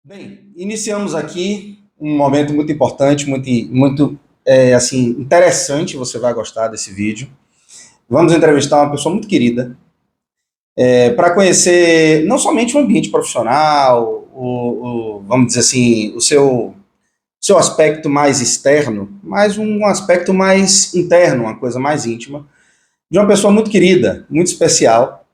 Bem, iniciamos aqui um momento muito importante, muito assim, interessante, você vai gostar desse vídeo. Vamos entrevistar uma pessoa muito querida, para conhecer não somente o ambiente profissional, vamos dizer assim, seu aspecto mais externo, mas um aspecto mais interno, uma coisa mais íntima, de uma pessoa muito querida, muito especial.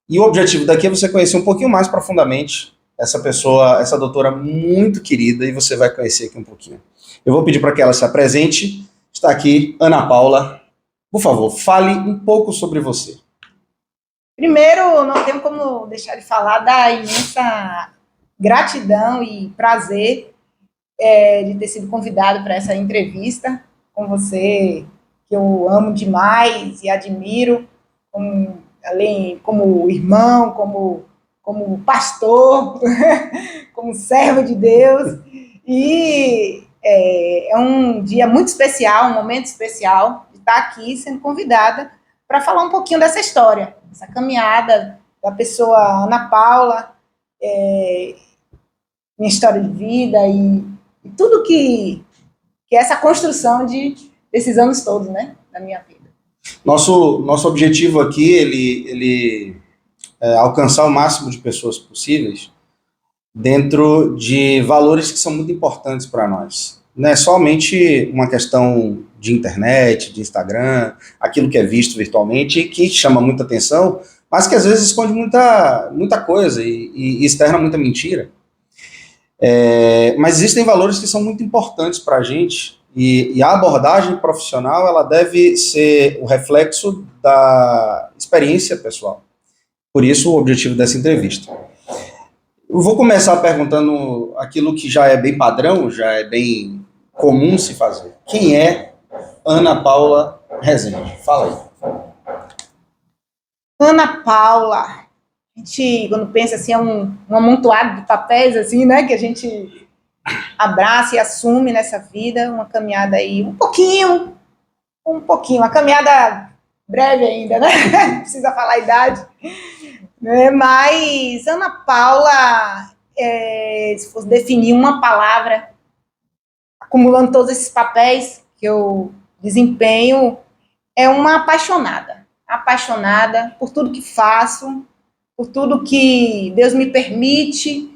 E o objetivo daqui é você conhecer um pouquinho mais profundamente essa pessoa, essa doutora muito querida, e você vai conhecer aqui um pouquinho. Eu vou pedir para que ela se apresente. Está aqui Ana Paula. Por favor, fale um pouco sobre você. Primeiro, não tenho como deixar de falar da imensa gratidão e prazer de ter sido convidado para essa entrevista com você, que eu amo demais e admiro, além como irmão, como pastor, como servo de Deus. E é um dia muito especial, um momento especial de estar aqui sendo convidada para falar um pouquinho dessa história, essa caminhada da pessoa Ana Paula, minha história de vida e tudo que é essa construção desses anos todos, né, da minha vida. Nosso objetivo aqui, ele é alcançar o máximo de pessoas possíveis dentro de valores que são muito importantes para nós. Não é somente uma questão de internet, de Instagram, aquilo que é visto virtualmente, que chama muita atenção, mas que às vezes esconde muita coisa e externa muita mentira. Mas existem valores que são muito importantes para a gente, e a abordagem profissional ela deve ser o reflexo da experiência pessoal. Por isso, o objetivo dessa entrevista. Eu vou começar perguntando aquilo que já é bem padrão, já é bem comum se fazer. Quem é Ana Paula Rezende? Fala aí. Ana Paula, a gente, quando pensa assim, é um amontoado de papéis, assim, né, que a gente abraça e assume nessa vida, uma caminhada aí, uma caminhada breve ainda, né, não precisa falar a idade, né, mas Ana Paula, se fosse definir uma palavra, acumulando todos esses papéis que eu desempenho, é uma apaixonada por tudo que faço, por tudo que Deus me permite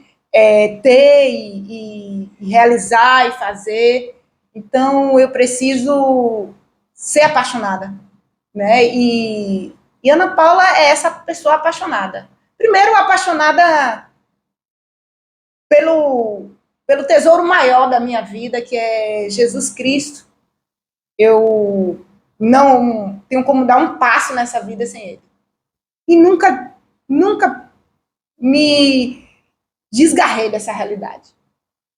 ter e realizar e fazer. Então, eu preciso ser apaixonada, né? E Ana Paula é essa pessoa apaixonada. Primeiro, apaixonada pelo tesouro maior da minha vida, que é Jesus Cristo. Eu não tenho como dar um passo nessa vida sem ele. E nunca me desgarrei dessa realidade.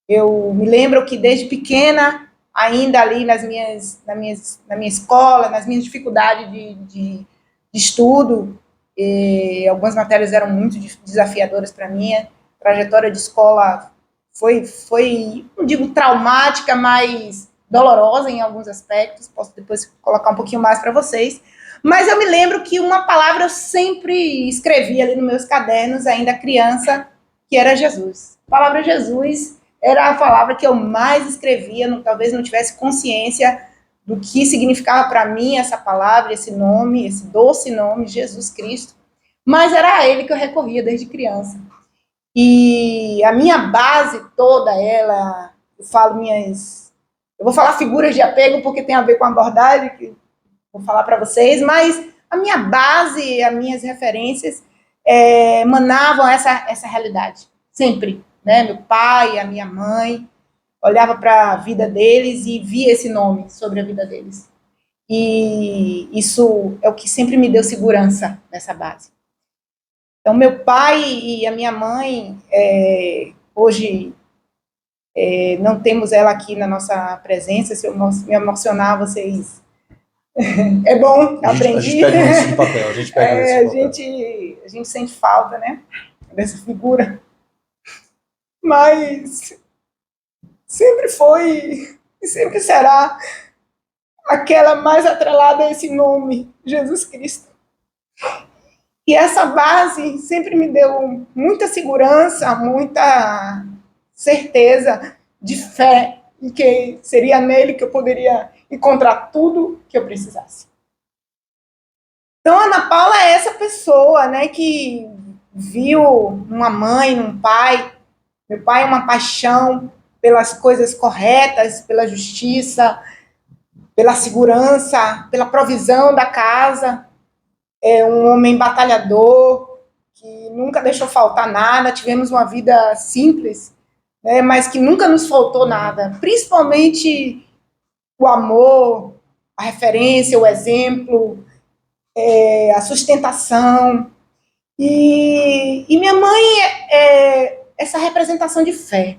Eu me lembro que desde pequena, ainda ali na minha escola, nas minhas dificuldades de estudo, algumas matérias eram muito desafiadoras para mim. A trajetória de escola foi, não digo traumática, mas dolorosa em alguns aspectos. Posso depois colocar um pouquinho mais para vocês. Mas eu me lembro que uma palavra eu sempre escrevi ali nos meus cadernos, ainda criança, que era Jesus. A palavra Jesus era a palavra que eu mais escrevia, talvez não tivesse consciência do que significava para mim essa palavra, esse nome, esse doce nome, Jesus Cristo. Mas era a ele que eu recorria desde criança. E a minha base toda, eu vou falar figuras de apego porque tem a ver com a abordagem que vou falar para vocês, mas a minha base, as minhas referências emanavam essa realidade, sempre, né? Meu pai, a minha mãe, olhava para a vida deles e via esse nome sobre a vida deles. E isso é o que sempre me deu segurança nessa base. Então, meu pai e a minha mãe, hoje não temos ela aqui na nossa presença, se eu me emocionar, vocês... É bom, aprendi. A gente pega um lenço de papel, a gente pega um lenço de papel. A gente sente falta, né, dessa figura. Mas sempre foi e sempre será aquela mais atrelada a esse nome, Jesus Cristo. E essa base sempre me deu muita segurança, muita certeza, de fé, e que seria nele que eu poderia encontrar tudo que eu precisasse. Então, a Ana Paula é essa pessoa, né, que viu uma mãe, um pai. Meu pai é uma paixão pelas coisas corretas, pela justiça, pela segurança, pela provisão da casa. É um homem batalhador, que nunca deixou faltar nada. Tivemos uma vida simples, né, mas que nunca nos faltou nada. Principalmente o amor, a referência, o exemplo, a sustentação. E minha mãe é essa representação de fé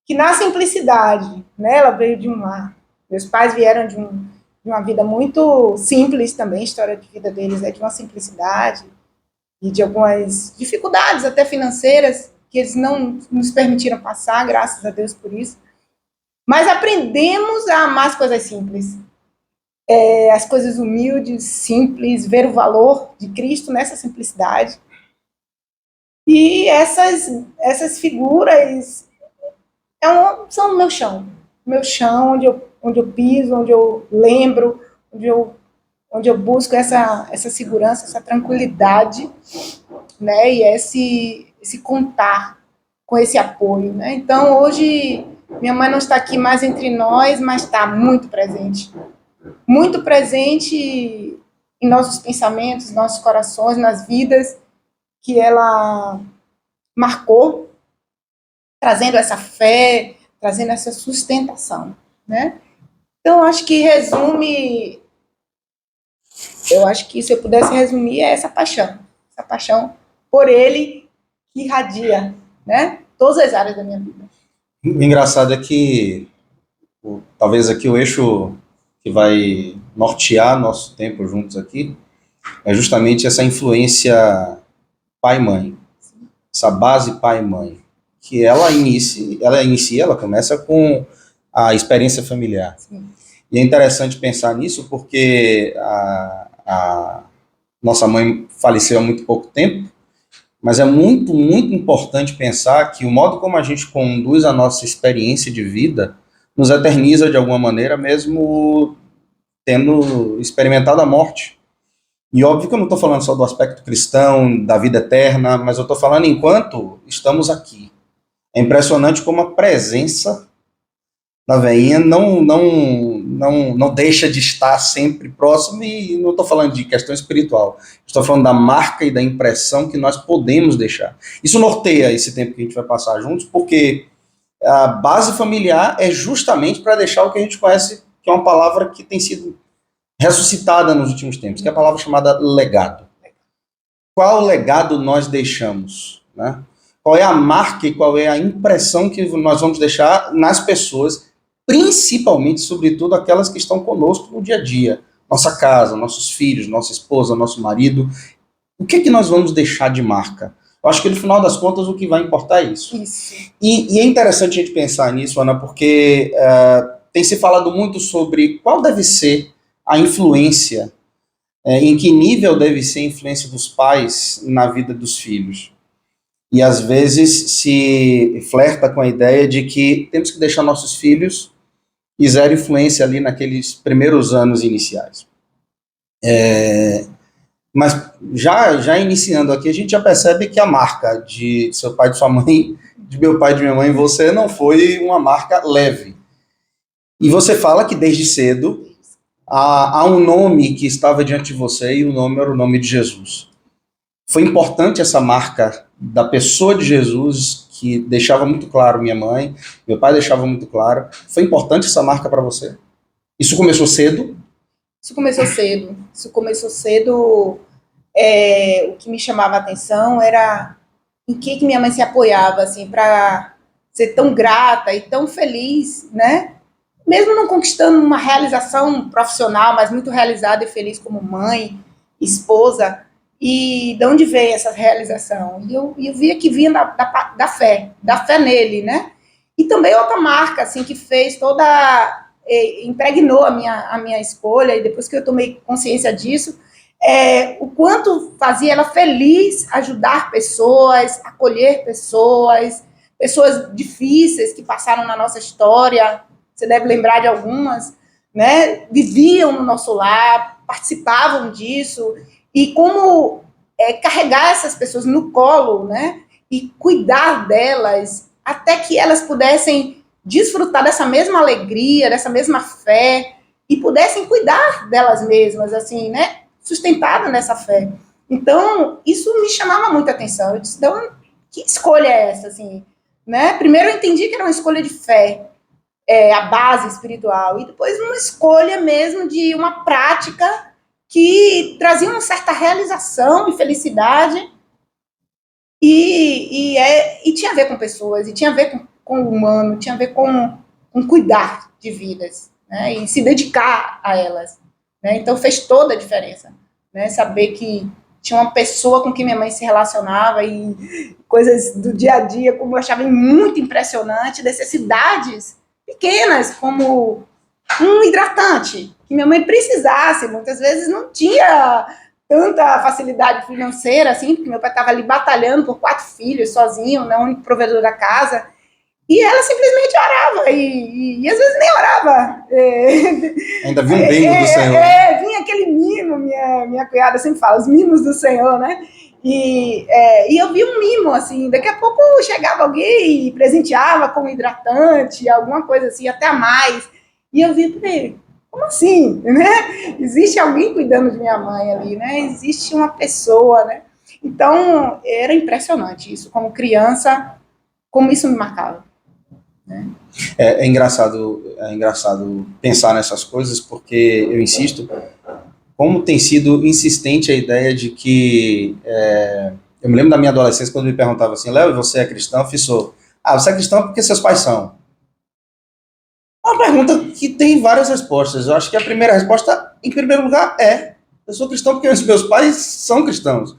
que na simplicidade, né? Ela veio de um lar. Meus pais vieram de uma vida muito simples também, a história de vida deles é de uma simplicidade e de algumas dificuldades até financeiras que eles não nos permitiram passar, graças a Deus por isso. Mas aprendemos a amar as coisas simples. As coisas humildes, simples, ver o valor de Cristo nessa simplicidade. E essas figuras são o meu chão. Meu chão, onde eu piso, onde eu lembro, onde eu busco essa segurança, essa tranquilidade, né? E esse contar com esse apoio, né? Então, hoje, minha mãe não está aqui mais entre nós, mas está muito presente em nossos pensamentos, nossos corações, nas vidas que ela marcou, trazendo essa fé, trazendo essa sustentação, né? Então, acho que se eu pudesse resumir, é essa paixão por ele que irradia, né? Todas as áreas da minha vida. O engraçado é que talvez aqui o eixo que vai nortear nosso tempo juntos aqui é justamente essa influência pai-mãe, essa base pai-mãe, que ela começa com a experiência familiar. Sim. E é interessante pensar nisso porque a nossa mãe faleceu há muito pouco tempo, mas é muito, muito importante pensar que o modo como a gente conduz a nossa experiência de vida nos eterniza de alguma maneira, mesmo tendo experimentado a morte. E óbvio que eu não estou falando só do aspecto cristão, da vida eterna, mas eu estou falando enquanto estamos aqui. É impressionante como a presença da veinha não deixa de estar sempre próximo, e não estou falando de questão espiritual, estou falando da marca e da impressão que nós podemos deixar. Isso norteia esse tempo que a gente vai passar juntos, porque a base familiar é justamente para deixar o que a gente conhece, que é uma palavra que tem sido ressuscitada nos últimos tempos, que é a palavra chamada legado. Qual legado nós deixamos, né? Qual é a marca e qual é a impressão que nós vamos deixar nas pessoas, principalmente, sobretudo, aquelas que estão conosco no dia a dia, nossa casa, nossos filhos, nossa esposa, nosso marido. O que é que nós vamos deixar de marca? Eu acho que no final das contas o que vai importar é isso. E é interessante a gente pensar nisso, Ana, porque tem se falado muito sobre qual deve ser a influência, em que nível deve ser a influência dos pais na vida dos filhos. E às vezes se flerta com a ideia de que temos que deixar nossos filhos e zero influência ali naqueles primeiros anos iniciais. Mas já iniciando aqui, a gente já percebe que a marca de seu pai e de sua mãe, de meu pai e de minha mãe, você não foi uma marca leve. E você fala que desde cedo há um nome que estava diante de você, e o nome era o nome de Jesus. Foi importante essa marca da pessoa de Jesus, que deixava muito claro minha mãe, meu pai deixava muito claro. Foi importante essa marca para você? Isso começou cedo? Isso começou cedo. O que me chamava a atenção era em que minha mãe se apoiava, assim, para ser tão grata e tão feliz, né? Mesmo não conquistando uma realização profissional, mas muito realizada e feliz como mãe, esposa. E de onde veio essa realização? E eu via que vinha da fé nele, né? E também outra marca, assim, que fez impregnou a minha escolha, e depois que eu tomei consciência disso, o quanto fazia ela feliz ajudar pessoas, acolher pessoas, pessoas difíceis que passaram na nossa história, você deve lembrar de algumas, né? Viviam no nosso lar, participavam disso, e como carregar essas pessoas no colo, né? E cuidar delas, até que elas pudessem desfrutar dessa mesma alegria, dessa mesma fé, e pudessem cuidar delas mesmas, assim, né? Sustentada nessa fé. Então, isso me chamava muita atenção. Eu disse, então, que escolha é essa, assim, né? Primeiro eu entendi que era uma escolha de fé, a base espiritual, e depois uma escolha mesmo de uma prática que trazia uma certa realização e felicidade, e tinha a ver com pessoas, e tinha a ver com o humano, tinha a ver com cuidar de vidas, né? E se dedicar a elas, né? Então fez toda a diferença, né? Saber que tinha uma pessoa com quem minha mãe se relacionava, e coisas do dia a dia, como eu achava muito impressionante, necessidades pequenas, como um hidratante, que minha mãe precisasse, muitas vezes não tinha tanta facilidade financeira, assim, porque meu pai estava ali batalhando por 4 filhos, sozinho, né, o único provedor da casa, e ela simplesmente orava, e às vezes nem orava. Ainda vi um bem do Senhor. Vinha aquele mimo, minha cunhada sempre fala, os mimos do Senhor, né? E eu vi um mimo, assim, daqui a pouco chegava alguém e presenteava com hidratante, alguma coisa assim, até a mais. E eu vi, como assim, né? Existe alguém cuidando de minha mãe ali, né? Existe uma pessoa, né? Então, era impressionante isso, como criança, como isso me marcava. Né? É engraçado pensar nessas coisas, porque eu insisto, como tem sido insistente a ideia de que... eu me lembro da minha adolescência, quando me perguntavam assim, Léo, você é cristão? Eu fiz, sou. Você é cristão porque seus pais são. Uma pergunta que tem várias respostas. Eu acho que a primeira resposta, em primeiro lugar, eu sou cristão porque os meus pais são cristãos.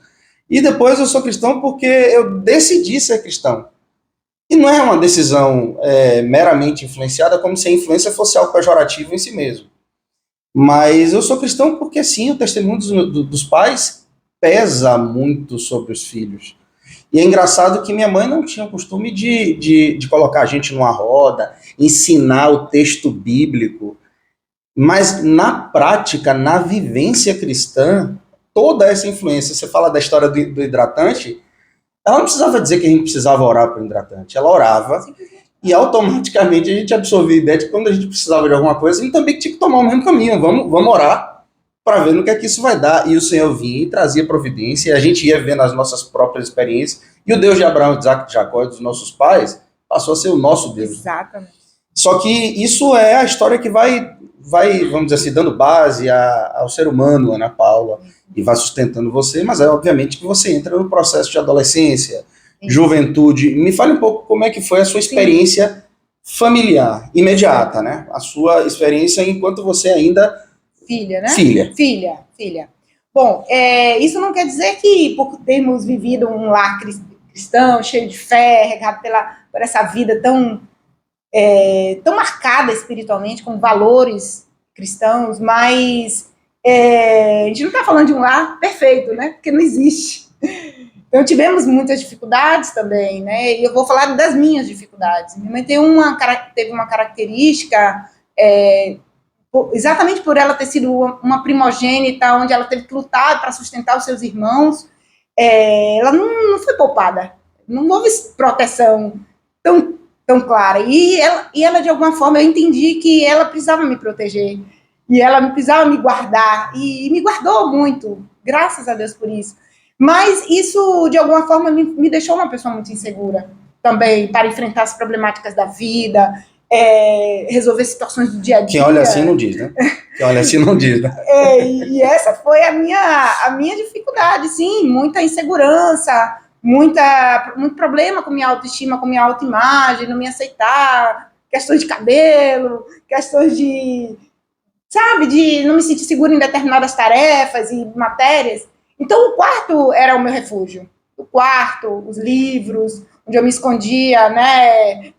E depois eu sou cristão porque eu decidi ser cristão. E não é uma decisão meramente influenciada, como se a influência fosse algo pejorativo em si mesmo. Mas eu sou cristão porque, sim, o testemunho dos pais pesa muito sobre os filhos. E é engraçado que minha mãe não tinha o costume de colocar a gente numa roda, ensinar o texto bíblico, mas na prática, na vivência cristã, toda essa influência, você fala da história do hidratante, ela não precisava dizer que a gente precisava orar para o hidratante, ela orava e automaticamente a gente absorvia a ideia de que quando a gente precisava de alguma coisa, a gente também tinha que tomar o mesmo caminho, vamos orar para ver no que é que isso vai dar. E o Senhor vinha e trazia providência, e a gente ia vendo as nossas próprias experiências, e o Deus de Abraão, de Isaac e de Jacó e dos nossos pais passou a ser o nosso Deus. Exatamente. Só que isso é a história que vai, vamos dizer assim, dando base ao ser humano, Ana Paula, e vai sustentando você, mas obviamente que você entra no processo de adolescência, juventude. Me fale um pouco como é que foi a sua experiência familiar, imediata, né? A sua experiência enquanto você ainda... Filha, né? Filha. Bom, isso não quer dizer que por termos vivido um lar cristão, cheio de fé, regado por essa vida tão marcada espiritualmente, com valores cristãos, mas a gente não está falando de um lar perfeito, né? Porque não existe. Então tivemos muitas dificuldades também, né? E eu vou falar das minhas dificuldades. Minha mãe teve uma característica, exatamente por ela ter sido uma primogênita, onde ela teve que lutar para sustentar os seus irmãos, ela não foi poupada, não houve proteção tão clara. E ela, de alguma forma, eu entendi que ela precisava me proteger, e ela precisava me guardar, e me guardou muito, graças a Deus por isso. Mas isso, de alguma forma, me deixou uma pessoa muito insegura também, para enfrentar as problemáticas da vida, resolver situações do dia a dia. Quem olha assim não diz, né? Quem olha assim não diz, né? E essa foi a minha dificuldade, sim, muita insegurança, muito problema com minha autoestima, com minha autoimagem, não me aceitar, questões de cabelo, questões de não me sentir segura em determinadas tarefas e matérias. Então o quarto era o meu refúgio, o quarto, os livros, onde eu me escondia, né,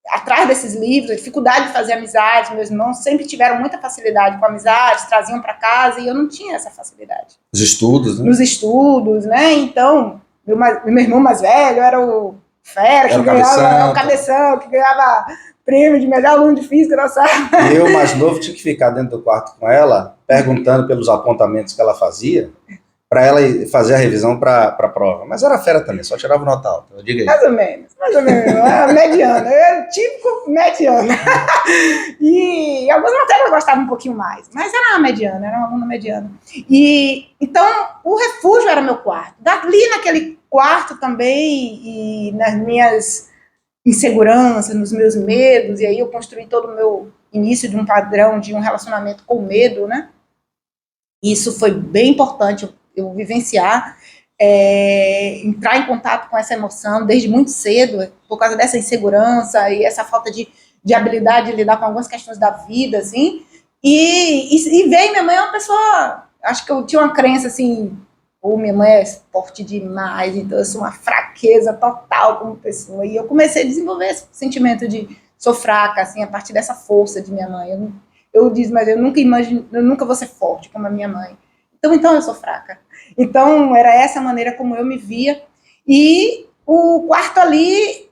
atrás desses livros, a dificuldade de fazer amizades. Meus irmãos sempre tiveram muita facilidade com amizades, traziam para casa, e eu não tinha essa facilidade. Os estudos, né? Nos estudos, né? Então, meu irmão mais velho era o fera, que Era o ganhava cabeção, o cabeção, que ganhava prêmio de melhor aluno de física da sala. e eu, mais novo, tinha que ficar dentro do quarto com ela, perguntando pelos apontamentos que ela fazia, para ela fazer a revisão para a prova. Mas era fera também, só tirava nota alta. Diga aí. Mais ou menos, mediana, típico mediana. E algumas matérias eu gostava um pouquinho mais, mas era uma mediana, era uma aluna mediana. E então o refúgio era meu quarto. Dali naquele quarto também, e nas minhas inseguranças, nos meus medos, e aí eu construí todo o meu início de um padrão de um relacionamento com medo, né? Isso foi bem importante eu vivenciar, entrar em contato com essa emoção desde muito cedo, por causa dessa insegurança e essa falta de habilidade de lidar com algumas questões da vida, assim, e ver minha mãe é uma pessoa, acho que eu tinha uma crença, assim, ou minha mãe é forte demais, então eu sou uma fraqueza total como pessoa, e eu comecei a desenvolver esse sentimento de sou fraca, assim, a partir dessa força de minha mãe. Eu disse, mas eu nunca vou ser forte como a minha mãe. Então eu sou fraca. Então, era essa a maneira como eu me via. E o quarto ali,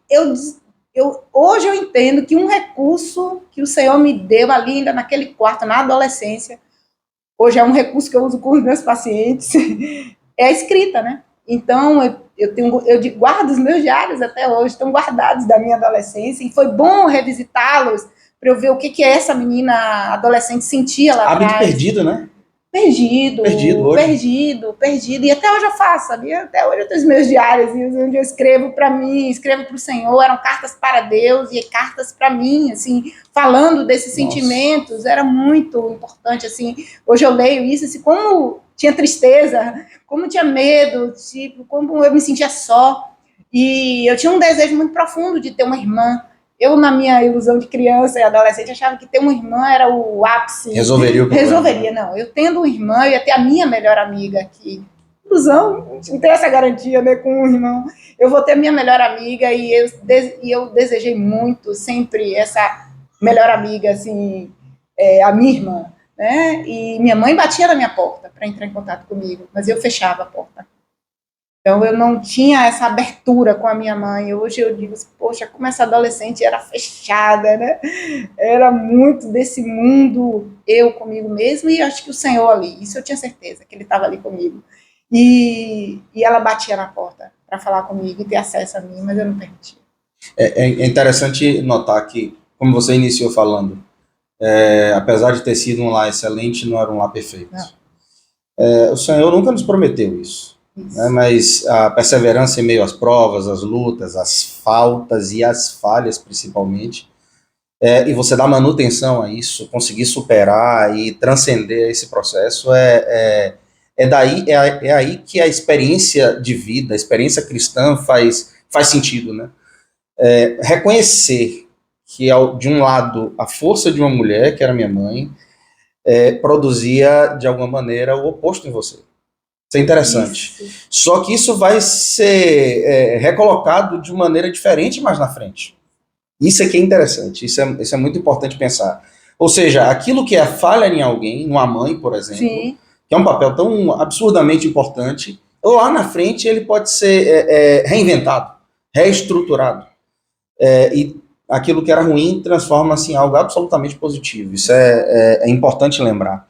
hoje eu entendo que um recurso que o Senhor me deu ali, ainda naquele quarto, na adolescência, hoje é um recurso que eu uso com os meus pacientes, é a escrita, né? Então, eu guardo os meus diários até hoje, estão guardados da minha adolescência, e foi bom revisitá-los para eu ver o que essa menina adolescente sentia lá atrás. Hábito perdido, né? Perdido. E até hoje eu faço, sabia? Até hoje eu tenho os meus diários, onde eu escrevo para mim, escrevo para o Senhor, eram cartas para Deus e cartas para mim, assim, falando desses sentimentos, era muito importante, assim. Hoje eu leio isso, assim, como tinha tristeza, como tinha medo, tipo, como eu me sentia só. E eu tinha um desejo muito profundo de ter uma irmã. Eu, na minha ilusão de criança e adolescente, achava que ter uma irmã era o ápice. Resolveria o problema. Resolveria, não. Eu tendo uma irmã, eu ia ter a minha melhor amiga aqui. Ilusão, a gente não tem essa garantia, né, com um irmão. Eu vou ter a minha melhor amiga e eu desejei muito sempre essa melhor amiga, assim, a minha irmã, né? E minha mãe batia na minha porta para entrar em contato comigo, mas eu fechava a porta. Então, eu não tinha essa abertura com a minha mãe. Hoje eu digo assim, poxa, como essa adolescente era fechada, né? Era muito desse mundo, eu comigo mesma, e acho que o Senhor ali, isso eu tinha certeza, que ele estava ali comigo. E ela batia na porta para falar comigo e ter acesso a mim, mas eu não permitia. É interessante notar que, como você iniciou falando, apesar de ter sido um lar excelente, não era um lar perfeito. O Senhor nunca nos prometeu isso. Né, mas a perseverança em meio às provas, às lutas, às faltas e às falhas, principalmente, e você dar manutenção a isso, conseguir superar e transcender esse processo, é aí que a experiência de vida, a experiência cristã faz sentido, né? Reconhecer que, de um lado, a força de uma mulher, que era minha mãe, produzia, de alguma maneira, o oposto em você. Isso é interessante. Isso. Só que isso vai ser recolocado de maneira diferente mais na frente. Isso aqui é interessante, isso é muito importante pensar. Ou seja, aquilo que é falha em alguém, numa mãe, por exemplo, sim, que é um papel tão absurdamente importante, lá na frente ele pode ser reinventado, reestruturado. E aquilo que era ruim transforma-se em algo absolutamente positivo. Isso é importante lembrar.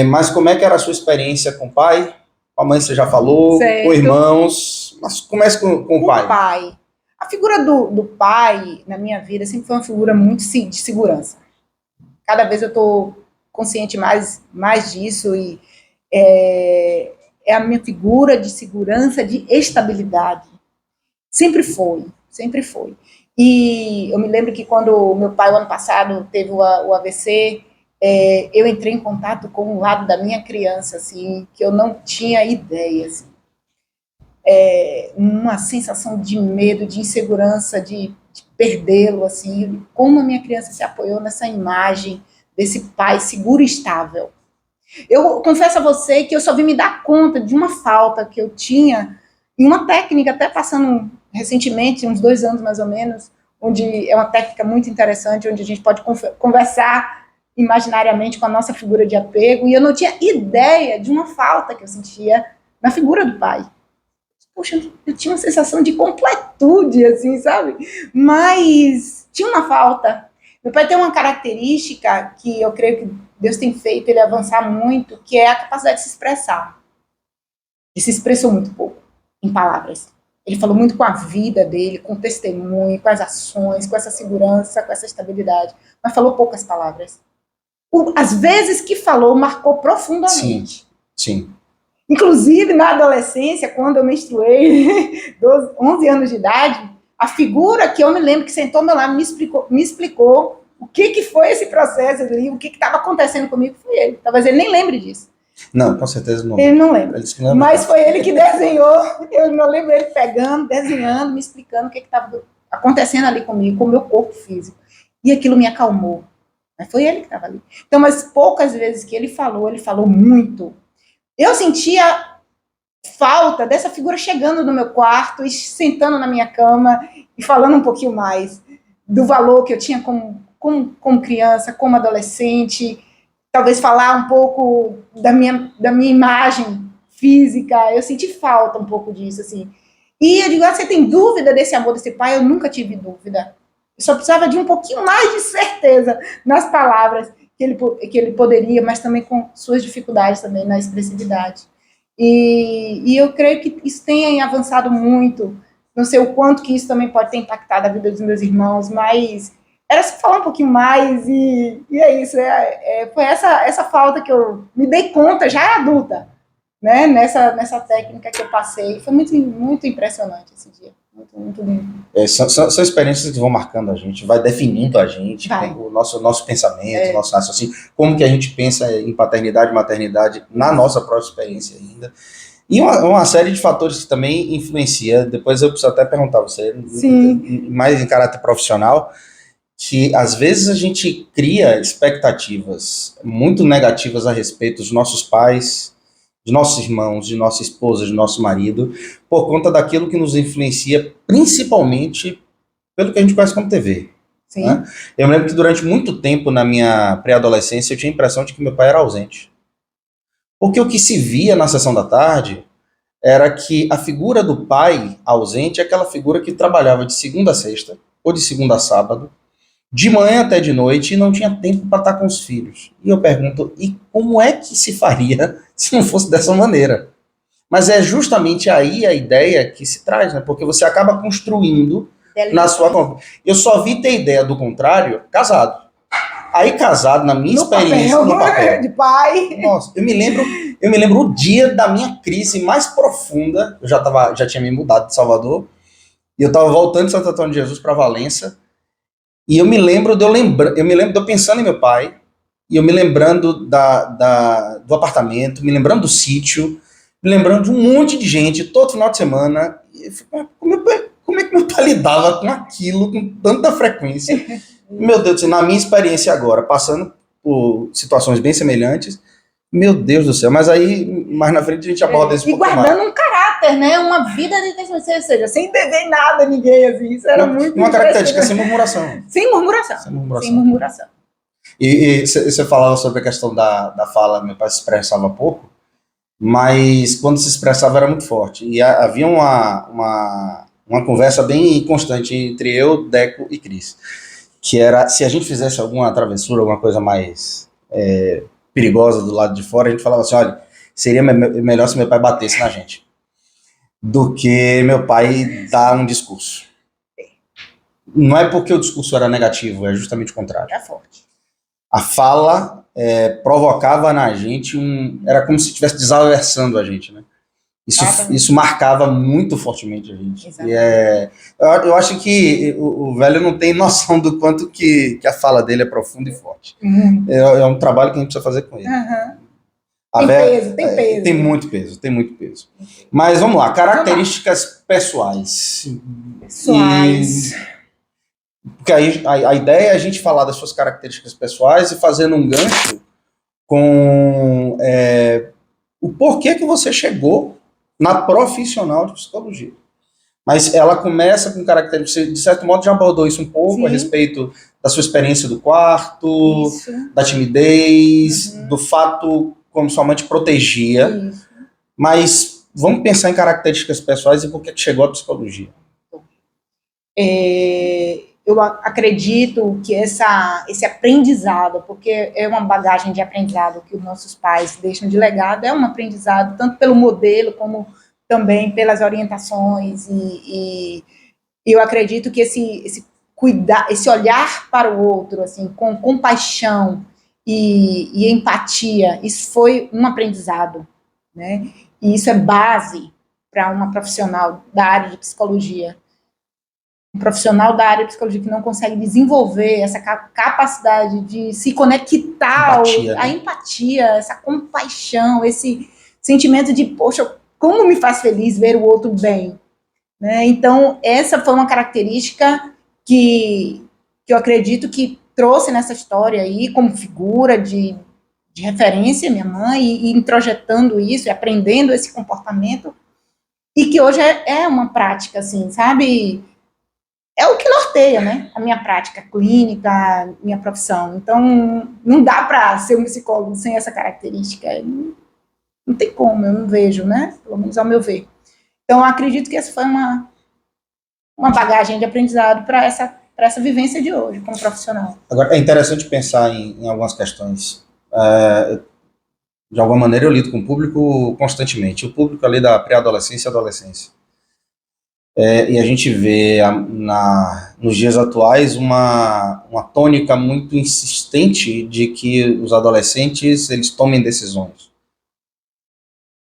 Mas como é que era a sua experiência com o pai? Com a mãe você já falou, certo, com irmãos, mas comece com o pai. O pai. A figura do pai, na minha vida, sempre foi uma figura muito de segurança. Cada vez eu estou consciente mais disso, e é a minha figura de segurança, de estabilidade. Sempre foi. E eu me lembro que quando o meu pai, o ano passado, teve o AVC, eu entrei em contato com um lado da minha criança, assim, que eu não tinha ideia, assim. Uma sensação de medo, de insegurança, de perdê-lo, assim, como a minha criança se apoiou nessa imagem desse pai seguro e estável. Eu confesso a você que eu só vim me dar conta de uma falta que eu tinha em uma técnica, até passando recentemente, uns 2 anos mais ou menos, onde é uma técnica muito interessante, onde a gente pode conversar imaginariamente com a nossa figura de apego, e eu não tinha ideia de uma falta que eu sentia na figura do pai. poxa, eu tinha uma sensação de completude, assim, sabe? Mas tinha uma falta. Meu pai tem uma característica que eu creio que Deus tem feito ele avançar muito, que é a capacidade de se expressar. Ele se expressou muito pouco em palavras. Ele falou muito com a vida dele, com o testemunho, com as ações, com essa segurança, com essa estabilidade, mas falou poucas palavras. As vezes que falou, marcou profundamente. Sim. Inclusive, na adolescência, quando eu menstruei, 11 anos de idade, a figura que eu me lembro que sentou ao meu lado me explicou o que foi esse processo ali, o que estava acontecendo comigo, foi ele. Talvez ele nem lembre disso. Não, com certeza não. Ele não lembra. Mas foi ele que desenhou, eu não lembro ele pegando, desenhando, me explicando o que estava acontecendo ali comigo, com o meu corpo físico. E aquilo me acalmou. Mas foi ele que estava ali. Então, mas poucas vezes que ele falou muito. Eu sentia falta dessa figura chegando no meu quarto e sentando na minha cama e falando um pouquinho mais do valor que eu tinha como criança, como adolescente, talvez falar um pouco da minha imagem física. Eu senti falta um pouco disso, assim. E eu digo, você tem dúvida desse amor desse pai? Eu nunca tive dúvida. Eu só precisava de um pouquinho mais de certeza nas palavras que ele poderia, mas também com suas dificuldades também na expressividade. E eu creio que isso tenha avançado muito. Não sei o quanto que isso também pode ter impactado a vida dos meus irmãos, mas era só falar um pouquinho mais e é isso. Foi essa falta que eu me dei conta, já adulta, né? Nessa técnica que eu passei. Foi muito, muito impressionante esse dia. Muito lindo. São experiências que vão marcando a gente, vai definindo a gente, o nosso pensamento, nosso raciocínio, como que a gente pensa em paternidade e maternidade na nossa própria experiência ainda. E uma série de fatores que também influencia, depois eu preciso até perguntar a você, mais em caráter profissional, que às vezes a gente cria expectativas muito negativas a respeito dos nossos pais, de nossos irmãos, de nossa esposa, de nosso marido, por conta daquilo que nos influencia, principalmente pelo que a gente conhece como TV. Sim. Né? Eu me lembro que durante muito tempo, na minha pré-adolescência, eu tinha a impressão de que meu pai era ausente. Porque o que se via na sessão da tarde era que a figura do pai ausente é aquela figura que trabalhava de segunda a sexta, ou de segunda a sábado, de manhã até de noite, e não tinha tempo para estar com os filhos. E eu pergunto, e como é que se faria se não fosse dessa maneira? Mas é justamente aí a ideia que se traz, né? Porque você acaba construindo na sua... Eu só vi ter ideia do contrário casado. Aí casado, na minha experiência, no papel de pai. Nossa, eu me lembro o dia da minha crise mais profunda. Eu já tinha me mudado de Salvador, e eu estava voltando de Santo Antônio de Jesus para Valença. E eu me lembro de eu pensando em meu pai, e eu me lembrando do apartamento, me lembrando do sítio, me lembrando de um monte de gente todo final de semana. E eu fico, como é que meu pai lidava com aquilo com tanta frequência? Meu Deus do céu, na minha experiência agora, passando por situações bem semelhantes, meu Deus do céu, mas aí mais na frente a gente aborda isso um pouco mais. E guardando um caráter, né? Uma vida de intensidade, ou seja, sem dever nada a ninguém, assim. Isso era muito uma característica sem murmuração. Sem murmuração. Sem murmuração. E você falava sobre a questão da fala, meu pai se expressava pouco, mas quando se expressava era muito forte. E havia uma conversa bem constante entre eu, Deco e Cris, que era, se a gente fizesse alguma travessura, alguma coisa mais perigosa do lado de fora, a gente falava assim, olha, seria melhor se meu pai batesse na gente, do que meu pai dar um discurso. Não é porque o discurso era negativo, é justamente o contrário. É forte. A fala provocava na gente era como se estivesse desaversando a gente, né? Isso marcava muito fortemente a gente. E eu acho que o velho não tem noção do quanto que a fala dele é profunda e forte. É um trabalho que a gente precisa fazer com ele. Tem peso. Tem muito peso. Mas vamos lá, características pessoais. Porque aí a ideia é a gente falar das suas características pessoais e fazendo um gancho com o porquê que você chegou na profissional de psicologia. Mas ela começa com características, de certo modo já abordou isso um pouco. Sim. A respeito da sua experiência do quarto, da timidez, do fato como sua mãe te protegia. Isso. Mas vamos pensar em características pessoais e por que chegou à psicologia. Eu acredito que esse aprendizado, porque é uma bagagem de aprendizado que os nossos pais deixam de legado, é um aprendizado tanto pelo modelo como também pelas orientações, e eu acredito que esse olhar para o outro, assim, com compaixão e empatia, isso foi um aprendizado, né? E isso é base para uma profissional da área de psicologia. Um profissional da área de psicologia que não consegue desenvolver essa capacidade de se conectar, Empatia, a né? empatia, essa compaixão, esse sentimento de, poxa, como me faz feliz ver o outro bem, né? Então, essa foi uma característica que eu acredito que trouxe nessa história aí, como figura de referência, minha mãe, e introjetando isso, e aprendendo esse comportamento, e que hoje é uma prática, assim, sabe? É o que norteia, né? A minha prática clínica, a minha profissão. Então, não dá para ser um psicólogo sem essa característica. Não tem como, eu não vejo, né? Pelo menos ao meu ver. Então, eu acredito que essa foi uma bagagem de aprendizado para essa vivência de hoje, como profissional. Agora, é interessante pensar em algumas questões. De alguma maneira, eu lido com o público constantemente. O público ali da pré-adolescência e adolescência. E a gente vê nos dias atuais uma tônica muito insistente de que os adolescentes eles tomem decisões.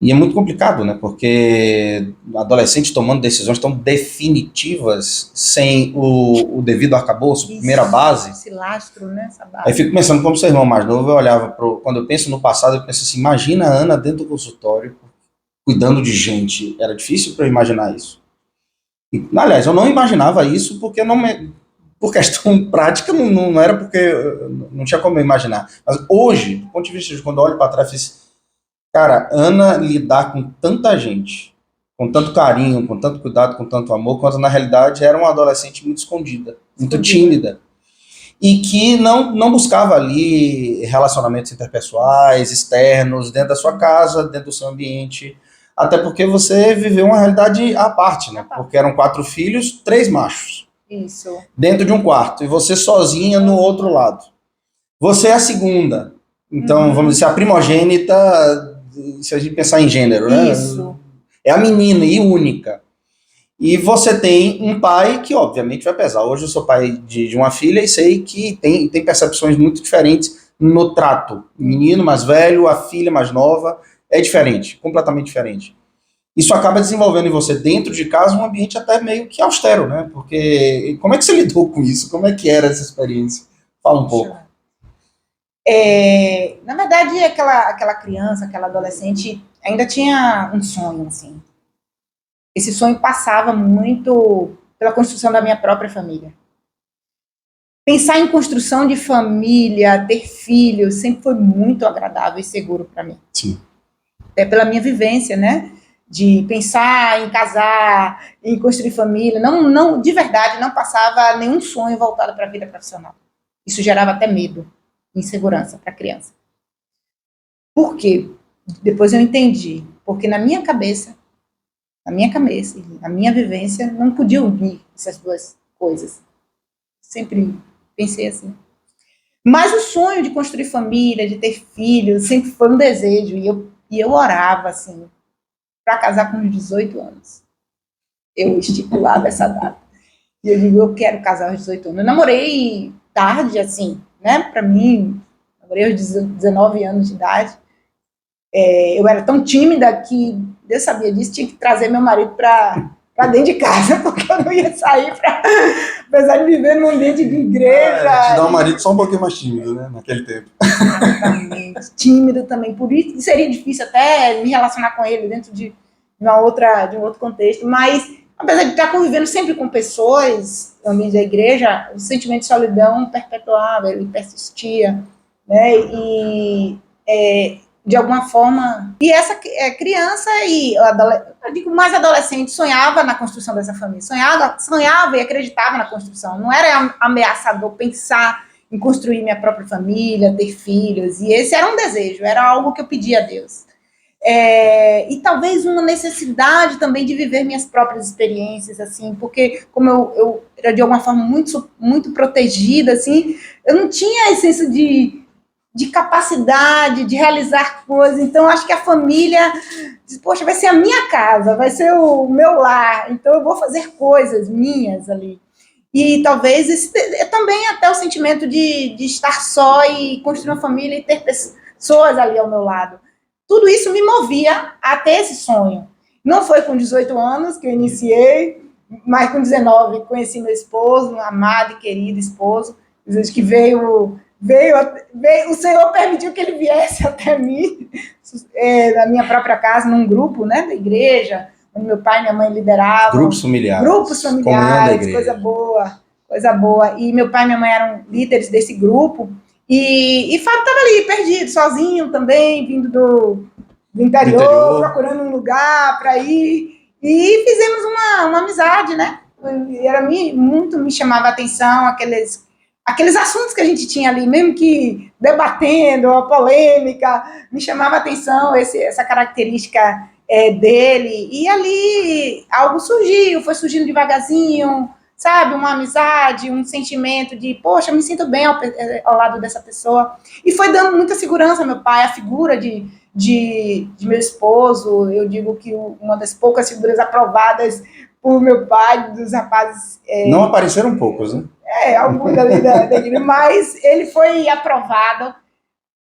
E é muito complicado, né? Porque adolescentes tomando decisões tão definitivas sem o devido arcabouço, primeira base. Esse lastro, né? Essa base. Aí fico pensando, como seu irmão mais novo, eu olhava quando eu penso no passado, eu penso assim, imagina a Ana dentro do consultório, cuidando de gente. Era difícil para eu imaginar isso. E, aliás, eu não imaginava isso porque por questão prática, não era porque não tinha como eu imaginar. Mas hoje, do ponto de vista de quando eu olho para trás, eu fiz, cara, Ana lidar com tanta gente, com tanto carinho, com tanto cuidado, com tanto amor, quando na realidade era uma adolescente muito escondida, muito tímida. E que não buscava ali relacionamentos interpessoais, externos, dentro da sua casa, dentro do seu ambiente. Até porque você viveu uma realidade à parte, né? Porque eram 4 filhos, 3 machos. Isso. Dentro de um quarto. E você sozinha no outro lado. Você é a segunda. Então, vamos dizer, a primogênita, se a gente pensar em gênero, né? Isso. É a menina e única. E você tem um pai que, obviamente, vai pesar. Hoje eu sou pai de uma filha e sei que tem percepções muito diferentes no trato. O menino mais velho, a filha mais nova, é diferente, completamente diferente. Isso acaba desenvolvendo em você, dentro de casa, um ambiente até meio que austero, né? Porque como é que você lidou com isso? Como é que era essa experiência? Fala um pouco. Na verdade, aquela criança, aquela adolescente, ainda tinha um sonho, assim. Esse sonho passava muito pela construção da minha própria família. Pensar em construção de família, ter filhos, sempre foi muito agradável e seguro para mim. Sim. Até pela minha vivência, né? De pensar em casar, em construir família. Não, de verdade, não passava nenhum sonho voltado para a vida profissional. Isso gerava até medo, insegurança para a criança. Por quê? Depois eu entendi. Porque na minha cabeça, na minha vivência, não podia unir essas duas coisas. Sempre pensei assim. Mas o sonho de construir família, de ter filhos, sempre foi um desejo. E eu orava, assim, para casar com uns 18 anos. Eu estipulava essa data. E eu digo, eu quero casar aos 18 anos. Eu namorei tarde, assim, né? Para mim, namorei aos 19 anos de idade. Eu era tão tímida que Deus sabia disso, tinha que trazer meu marido para dentro de casa, porque eu não ia sair apesar de viver num ambiente de igreja. Te dá um marido só um pouquinho mais tímido, né, naquele tempo. Exatamente, tímido também, por isso seria difícil até me relacionar com ele dentro de um outro contexto, mas apesar de estar convivendo sempre com pessoas no ambiente da igreja, o sentimento de solidão perpetuava, ele persistia, né, e de alguma forma. E essa criança e eu digo mais adolescente sonhava na construção dessa família, sonhava e acreditava na construção. Não era ameaçador pensar em construir minha própria família, ter filhos. E esse era um desejo, era algo que eu pedia a Deus. E talvez uma necessidade também de viver minhas próprias experiências, assim, porque como eu era de alguma forma muito protegida, assim, eu não tinha esse senso de capacidade de realizar coisas. Então, acho que a família diz, poxa, vai ser a minha casa, vai ser o meu lar, então eu vou fazer coisas minhas ali. E talvez esse, também até o sentimento de estar só e construir uma família e ter pessoas ali ao meu lado. Tudo isso me movia a ter esse sonho. Não foi com 18 anos que eu iniciei, mas com 19 conheci meu esposo, um amado e querido esposo, que veio, o Senhor permitiu que ele viesse até mim, na minha própria casa, num grupo, né, da igreja, onde meu pai e minha mãe lideravam. Grupos familiares. Coisa boa. E meu pai e minha mãe eram líderes desse grupo. E Fábio estava ali, perdido, sozinho também, vindo do interior, procurando um lugar para ir. E fizemos uma amizade, né? Me chamava a atenção aqueles assuntos que a gente tinha ali, mesmo que debatendo, a polêmica, me chamava a atenção essa característica dele. E ali algo surgiu, foi surgindo devagarzinho, sabe, uma amizade, um sentimento de, poxa, eu me sinto bem ao lado dessa pessoa. E foi dando muita segurança ao meu pai, a figura de meu esposo. Eu digo que uma das poucas figuras aprovadas por meu pai, dos rapazes... Não apareceram poucos, né? Alguns ali da igreja, mas ele foi aprovado.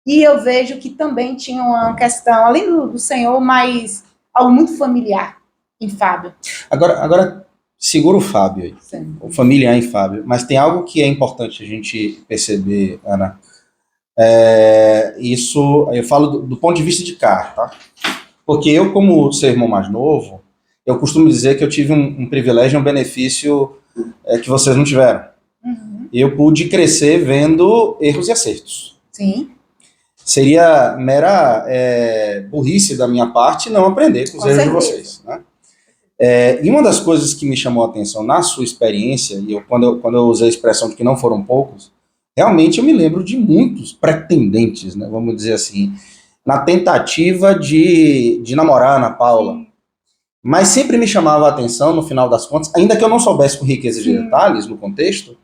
E eu vejo que também tinha uma questão, além do Senhor, mas algo muito familiar em Fábio. Agora segura o Fábio aí, Sim. O familiar em Fábio, mas tem algo que é importante a gente perceber, Ana. Isso, eu falo do ponto de vista de cá, tá? Porque eu, como ser irmão mais novo, eu costumo dizer que eu tive um privilégio, um benefício que vocês não tiveram. Uhum. Eu pude crescer vendo erros e acertos. Sim. Seria mera burrice da minha parte não aprender com os erros de vocês, né? E uma das coisas que me chamou a atenção na sua experiência, e quando eu usei a expressão de que não foram poucos, realmente eu me lembro de muitos pretendentes, né, vamos dizer assim, na tentativa de namorar a Ana Paula. Sim. Mas sempre me chamava a atenção, no final das contas, ainda que eu não soubesse com riqueza de detalhes no contexto,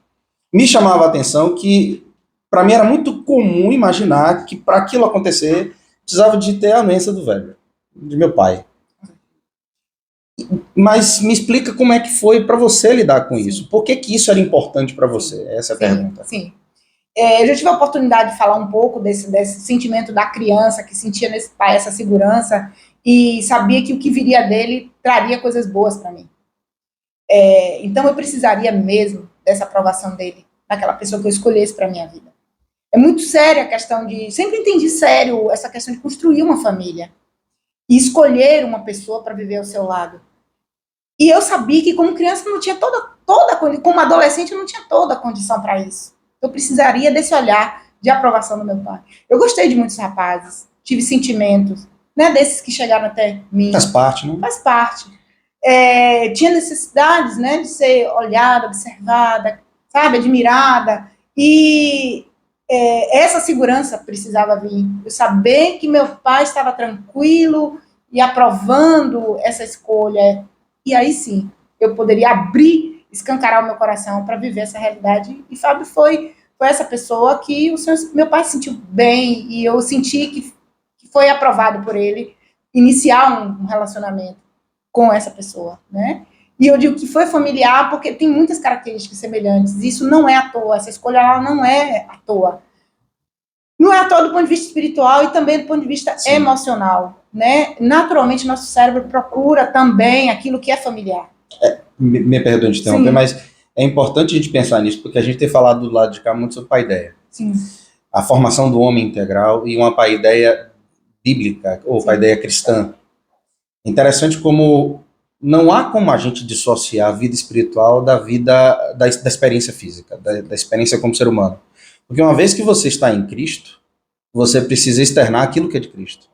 me chamava a atenção que, para mim, era muito comum imaginar que, para aquilo acontecer, precisava de ter a anuência do velho, de meu pai. Mas me explica como é que foi para você lidar com isso. Por que isso era importante para você? Essa é a pergunta. Sim. Eu já tive a oportunidade de falar um pouco desse sentimento da criança que sentia nesse pai essa segurança e sabia que o que viria dele traria coisas boas para mim. Então eu precisaria mesmo dessa aprovação dele, daquela pessoa que eu escolhesse para minha vida. É muito séria a questão de... Sempre entendi sério essa questão de construir uma família e escolher uma pessoa para viver ao seu lado. E eu sabia que como criança não tinha como adolescente eu não tinha toda a condição para isso. Eu precisaria desse olhar de aprovação do meu pai. Eu gostei de muitos rapazes, tive sentimentos, né, desses que chegaram até mim. Faz parte, né? Faz parte. Tinha necessidades, né, de ser olhada, observada, sabe, admirada. E essa segurança precisava vir. Eu saber que meu pai estava tranquilo e aprovando essa escolha. E aí sim, eu poderia escancarar o meu coração para viver essa realidade. E Fábio foi essa pessoa que meu pai se sentiu bem e eu senti que foi aprovado por ele iniciar um relacionamento com essa pessoa, né? E eu digo que foi familiar porque tem muitas características semelhantes. Isso não é à toa, essa escolha ela não é à toa. Não é à toa do ponto de vista espiritual e também do ponto de vista emocional, né? Naturalmente, nosso cérebro procura também aquilo que é familiar. Me perdoe de interromper, mas é importante a gente pensar nisso, porque a gente tem falado do lado de cá muito sobre paideia. Sim. A formação do homem integral e uma paideia bíblica, ou paideia cristã. Interessante como não há como a gente dissociar a vida espiritual da vida, da experiência física, da experiência como ser humano. Porque uma vez que você está em Cristo, você precisa externar aquilo que é de Cristo.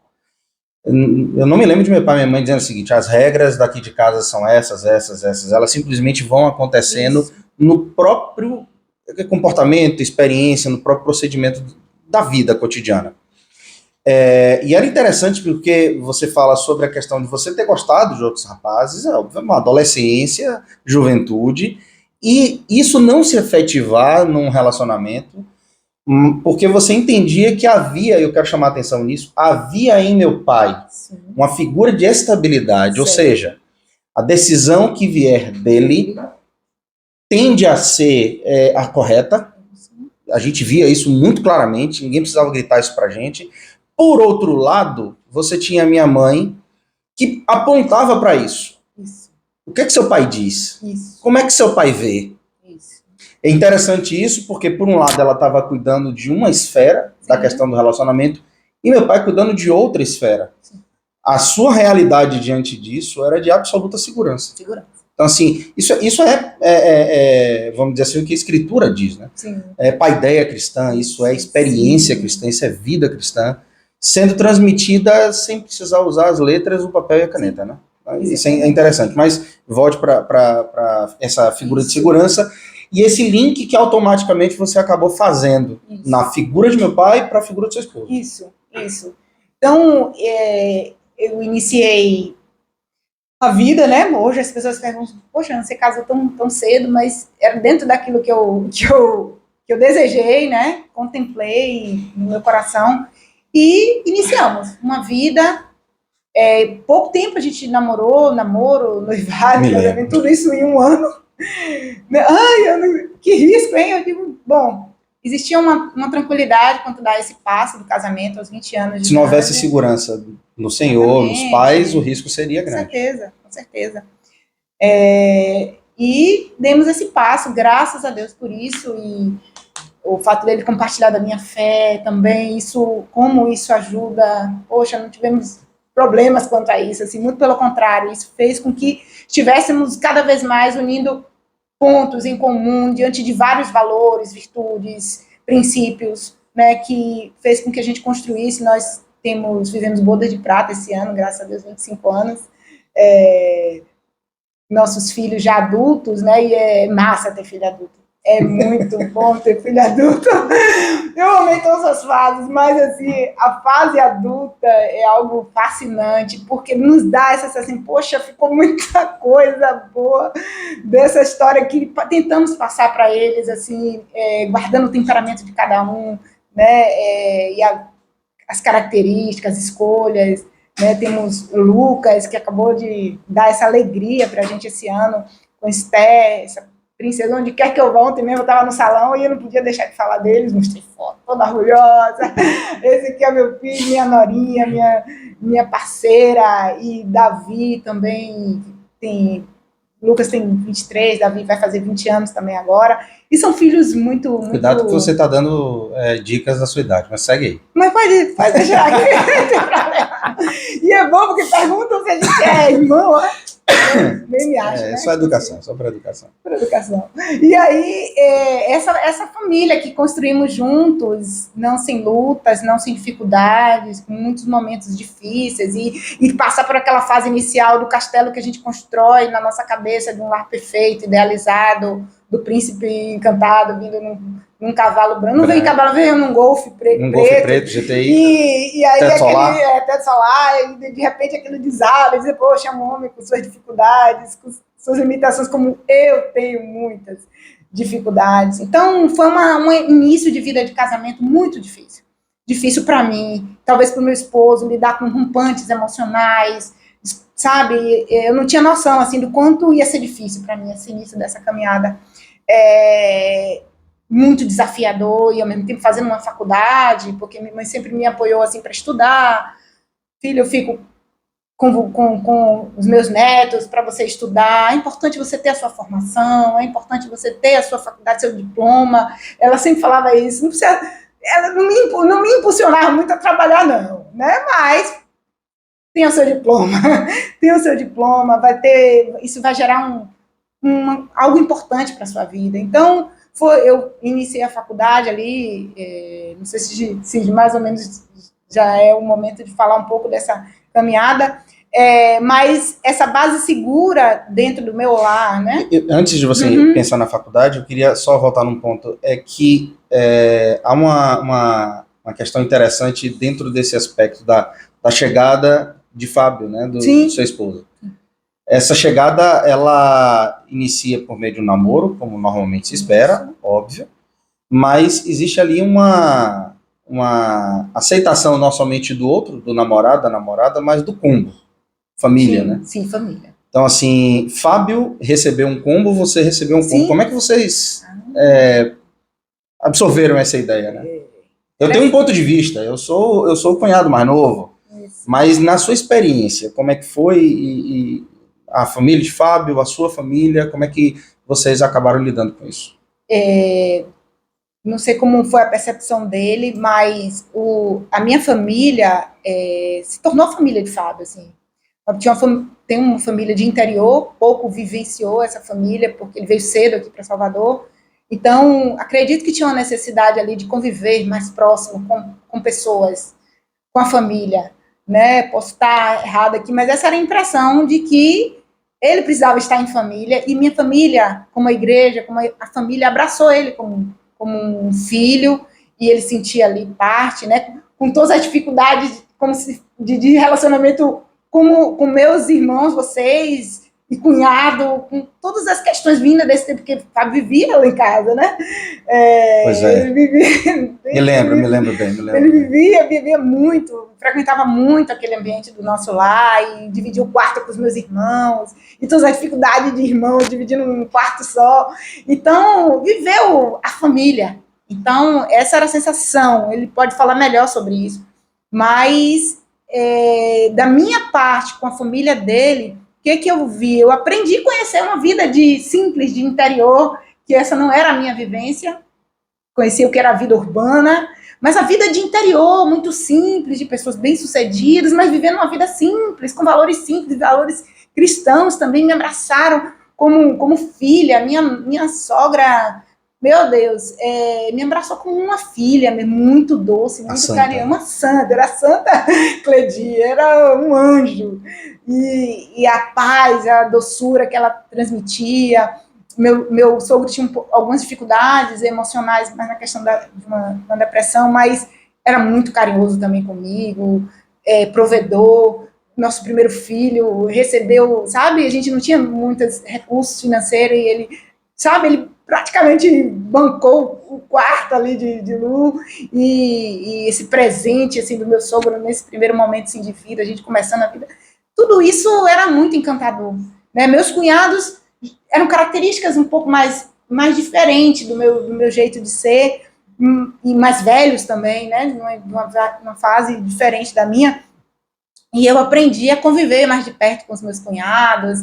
Eu não me lembro de meu pai e minha mãe dizendo o seguinte: as regras daqui de casa são essas. Elas simplesmente vão acontecendo no próprio comportamento, experiência, no próprio procedimento da vida cotidiana. E era interessante porque você fala sobre a questão de você ter gostado de outros rapazes, uma adolescência, juventude, e isso não se efetivar num relacionamento, porque você entendia que havia, eu quero chamar a atenção nisso, havia em meu pai Sim. uma figura de estabilidade, ou seja, a decisão que vier dele tende a ser a correta. A gente via isso muito claramente, ninguém precisava gritar isso pra gente. Por outro lado, você tinha a minha mãe que apontava para isso. O que é que seu pai diz? Como é que seu pai vê? É interessante isso porque, por um lado, ela estava cuidando de uma esfera da questão do relacionamento e meu pai cuidando de outra esfera. A sua realidade diante disso era de absoluta segurança. Então, assim, isso vamos dizer assim, o que a escritura diz, né? Sim. É paideia cristã, isso é experiência cristã, isso é vida cristã, sendo transmitida sem precisar usar as letras, o papel e a caneta, né? Isso é interessante. Mas volte para essa figura de segurança e esse link que automaticamente você acabou fazendo na figura de meu pai para a figura do seu esposo. Isso. Então, eu iniciei a vida, né? Hoje as pessoas perguntam, poxa, você casou tão cedo, mas era dentro daquilo que eu desejei, né? Contemplei no meu coração e iniciamos uma vida. Pouco tempo a gente namoro, noivado, tudo isso em um ano. Ai, que risco, hein? Eu digo, bom, existia uma tranquilidade quanto dar esse passo do casamento aos 20 anos de idade. Se não houvesse segurança no Senhor, nos pais, o risco seria grande. Com certeza. E demos esse passo, graças a Deus por isso, e o fato dele compartilhar da minha fé também, como isso ajuda. Poxa, não tivemos problemas quanto a isso, assim, muito pelo contrário, isso fez com que estivéssemos cada vez mais unindo pontos em comum diante de vários valores, virtudes, princípios, né, que fez com que a gente construísse. Nós vivemos boda de prata esse ano, graças a Deus, 25 anos, nossos filhos já adultos, né, e é massa ter filho adulto. É muito bom ter filho adulto. Eu amei todas as fases, mas assim, a fase adulta é algo fascinante, porque nos dá essa sensação, assim, poxa, ficou muita coisa boa dessa história que tentamos passar para eles, assim, guardando o temperamento de cada um, né, e as características, as escolhas, né, temos o Lucas, que acabou de dar essa alegria para a gente esse ano, com Esther, essa princesa, onde quer que eu vá. Ontem mesmo eu estava no salão e eu não podia deixar de falar deles, mostrei foto, toda orgulhosa. Esse aqui é meu filho, minha norinha, minha parceira, e Davi também Lucas tem 23, Davi vai fazer 20 anos também agora, e são filhos muito... Cuidado que você está dando dicas da sua idade, mas segue aí. Mas pode deixar aqui, não tem problema. E é bom porque perguntam se a gente é irmão, nem me acha, né? Só educação, só para educação. Para educação. E aí, essa família que construímos juntos, não sem lutas, não sem dificuldades, com muitos momentos difíceis, e passar por aquela fase inicial do castelo que a gente constrói na nossa cabeça, de um lar perfeito, idealizado, do príncipe encantado, vindo num cavalo branco. Não veio em cavalo, veio num golfe preto. Um golfe preto, GTI. E aí teto solar, e de repente aquilo desaba, e dizer, poxa, é um homem com suas dificuldades, com suas limitações, como eu tenho muitas dificuldades. Então, foi um início de vida de casamento muito difícil. Difícil para mim, talvez para o meu esposo, lidar com rompantes emocionais, sabe? Eu não tinha noção, assim, do quanto ia ser difícil para mim esse início dessa caminhada. Muito desafiador, e ao mesmo tempo fazendo uma faculdade, porque minha mãe sempre me apoiou assim para estudar. Filho, eu fico com os meus netos para você estudar. É importante você ter a sua formação, é importante você ter a sua faculdade, seu diploma. Ela sempre falava isso. Não precisa, ela não me impulsionava muito a trabalhar, não, né? Mas tenha o seu diploma, isso vai gerar algo importante para a sua vida. Então, eu iniciei a faculdade ali, não sei se mais ou menos já é o momento de falar um pouco dessa caminhada, mas essa base segura dentro do meu lar, né? Antes de você pensar na faculdade, eu queria só voltar num ponto, que há uma questão interessante dentro desse aspecto da chegada de Fábio, né, do Sim. seu esposo. Essa chegada, ela inicia por meio de um namoro, como normalmente se espera, óbvio, mas existe ali uma aceitação não somente do outro, do namorado, da namorada, mas do combo, família, Sim, né? sim, família. Então, assim, Fábio recebeu um combo, você recebeu um combo. Sim. Como é que vocês absorveram essa ideia, né? Eu tenho um ponto de vista, eu sou o cunhado mais novo, Isso. mas na sua experiência, como é que foi e a família de Fábio, a sua família, como é que vocês acabaram lidando com isso? Não sei como foi a percepção dele, mas a minha família se tornou a família de Fábio, assim. Tem uma família de interior, pouco vivenciou essa família, porque ele veio cedo aqui para Salvador. Então, acredito que tinha uma necessidade ali de conviver mais próximo com pessoas, com a família, né? Posso estar errada aqui, mas essa era a impressão de que ele precisava estar em família, e minha família, como a igreja, como a família, abraçou ele como um filho, e ele sentia ali parte, né? Com todas as dificuldades como de relacionamento com meus irmãos, vocês, e cunhado, com todas as questões vindas desse tempo, porque Fábio vivia lá em casa, né? Pois é. Ele vivia, Me lembro bem. Ele vivia muito, frequentava muito aquele ambiente do nosso lar, e dividia o quarto com os meus irmãos, e todas as dificuldades de irmãos, dividindo um quarto só. Então, viveu a família. Então, essa era a sensação. Ele pode falar melhor sobre isso. Mas, da minha parte, com a família dele, o que eu vi? Eu aprendi a conhecer uma vida simples, de interior, que essa não era a minha vivência. Conheci o que era a vida urbana, mas a vida de interior, muito simples, de pessoas bem-sucedidas, mas vivendo uma vida simples, com valores simples, valores cristãos também. Me abraçaram como filha. Minha sogra, meu Deus, me abraçou como uma filha, muito doce, muito carinhosa, uma santa, era a Santa Cledi, era um anjo. E a paz, a doçura que ela transmitia. Meu sogro tinha algumas dificuldades emocionais, mas na questão de uma depressão, mas era muito carinhoso também comigo, provedor. Nosso primeiro filho recebeu, sabe, a gente não tinha muitos recursos financeiros, e ele, sabe, ele praticamente bancou o quarto ali de Lu, e esse presente, assim, do meu sogro nesse primeiro momento, assim, de vida, a gente começando a vida, tudo isso era muito encantador, né? Meus cunhados eram características um pouco mais diferentes do meu jeito de ser, e mais velhos também, né? Numa fase diferente da minha. E eu aprendi a conviver mais de perto com os meus cunhados,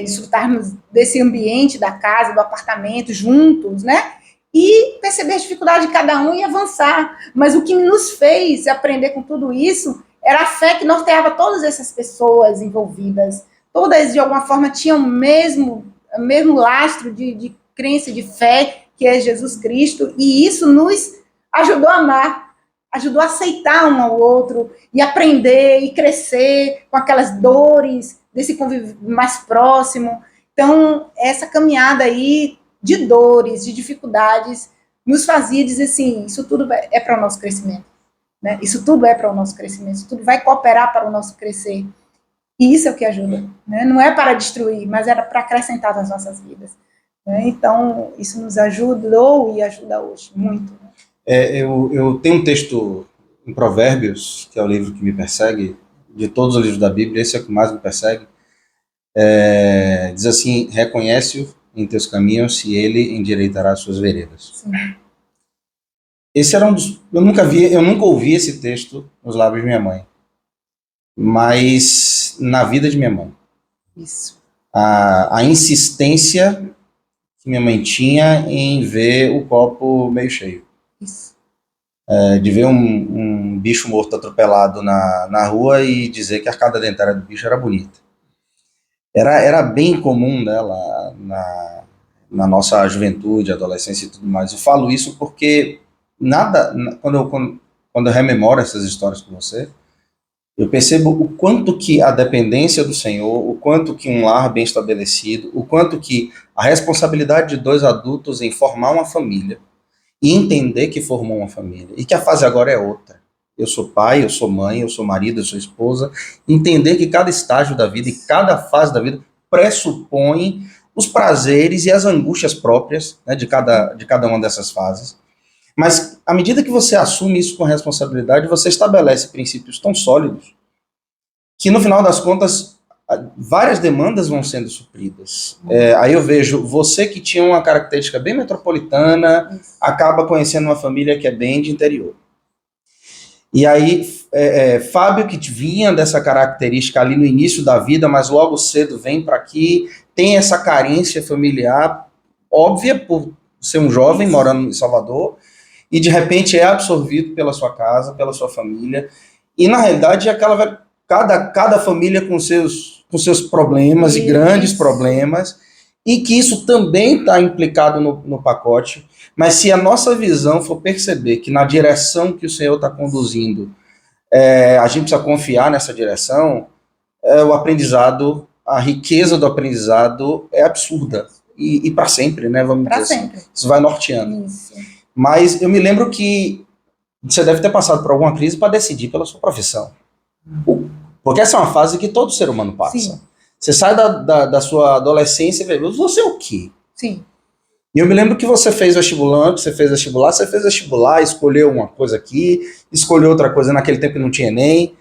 desfrutarmos desse ambiente da casa, do apartamento, juntos, né? E perceber a dificuldade de cada um e avançar. Mas o que nos fez aprender com tudo isso era a fé que norteava todas essas pessoas envolvidas. Todas, de alguma forma, tinham o mesmo lastro de crença, de fé, que é Jesus Cristo, e isso nos ajudou a amar, ajudou a aceitar um ao outro, e aprender, e crescer com aquelas dores, desse convívio mais próximo. Então, essa caminhada aí de dores, de dificuldades, nos fazia dizer assim, isso tudo é para o nosso crescimento, né? Isso tudo é para o nosso crescimento, isso tudo vai cooperar para o nosso crescer. E isso é o que ajuda, né? Não é para destruir, mas era para acrescentar nas nossas vidas, né? Então, isso nos ajudou e ajuda hoje, muito. Eu tenho um texto em Provérbios, que é o livro que me persegue, de todos os livros da Bíblia, esse é o que mais me persegue. Diz assim: reconhece-o em teus caminhos, e ele endireitará as suas veredas. Sim. Esse era um dos... Eu nunca ouvi esse texto nos lábios de minha mãe, mas na vida de minha mãe. Isso. A insistência que minha mãe tinha em ver o copo meio cheio. Isso. De ver um bicho morto atropelado na rua e dizer que a arcada dentária do bicho era bonita. Era bem comum dela na nossa juventude, adolescência e tudo mais. Eu falo isso porque quando eu rememoro essas histórias com você, eu percebo o quanto que a dependência do Senhor, o quanto que um lar bem estabelecido, o quanto que a responsabilidade de dois adultos em formar uma família, e entender que formou uma família e que a fase agora é outra. Eu sou pai, eu sou mãe, eu sou marido, eu sou esposa. Entender que cada estágio da vida e cada fase da vida pressupõe os prazeres e as angústias próprias, né, de cada uma dessas fases. Mas à medida que você assume isso com responsabilidade, você estabelece princípios tão sólidos que no final das contas várias demandas vão sendo supridas. Aí eu vejo você que tinha uma característica bem metropolitana, acaba conhecendo uma família que é bem de interior. E aí, Fábio, que vinha dessa característica ali no início da vida, mas logo cedo vem para aqui, tem essa carência familiar óbvia por ser um jovem morando em Salvador, e de repente é absorvido pela sua casa, pela sua família, e na realidade é aquela cada família com seus problemas e grandes problemas, e que isso também está implicado no pacote. Mas se a nossa visão for perceber que na direção que o Senhor está conduzindo, a gente precisa confiar nessa direção, o aprendizado, a riqueza do aprendizado é absurda. E para sempre, né? Vamos dizer assim. Isso vai norteando. Isso. Mas eu me lembro que você deve ter passado por alguma crise para decidir pela sua profissão. Porque essa é uma fase que todo ser humano passa. Sim. Você sai da sua adolescência e vê, você é o quê? Sim. E eu me lembro que você fez vestibular, você fez vestibular, escolheu uma coisa aqui, escolheu outra coisa, naquele tempo que não tinha Enem,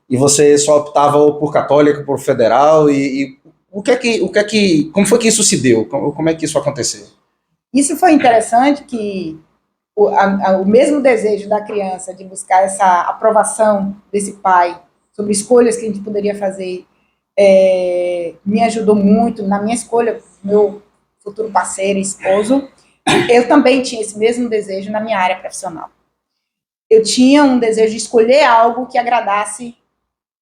e você só optava ou por católica, por federal, como foi que isso se deu? Como é que isso aconteceu? Isso foi interessante, que o mesmo desejo da criança de buscar essa aprovação desse pai sobre escolhas que a gente poderia fazer, me ajudou muito na minha escolha, meu futuro parceiro e esposo. Eu também tinha esse mesmo desejo na minha área profissional. Eu tinha um desejo de escolher algo que agradasse.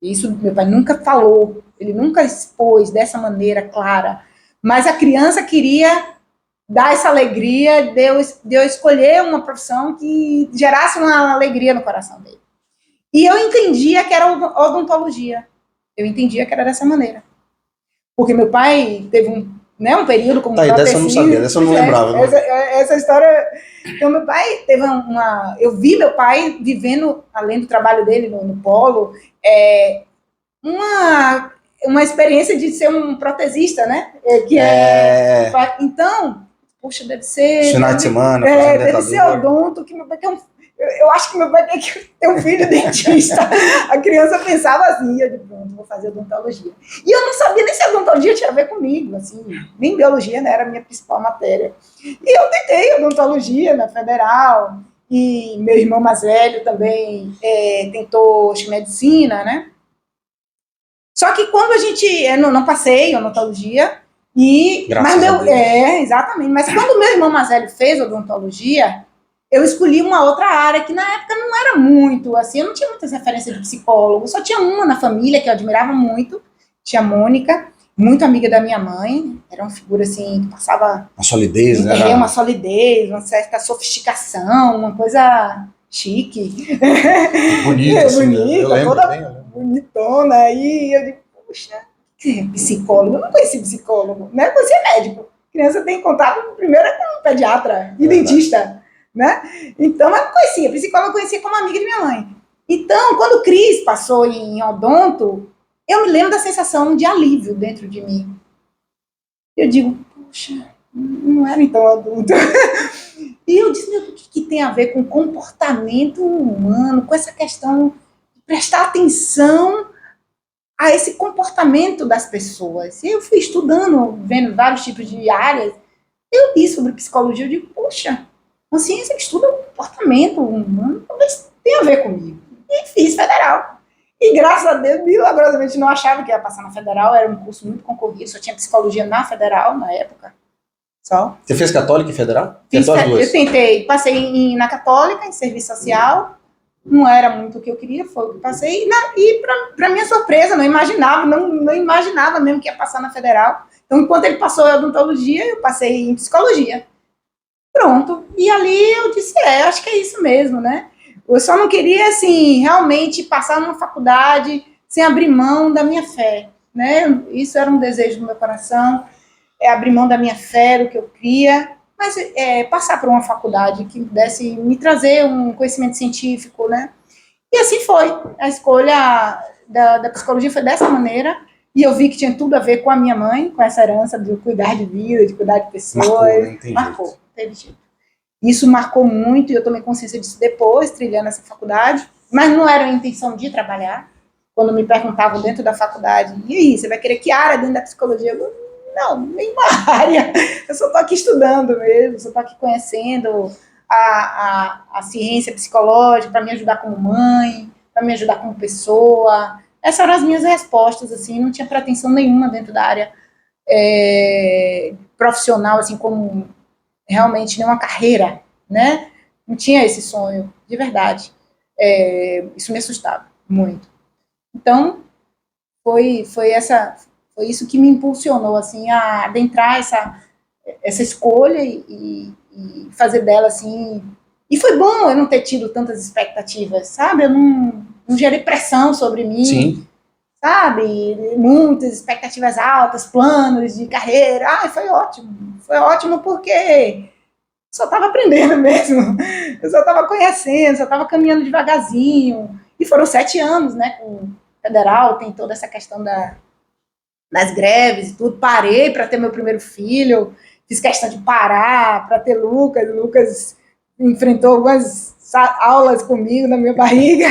Isso meu pai nunca falou, ele nunca expôs dessa maneira clara, mas a criança queria dar essa alegria de eu escolher uma profissão que gerasse uma alegria no coração dele. E eu entendia que era odontologia. Eu entendia que era dessa maneira. Porque meu pai teve um período como prótese. Dessa eu não sabia, dessa eu não lembrava. Essa história... Então, meu pai teve eu vi meu pai vivendo, além do trabalho dele no polo, uma experiência de ser um protesista, né? Então, puxa, deve ser... Final de semana, deve ser odonto, que meu pai quer eu acho que meu pai tem que ter um filho dentista. A criança pensava assim, eu digo, pronto, vou fazer odontologia. E eu não sabia nem se a odontologia tinha a ver comigo, assim, nem biologia, né, era a minha principal matéria. E eu tentei odontologia na Federal, e meu irmão mais velho também tentou, acho, medicina, né? Só que quando a gente, eu não passei odontologia, exatamente, mas quando meu irmão mais velho fez odontologia, eu escolhi uma outra área que na época não era muito, assim, eu não tinha muitas referências de psicólogo, só tinha uma na família que eu admirava muito, tia Mônica, muito amiga da minha mãe, era uma figura assim, que passava... Uma solidez, né? Uma solidez, uma certa sofisticação, uma coisa chique. Bonita, assim, bonita, eu lembro, toda bonitona, aí eu digo, puxa, psicólogo, eu não conheci psicólogo, né? Eu conheci médico, criança tem contato primeiro com um pediatra e dentista, né? Então, eu não conhecia, psicóloga eu conhecia como amiga de minha mãe. Então, quando o Cris passou em odonto, eu me lembro da sensação de alívio dentro de mim. Eu digo, puxa, não era então adulto. E eu disse, meu, o que tem a ver com comportamento humano, com essa questão de prestar atenção a esse comportamento das pessoas? E eu fui estudando, vendo vários tipos de áreas, eu li sobre psicologia, eu digo, poxa, uma ciência que estuda o comportamento humano, talvez tenha a ver comigo. E fiz federal. E graças a Deus, milagrosamente, não achava que ia passar na federal, era um curso muito concorrido, só tinha psicologia na federal, na época. Só. Você fez católica e federal? Eu tentei, passei na católica, em serviço social, não era muito o que eu queria, foi o que passei, e para minha surpresa, não imaginava mesmo que ia passar na federal. Então, enquanto ele passou em odontologia, eu passei em psicologia. Pronto. E ali eu disse, acho que é isso mesmo, né? Eu só não queria, assim, realmente passar numa faculdade sem abrir mão da minha fé, né? Isso era um desejo do meu coração, abrir mão da minha fé, do que eu cria. mas passar por uma faculdade que pudesse me trazer um conhecimento científico, né? E assim foi. A escolha da psicologia foi dessa maneira, e eu vi que tinha tudo a ver com a minha mãe, com essa herança de cuidar de vida, de cuidar de pessoas. Marcou, né? Entendi. Marcou, teve jeito. Isso marcou muito, e eu tomei consciência disso depois, trilhando essa faculdade, mas não era a intenção de trabalhar. Quando me perguntavam dentro da faculdade, e aí, você vai querer que área dentro da psicologia? Eu, não, nenhuma área. Eu só estou aqui estudando mesmo, só estou aqui conhecendo a ciência psicológica para me ajudar como mãe, para me ajudar como pessoa. Essas eram as minhas respostas, assim, não tinha pretensão nenhuma dentro da área profissional, assim, como realmente nenhuma carreira, né? Não tinha esse sonho, de verdade. Isso me assustava muito. Então, foi isso que me impulsionou, assim, a adentrar essa escolha e fazer dela, assim. E foi bom eu não ter tido tantas expectativas, sabe? Eu não gerei pressão sobre mim. Sim. Sabe? Muitas expectativas altas, planos de carreira. Foi ótimo. Foi ótimo porque só estava aprendendo mesmo. Eu só estava conhecendo, só estava caminhando devagarzinho. E foram 7 anos, né? Com o federal, tem toda essa questão das greves e tudo. Parei para ter meu primeiro filho. Fiz questão de parar para ter Lucas. O Lucas enfrentou algumas aulas comigo na minha barriga,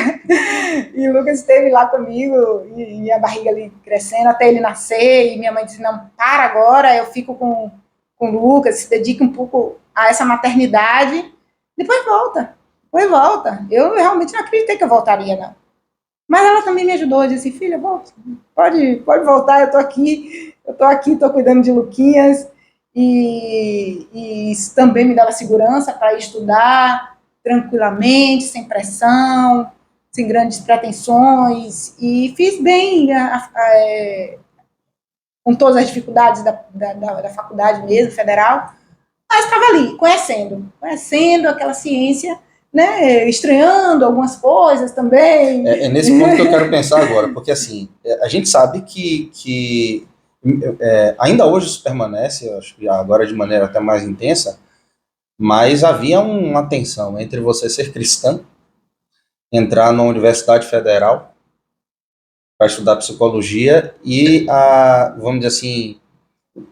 e o Lucas esteve lá comigo, e minha barriga ali crescendo até ele nascer, e minha mãe disse, não, para agora, eu fico com o Lucas, se dedique um pouco a essa maternidade, depois volta. Eu realmente não acreditei que eu voltaria, não. Mas ela também me ajudou, disse, filha, volta, pode voltar, eu tô aqui, tô cuidando de Luquinhas, e isso também me dava segurança para estudar tranquilamente, sem pressão, sem grandes pretensões, e fiz bem com todas as dificuldades da faculdade mesmo, federal, mas estava ali, conhecendo aquela ciência, né, estranhando algumas coisas também. É nesse ponto que eu quero pensar agora, porque assim, a gente sabe que ainda hoje isso permanece, eu acho que agora de maneira até mais intensa, mas havia uma tensão entre você ser cristã, entrar numa universidade federal para estudar psicologia e, vamos dizer assim,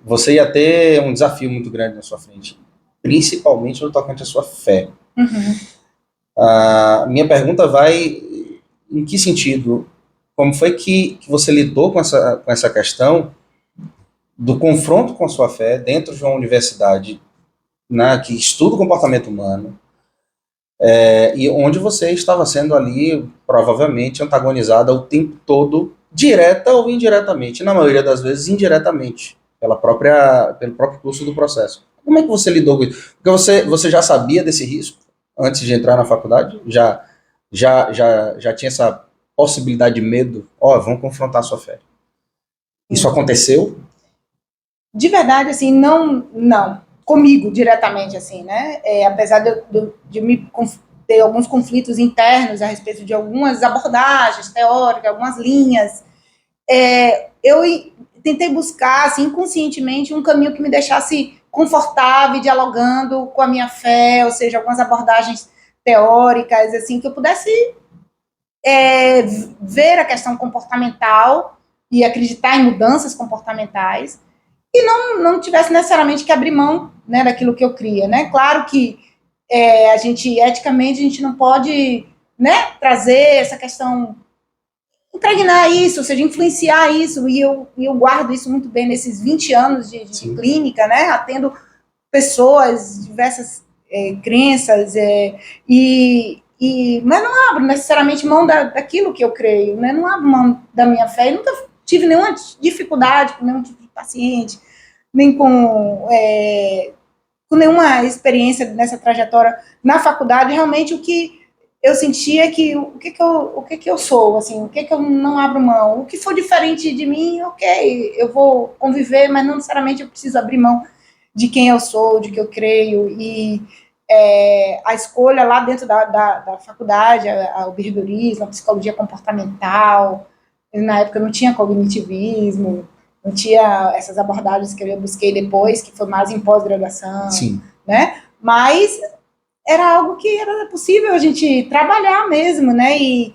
você ia ter um desafio muito grande na sua frente, principalmente no tocante à sua fé. Minha pergunta vai em que sentido? Como foi que você lidou com essa questão do confronto com a sua fé dentro de uma universidade, né, que estuda o comportamento humano, e onde você estava sendo ali, provavelmente, antagonizada o tempo todo, direta ou indiretamente, na maioria das vezes indiretamente, pelo próprio curso do processo. Como é que você lidou com isso? Porque você já sabia desse risco antes de entrar na faculdade? Já tinha essa possibilidade de medo? Vão confrontar a sua fé. Isso aconteceu? De verdade, assim, não. Comigo, diretamente, assim, né? Apesar de me ter alguns conflitos internos a respeito de algumas abordagens teóricas, algumas linhas, eu tentei buscar, assim, inconscientemente, um caminho que me deixasse confortável, dialogando com a minha fé, ou seja, algumas abordagens teóricas, assim, que eu pudesse ver a questão comportamental e acreditar em mudanças comportamentais, e não tivesse necessariamente que abrir mão, né, daquilo que eu cria, né? Claro que eticamente, a gente não pode, né, trazer essa questão, impregnar isso, ou seja, influenciar isso, e eu guardo isso muito bem nesses 20 anos de clínica, né, atendo pessoas, diversas crenças, mas não abro necessariamente mão daquilo que eu creio, né? Não abro mão da minha fé, eu nunca tive nenhuma dificuldade com nenhum tipo de paciente, nem com nenhuma experiência nessa trajetória na faculdade. Realmente o que eu sentia é que o que eu sou, assim, o que eu não abro mão, o que for diferente de mim, ok, eu vou conviver, mas não necessariamente eu preciso abrir mão de quem eu sou, de que eu creio. E a escolha lá dentro da faculdade, o behaviorismo, a psicologia comportamental, na época não tinha cognitivismo, não tinha essas abordagens que eu busquei depois, que foi mais em pós-graduação. Sim. né? Mas era algo que era possível a gente trabalhar mesmo, né? E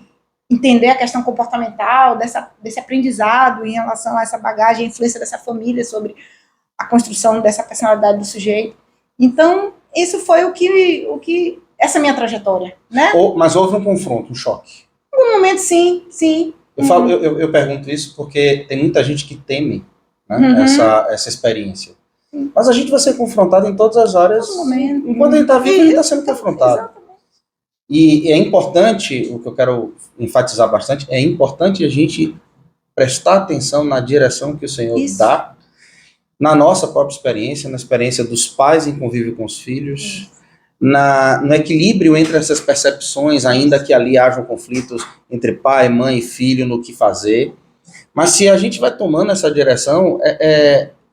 entender a questão comportamental, desse aprendizado em relação a essa bagagem, a influência dessa família sobre a construção dessa personalidade do sujeito. Então, isso foi o que essa minha trajetória, né? Mas houve um confronto, um choque. Em um momento, sim, sim. Eu pergunto isso porque tem muita gente que teme, né, essa experiência. Mas a gente vai ser confrontado em todas as áreas. Enquanto a gente está vivo, a gente está sendo confrontado. Exatamente. E é importante, o que eu quero enfatizar bastante, é importante a gente prestar atenção na direção que o Senhor dá, na nossa própria experiência, na experiência dos pais em convívio com os filhos, no equilíbrio entre essas percepções, ainda que ali hajam conflitos entre pai, mãe e filho no que fazer. Mas se a gente vai tomando essa direção,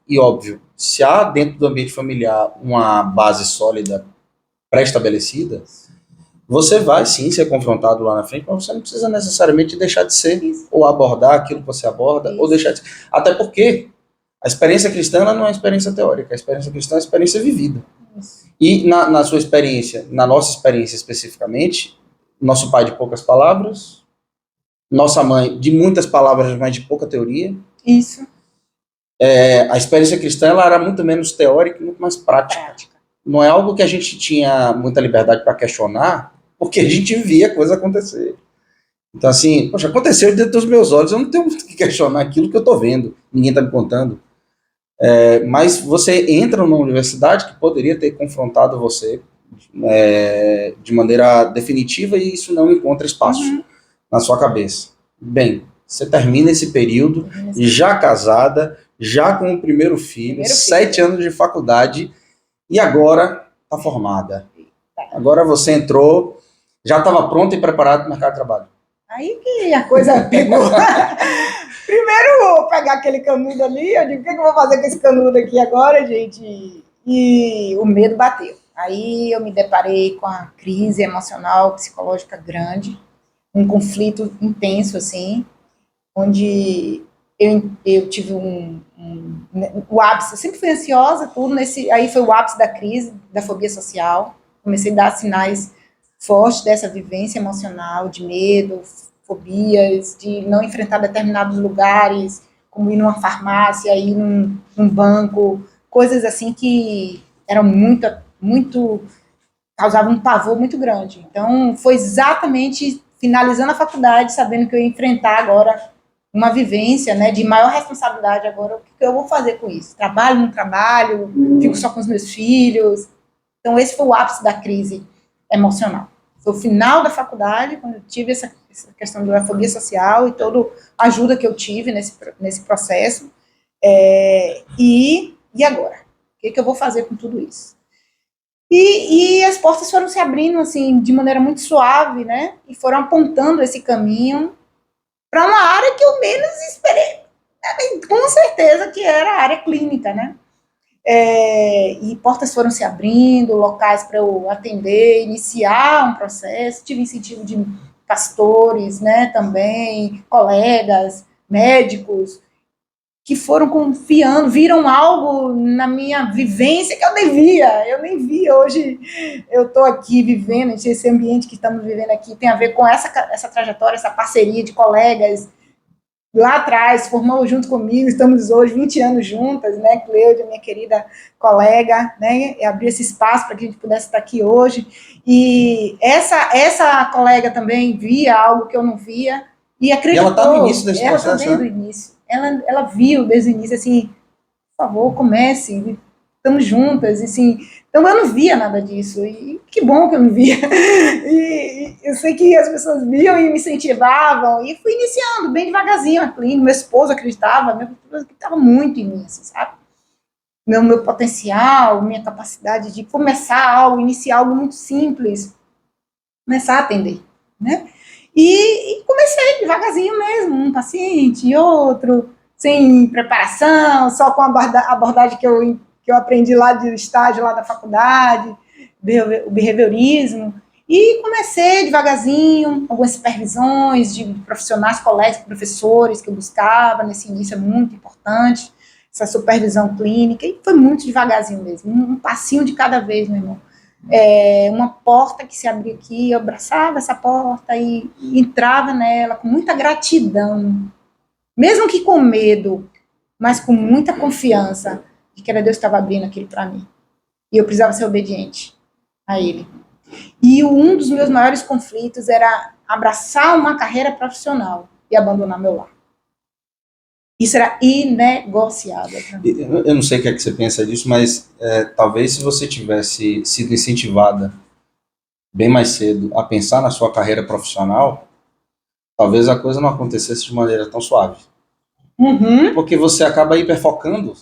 e óbvio, se há dentro do ambiente familiar uma base sólida, pré-estabelecida, você vai sim ser confrontado lá na frente, mas você não precisa necessariamente deixar de ser, ou abordar aquilo que você aborda, ou deixar de ser. Até porque a experiência cristã ela não é experiência teórica, a experiência cristã é a experiência vivida. E na sua experiência, na nossa experiência especificamente, nosso pai de poucas palavras, nossa mãe de muitas palavras, mas de pouca teoria. Isso. A experiência cristã ela era muito menos teórica e muito mais prática. Não é algo que a gente tinha muita liberdade para questionar, porque a gente via a coisa acontecer. Então, assim, poxa, aconteceu diante dos meus olhos, eu não tenho muito que questionar aquilo que eu estou vendo, ninguém está me contando. Mas você entra numa universidade que poderia ter confrontado você de maneira definitiva e isso não encontra espaço na sua cabeça. Bem, você termina esse período já casada, já com o primeiro filho, 7 anos de faculdade, e agora está formada. Agora você entrou, já estava pronta e preparada para o mercado de trabalho. Aí que a coisa pegou. Primeiro eu vou pegar aquele canudo ali, eu digo, o que eu vou fazer com esse canudo aqui agora, gente? E o medo bateu. Aí eu me deparei com a crise emocional, psicológica grande, um conflito intenso, assim, onde eu tive o ápice, eu sempre fui ansiosa, tudo, aí foi o ápice da crise, da fobia social, comecei a dar sinais fortes dessa vivência emocional, de medo, fobias, de não enfrentar determinados lugares, como ir numa farmácia, ir num banco, coisas assim que eram muito causavam um pavor muito grande. Então, foi exatamente finalizando a faculdade, sabendo que eu ia enfrentar agora uma vivência, né, de maior responsabilidade agora, o que eu vou fazer com isso? Trabalho, não trabalho, fico só com os meus filhos. Então, esse foi o ápice da crise emocional. Foi o final da faculdade, quando eu tive essa questão da fobia social e toda a ajuda que eu tive nesse processo. E agora? O que eu vou fazer com tudo isso? E as portas foram se abrindo, assim, de maneira muito suave, né? E foram apontando esse caminho para uma área que eu menos esperei. Com certeza que era a área clínica, né? E portas foram se abrindo, locais para eu atender, iniciar um processo, tive incentivo de pastores, né, também, colegas, médicos, que foram confiando, viram algo na minha vivência que eu nem via, hoje eu estou aqui vivendo, esse ambiente que estamos vivendo aqui tem a ver com essa trajetória, essa parceria de colegas, lá atrás, formou junto comigo, estamos hoje 20 anos juntas, né, Cleudia, minha querida colega, né, abriu esse espaço para que a gente pudesse estar aqui hoje, e essa colega também via algo que eu não via, e acreditou. E ela está no início desse processo, desde o início, ela viu desde o início, assim, por favor, comece, estamos juntas, e assim, então eu não via nada disso, e que bom que eu não via, e eu sei que as pessoas viam e me incentivavam, e fui iniciando bem devagarzinho a clínica, meu esposo acreditava muito em mim, assim, sabe, meu potencial, minha capacidade de começar algo, iniciar algo muito simples, começar a atender, né, e comecei devagarzinho mesmo, um paciente e outro, sem preparação, só com a abordagem que eu aprendi lá do estágio, lá da faculdade, o behaviorismo, e comecei devagarzinho, algumas supervisões de profissionais, colegas, professores que eu buscava, nesse início é muito importante, essa supervisão clínica, e foi muito devagarzinho mesmo, um passinho de cada vez, meu irmão. Uma porta que se abria aqui, eu abraçava essa porta e entrava nela com muita gratidão, mesmo que com medo, mas com muita confiança de que era Deus que estava abrindo aquilo para mim. E eu precisava ser obediente a Ele. E um dos meus maiores conflitos era abraçar uma carreira profissional e abandonar meu lar. Isso era inegociável para mim. Eu não sei o que é que você pensa disso, mas talvez se você tivesse sido incentivada bem mais cedo a pensar na sua carreira profissional, talvez a coisa não acontecesse de maneira tão suave. Uhum. Porque você acaba hiperfocando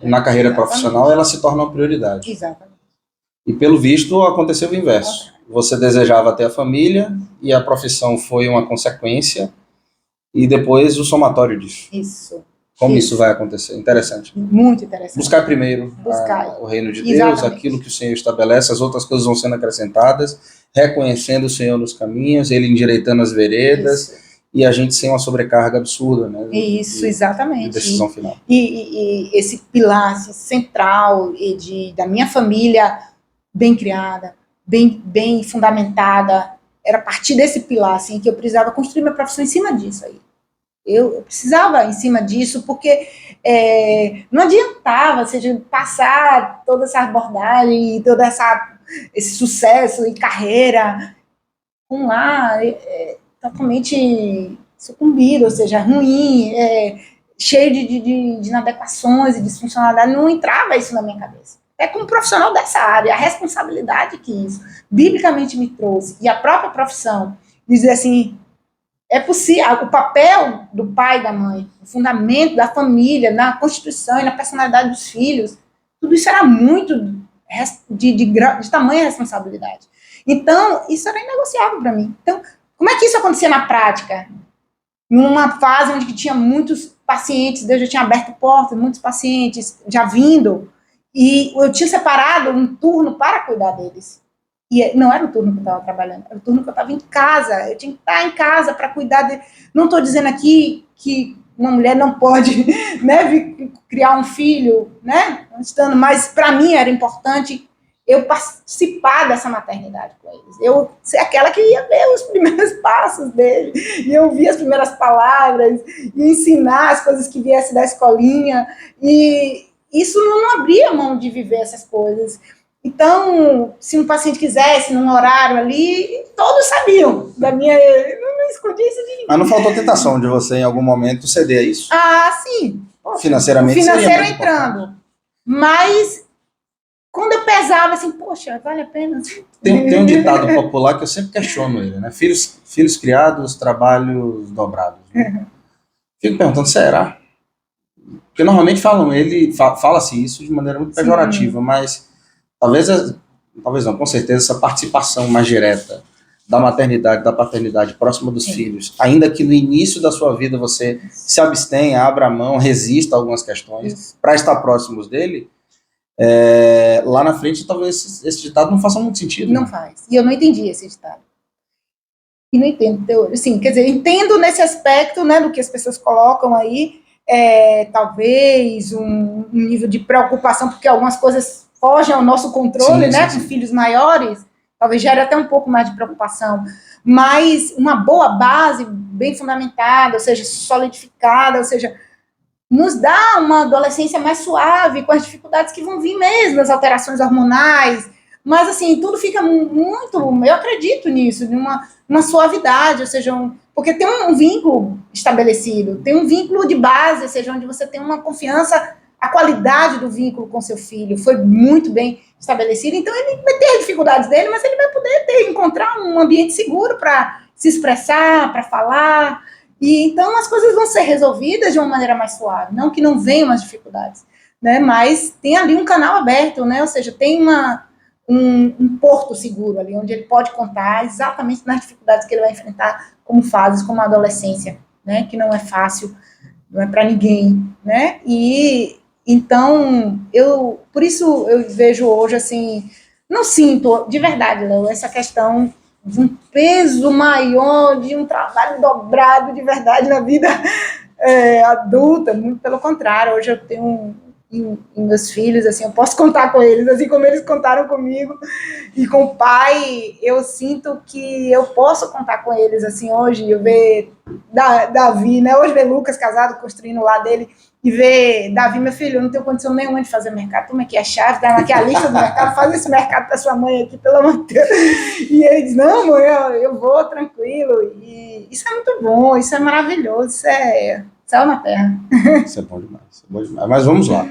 na carreira profissional, ela se torna uma prioridade. Exatamente. E pelo visto aconteceu o inverso. Você desejava ter a família e a profissão foi uma consequência e depois o somatório disso. Isso. Como isso vai acontecer? Interessante. Muito interessante. Buscar primeiro o reino de Deus, aquilo que o Senhor estabelece, as outras coisas vão sendo acrescentadas, reconhecendo o Senhor nos caminhos, Ele endireitando as veredas, e a gente sem uma sobrecarga absurda, né? Isso, exatamente. De decisão final. E esse pilar assim, central da minha família bem criada, bem fundamentada, era a partir desse pilar assim, que eu precisava construir minha profissão em cima disso aí. Eu precisava em cima disso, porque não adiantava, ou seja, passar toda essa abordagem, todo esse sucesso e carreira com lá totalmente sucumbido, ou seja, ruim, cheio de inadequações e disfuncionalidade. Não entrava isso na minha cabeça. Como profissional dessa área, a responsabilidade que isso biblicamente me trouxe, e a própria profissão, dizer assim, é possível, o papel do pai e da mãe, o fundamento da família, na constituição e na personalidade dos filhos, tudo isso era muito de tamanha responsabilidade. Então, isso era inegociável para mim. Então, como é que isso acontecia na prática? Numa fase onde tinha muitos pacientes, Deus já tinha aberto portas, muitos pacientes já vindo, e eu tinha separado um turno para cuidar deles. E não era o turno que eu estava trabalhando, era o turno que eu estava em casa. Eu tinha que estar em casa para cuidar de... Não estou dizendo aqui que uma mulher não pode, né, criar um filho, né, mas para mim era importante eu participar dessa maternidade com eles. Eu ser aquela que ia ver os primeiros passos dele, e ouvir as primeiras palavras, e ensinar as coisas que viessem da escolinha. E isso não abria mão de viver essas coisas. Então, se um paciente quisesse, num horário ali, todos sabiam da minha... Não escondi isso de ninguém. Mas não faltou tentação de você, em algum momento, ceder a isso? Ah, sim. Poxa, financeiramente o financeiro entrando. Mas, quando eu pesava, assim, poxa, vale a pena? Tem um ditado popular que eu sempre questiono ele, né? Filhos criados, trabalhos dobrados. Né? Fico perguntando, será? Porque normalmente fala-se isso de maneira muito pejorativa, mas... Talvez não, com certeza, essa participação mais direta da maternidade, da paternidade próxima dos filhos, ainda que no início da sua vida você se abstenha, abra a mão, resista a algumas questões para estar próximos dele, lá na frente talvez esse ditado não faça muito sentido. Não faz. E eu não entendi esse ditado. E não entendo. Assim, quer dizer, entendo nesse aspecto, né, do que as pessoas colocam aí, talvez um nível de preocupação, porque algumas coisas fogem ao nosso controle, né, com filhos maiores, talvez gere até um pouco mais de preocupação, mas uma boa base, bem fundamentada, ou seja, solidificada, ou seja, nos dá uma adolescência mais suave, com as dificuldades que vão vir mesmo, as alterações hormonais, mas assim, tudo fica muito, eu acredito nisso, de uma suavidade, ou seja, porque tem um vínculo estabelecido, tem um vínculo de base, ou seja, onde você tem uma confiança. A qualidade do vínculo com seu filho foi muito bem estabelecida, então ele vai ter as dificuldades dele, mas ele vai poder encontrar um ambiente seguro para se expressar, para falar, e então as coisas vão ser resolvidas de uma maneira mais suave, não que não venham as dificuldades, né, mas tem ali um canal aberto, né, ou seja, tem um porto seguro ali, onde ele pode contar exatamente nas dificuldades que ele vai enfrentar como fases, como a adolescência, né, que não é fácil, não é para ninguém, né, e então, por isso eu vejo hoje, assim, não sinto, de verdade, Léo, essa questão de um peso maior, de um trabalho dobrado de verdade na vida adulta, muito pelo contrário. Hoje eu tenho meus filhos, assim, eu posso contar com eles, assim como eles contaram comigo, e com o pai, eu sinto que eu posso contar com eles, assim, hoje, eu ver Davi, né, hoje ver Lucas casado, construindo o lar dele, e ver Davi, meu filho, eu não tenho condição nenhuma de fazer mercado, toma aqui a chave, dá aqui a lista do mercado, faz esse mercado para sua mãe aqui, pelo amor de Deus, e ele diz, não, mãe, eu vou tranquilo, e isso é muito bom, isso é maravilhoso, isso é céu na terra. Isso é bom demais, mas vamos lá.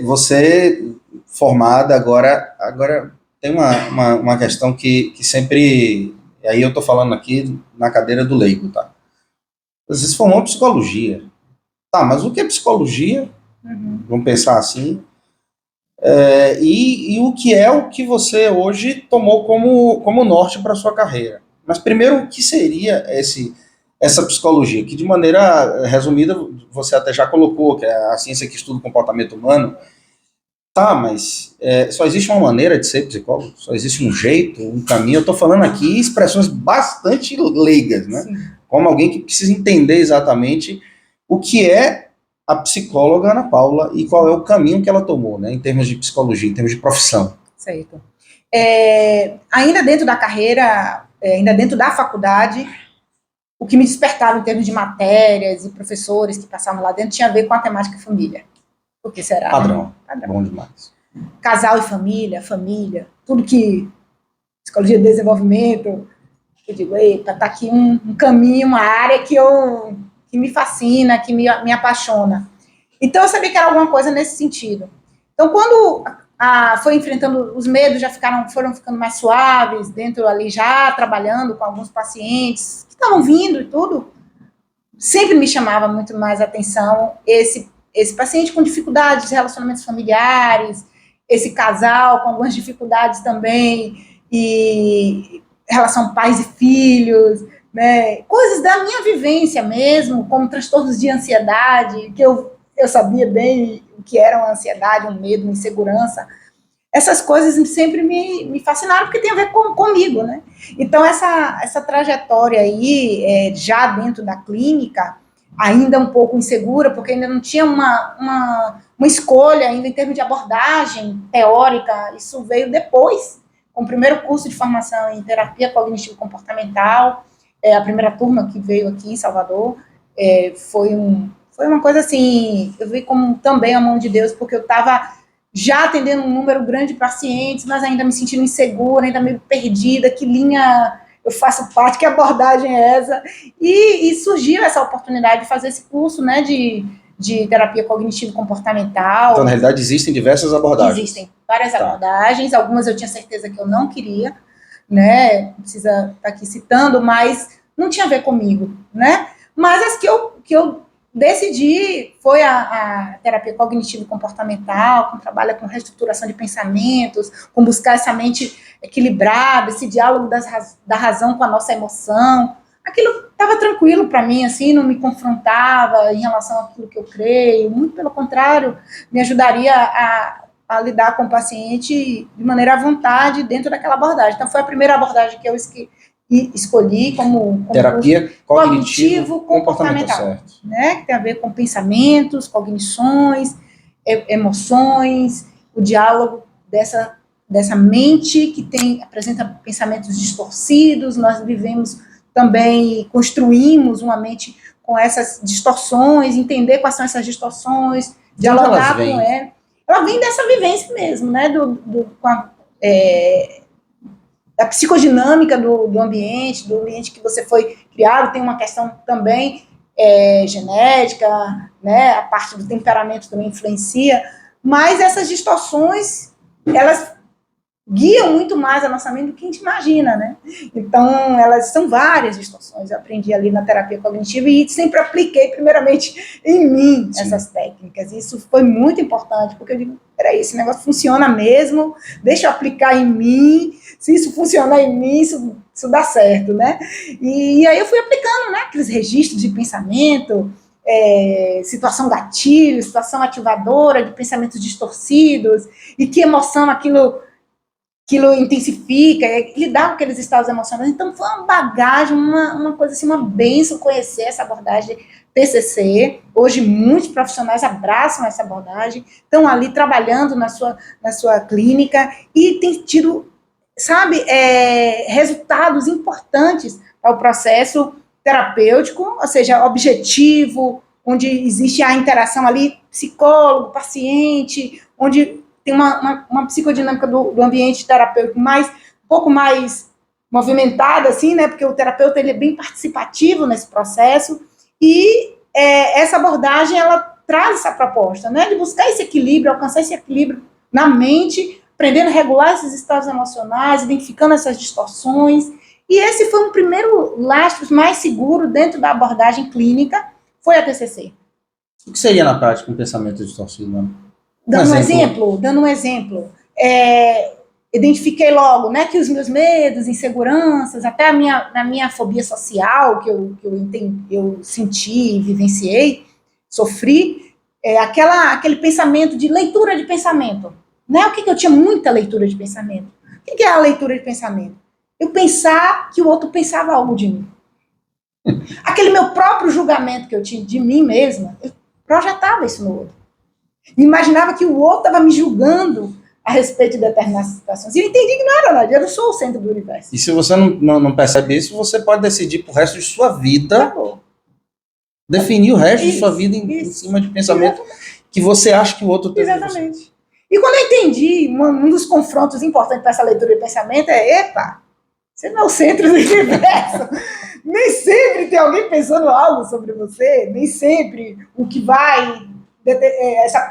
Você, formada, agora tem uma questão que sempre, aí eu estou falando aqui na cadeira do leigo, tá? Você se formou em psicologia. Tá, mas o que é psicologia? Vamos pensar assim. E o que você hoje tomou como norte para a sua carreira? Mas primeiro, o que seria essa psicologia? Que de maneira resumida, você até já colocou, que é a ciência que estuda o comportamento humano. Tá, mas só existe uma maneira de ser psicólogo? Só existe um jeito, um caminho? Eu estou falando aqui expressões bastante leigas, né? Sim. Como alguém que precisa entender exatamente o que é a psicóloga Ana Paula e qual é o caminho que ela tomou, né, em termos de psicologia, em termos de profissão. Certo. Ainda dentro da carreira, ainda dentro da faculdade, o que me despertava em termos de matérias e professores que passavam lá dentro tinha a ver com a temática família. O que será? Padrão. Né? Padrão. Bom demais. Casal e família, tudo que psicologia de desenvolvimento, eu digo, eita, tá aqui um caminho, uma área que me fascina, que me apaixona. Então, eu sabia que era alguma coisa nesse sentido. Então, quando foi enfrentando os medos, foram ficando mais suaves, dentro ali, já trabalhando com alguns pacientes que estavam vindo e tudo, sempre me chamava muito mais atenção esse paciente com dificuldades de relacionamentos familiares, esse casal com algumas dificuldades também, e relação pais e filhos, né, coisas da minha vivência mesmo, como transtornos de ansiedade, que eu sabia bem o que era uma ansiedade, um medo, uma insegurança. Essas coisas sempre me fascinaram, porque tem a ver comigo, né? Então, essa trajetória aí, já dentro da clínica, ainda um pouco insegura, porque ainda não tinha uma escolha ainda em termos de abordagem teórica, isso veio depois, com o primeiro curso de formação em terapia cognitivo-comportamental, a primeira turma que veio aqui em Salvador, foi uma coisa assim, eu vi como também a mão de Deus, porque eu estava já atendendo um número grande de pacientes, mas ainda me sentindo insegura, ainda meio perdida, que linha eu faço parte, que abordagem é essa? E surgiu essa oportunidade de fazer esse curso, né, de terapia cognitivo-comportamental. Então, na realidade, existem diversas abordagens. Existem várias abordagens, algumas eu tinha certeza que eu não queria, né, não precisa estar aqui citando, mas não tinha a ver comigo, né? Mas as que eu decidi foi a terapia cognitivo-comportamental, que trabalha com reestruturação de pensamentos, com buscar essa mente equilibrada, esse diálogo da razão com a nossa emoção. Aquilo estava tranquilo para mim, assim, não me confrontava em relação àquilo que eu creio, muito pelo contrário, me ajudaria a lidar com o paciente de maneira à vontade dentro daquela abordagem. Então, foi a primeira abordagem que eu escolhi como terapia cognitivo-comportamental, né, que tem a ver com pensamentos, cognições, emoções, o diálogo dessa mente que apresenta pensamentos distorcidos. Nós vivemos também, construímos uma mente com essas distorções, entender quais são essas distorções, dialogar com ela. Ela vem dessa vivência mesmo, né, da psicodinâmica do ambiente que você foi criado. Tem uma questão também genética, né, a parte do temperamento também influencia, mas essas distorções, elas guiam muito mais a nossa mente do que a gente imagina, né? Então, elas são várias distorções. Eu aprendi ali na terapia cognitiva e sempre apliquei primeiramente em mim essas técnicas. E isso foi muito importante, porque eu digo, peraí, esse negócio funciona mesmo, deixa eu aplicar em mim, se isso funcionar em mim, isso dá certo, né? E aí eu fui aplicando, né, aqueles registros de pensamento, situação gatilho, situação ativadora de pensamentos distorcidos, e que emoção aquilo intensifica, lidar com aqueles estados emocionais. Então, foi uma bagagem, uma coisa assim, uma bênção conhecer essa abordagem TCC. Hoje, muitos profissionais abraçam essa abordagem, estão ali trabalhando na sua clínica e tem tido, sabe, resultados importantes para o processo terapêutico, ou seja, objetivo, onde existe a interação ali, psicólogo, paciente, onde tem uma psicodinâmica do ambiente terapêutico um pouco mais movimentada, assim, né, porque o terapeuta ele é bem participativo nesse processo, e essa abordagem, ela traz essa proposta, né, de buscar esse equilíbrio, alcançar esse equilíbrio na mente, aprendendo a regular esses estados emocionais, identificando essas distorções, e esse foi um primeiro lastro mais seguro dentro da abordagem clínica, foi a TCC. O que seria na prática um pensamento distorcido, né? Dando um exemplo, identifiquei logo, né, que os meus medos, inseguranças, até a minha fobia social, que eu senti, vivenciei, sofri, aquele pensamento de leitura de pensamento. Né? O que eu tinha muita leitura de pensamento? O que é a leitura de pensamento? Eu pensar que o outro pensava algo de mim. Aquele meu próprio julgamento que eu tinha de mim mesma, eu projetava isso no outro. Imaginava que o outro estava me julgando a respeito de determinadas situações. E eu entendi que não era nada, eu não sou o centro do universo. E se você não percebe isso, você pode decidir pro resto de sua vida, definir o resto de sua vida em cima de pensamento que você acha que o outro tem. Exatamente. E quando eu entendi, um dos confrontos importantes para essa leitura de pensamento epa, você não é o centro do universo. Nem sempre tem alguém pensando algo sobre você, nem sempre o que vai,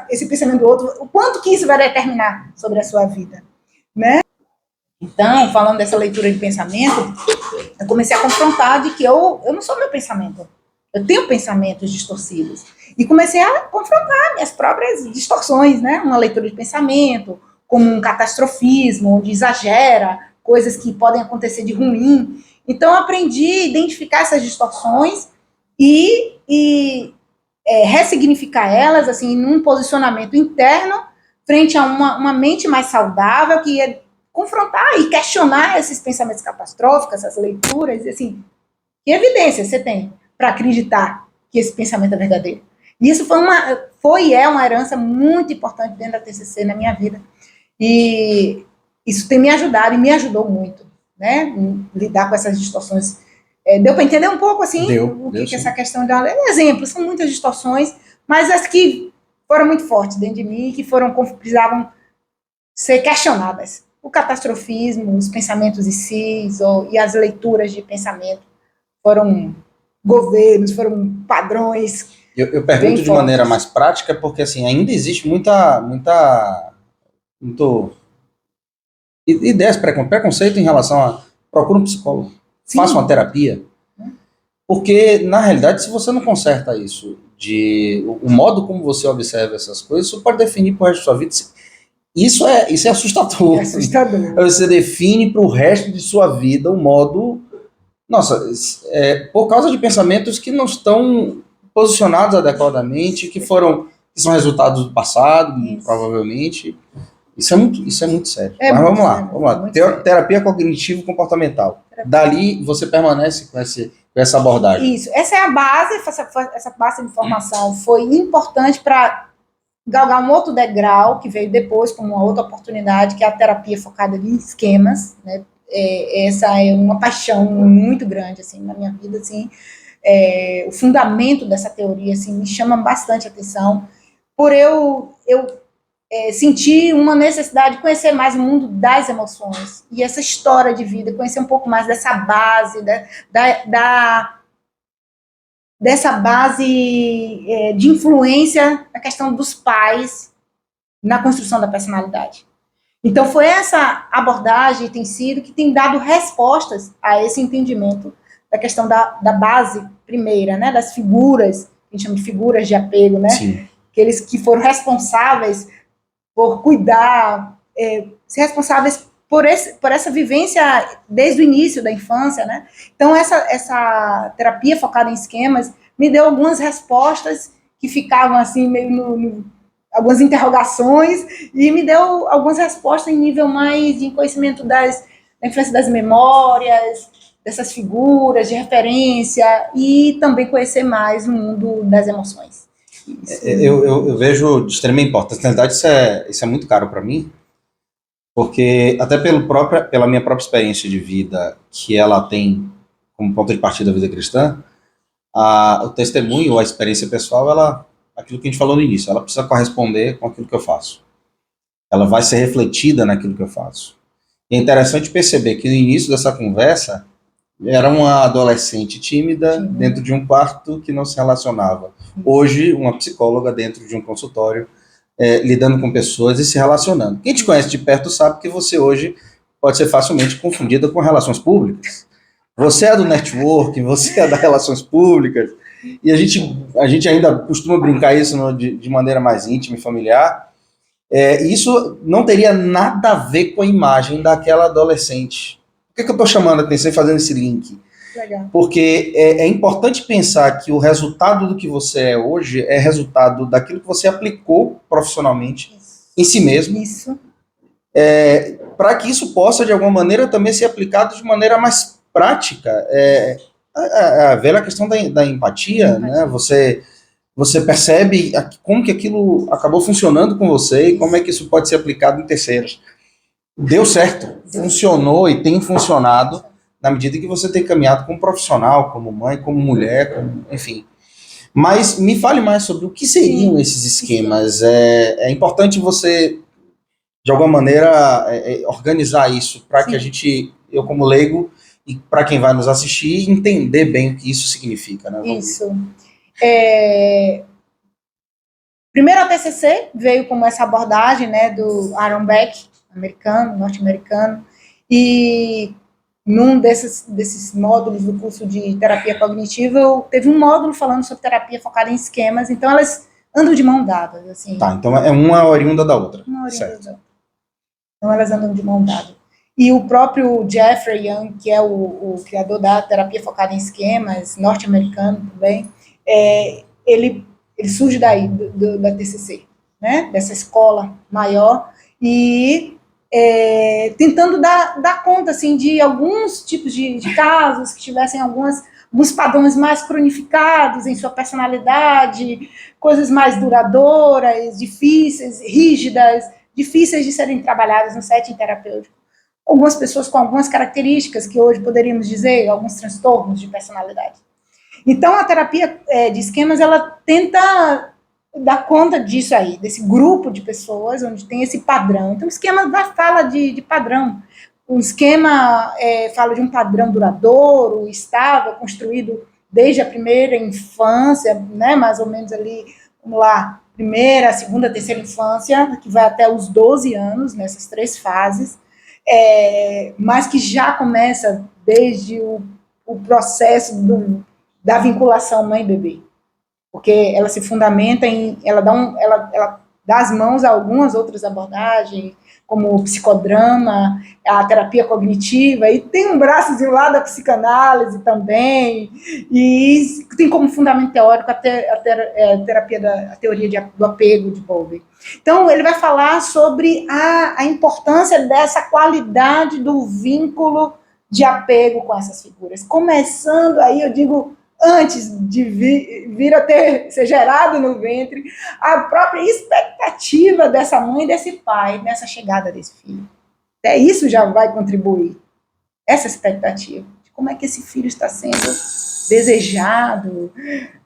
esse pensamento do outro, o quanto que isso vai determinar sobre a sua vida, né? Então, falando dessa leitura de pensamento, eu comecei a confrontar de que eu não sou meu pensamento. Eu tenho pensamentos distorcidos. E comecei a confrontar minhas próprias distorções, né? Uma leitura de pensamento, como um catastrofismo, onde exagera coisas que podem acontecer de ruim. Então, eu aprendi a identificar essas distorções e ressignificar elas, assim, num posicionamento interno, frente a uma mente mais saudável, que ia confrontar e questionar esses pensamentos catastróficos, essas leituras, e assim, que evidência você tem para acreditar que esse pensamento é verdadeiro? E isso foi uma herança muito importante dentro da TCC na minha vida. E isso tem me ajudado e me ajudou muito, né? Lidar com essas distorções. Deu para entender um pouco, assim, o que é essa questão de exemplo. São muitas distorções, mas as que foram muito fortes dentro de mim, que precisavam ser questionadas. O catastrofismo, os pensamentos e as leituras de pensamento foram governos, foram padrões. Eu pergunto de maneira mais prática, porque assim, ainda existe muito ideias, preconceito em relação a procura um psicólogo, faça uma terapia, porque na realidade, se você não conserta isso, o modo como você observa essas coisas, isso pode definir para o resto da sua vida. Isso é assustador. É assustador. Você define para o resto de sua vida o modo, por causa de pensamentos que não estão posicionados adequadamente, que são resultados do passado, provavelmente. Isso é muito sério. Mas vamos lá. Terapia cognitivo-comportamental. Dali você permanece com essa abordagem. Isso. Essa é a base, essa base de informação foi importante para galgar um outro degrau, que veio depois como uma outra oportunidade, que é a terapia focada em esquemas, né? Essa é uma paixão muito grande, assim, na minha vida, assim. O fundamento dessa teoria, assim, me chama bastante atenção, por eu sentir uma necessidade de conhecer mais o mundo das emoções, e essa história de vida, conhecer um pouco mais dessa base, dessa base de influência na questão dos pais na construção da personalidade. Então, foi essa abordagem que tem dado respostas a esse entendimento da questão da base primeira, né, das figuras, que a gente chama de figuras de apego, né? Sim. Aqueles que foram responsáveis por cuidar, ser responsáveis por essa vivência desde o início da infância, né? Então, essa terapia focada em esquemas me deu algumas respostas que ficavam assim, meio algumas interrogações, e me deu algumas respostas em nível mais de conhecimento da influência das memórias, dessas figuras de referência e também conhecer mais o mundo das emoções. Eu vejo de extrema importância. Na verdade, isso é muito caro para mim, porque até pela minha própria experiência de vida, que ela tem como ponto de partida a vida cristã, o testemunho, a experiência pessoal, aquilo que a gente falou no início, ela precisa corresponder com aquilo que eu faço. Ela vai ser refletida naquilo que eu faço. E é interessante perceber que no início dessa conversa, era uma adolescente tímida dentro de um quarto que não se relacionava. Hoje, uma psicóloga dentro de um consultório, lidando com pessoas e se relacionando. Quem te conhece de perto sabe que você hoje pode ser facilmente confundida com relações públicas. Você é do networking, você é das relações públicas, e a gente ainda costuma brincar isso de maneira mais íntima e familiar. Isso não teria nada a ver com a imagem daquela adolescente. Por que eu estou chamando a atenção e fazendo esse link? Legal. Porque é importante pensar que o resultado do que você é hoje é resultado daquilo que você aplicou profissionalmente em si mesmo. Isso. Para que isso possa, de alguma maneira, também ser aplicado de maneira mais prática. A velha questão da empatia, né? Você percebe como que aquilo acabou funcionando com você e como é que isso pode ser aplicado em terceiros. Deu certo, funcionou e tem funcionado na medida que você tem caminhado como profissional, como mãe, como mulher, enfim. Mas me fale mais sobre o que seriam esses esquemas. É importante você, de alguma maneira, organizar isso para que eu como leigo, e para quem vai nos assistir, entender bem o que isso significa. Né? Isso. Primeiro a TCC veio como essa abordagem, né, do Aaron Beck, norte-americano, e num desses módulos do curso de terapia cognitiva, teve um módulo falando sobre terapia focada em esquemas, então elas andam de mão dadas. Assim. Tá, então é uma oriunda da outra. Uma oriunda da outra. Então elas andam de mão dada. E o próprio Jeffrey Young, que é o criador da terapia focada em esquemas, norte-americano também, ele surge daí, da TCC, né? Dessa escola maior, e tentando dar conta assim, de alguns tipos de casos que tivessem alguns padrões mais cronificados em sua personalidade, coisas mais duradouras, difíceis, rígidas, difíceis de serem trabalhadas no setting terapêutico. Algumas pessoas com algumas características que hoje poderíamos dizer, alguns transtornos de personalidade. Então, a terapia de esquemas, ela tenta dar conta disso aí, desse grupo de pessoas onde tem esse padrão. Então, o esquema fala de padrão. O esquema fala de um padrão duradouro, estável, construído desde a primeira infância, né, mais ou menos ali, vamos lá, primeira, segunda, terceira infância, que vai até os 12 anos, nessas 3 fases, mas que já começa desde o processo da vinculação mãe-bebê, porque ela se fundamenta ela dá as mãos a algumas outras abordagens, como o psicodrama, a terapia cognitiva, e tem um braçozinho lá da psicanálise também, e tem como fundamento teórico a teoria do apego de Bowlby. Então, ele vai falar sobre a importância dessa qualidade do vínculo de apego com essas figuras. Começando aí, eu digo, antes de vir a ser gerado no ventre, a própria expectativa dessa mãe e desse pai nessa chegada desse filho. Até isso já vai contribuir. Essa expectativa de como é que esse filho está sendo desejado,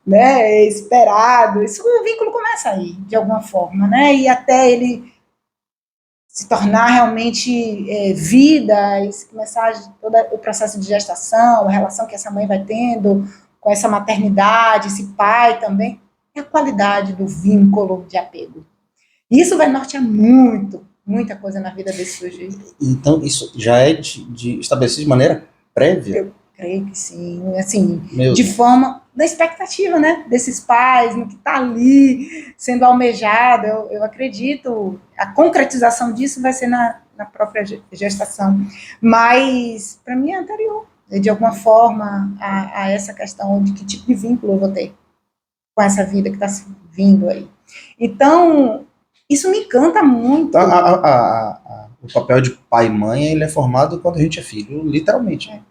né, esperado. Isso, o vínculo começa aí, de alguma forma, né, e até ele se tornar realmente vida, e começar todo o processo de gestação, a relação que essa mãe vai tendo com essa maternidade, esse pai também, é a qualidade do vínculo de apego. Isso vai nortear muita coisa na vida desse sujeito. Então, isso já é estabelecido de maneira prévia? Eu creio que sim, assim, de forma da expectativa, né, desses pais, no que está ali sendo almejado. Eu acredito, a concretização disso vai ser na própria gestação, mas para mim é anterior, de alguma forma, a essa questão de que tipo de vínculo eu vou ter com essa vida que está vindo aí. Então, isso me encanta muito. O papel de pai e mãe, ele é formado quando a gente é filho, literalmente.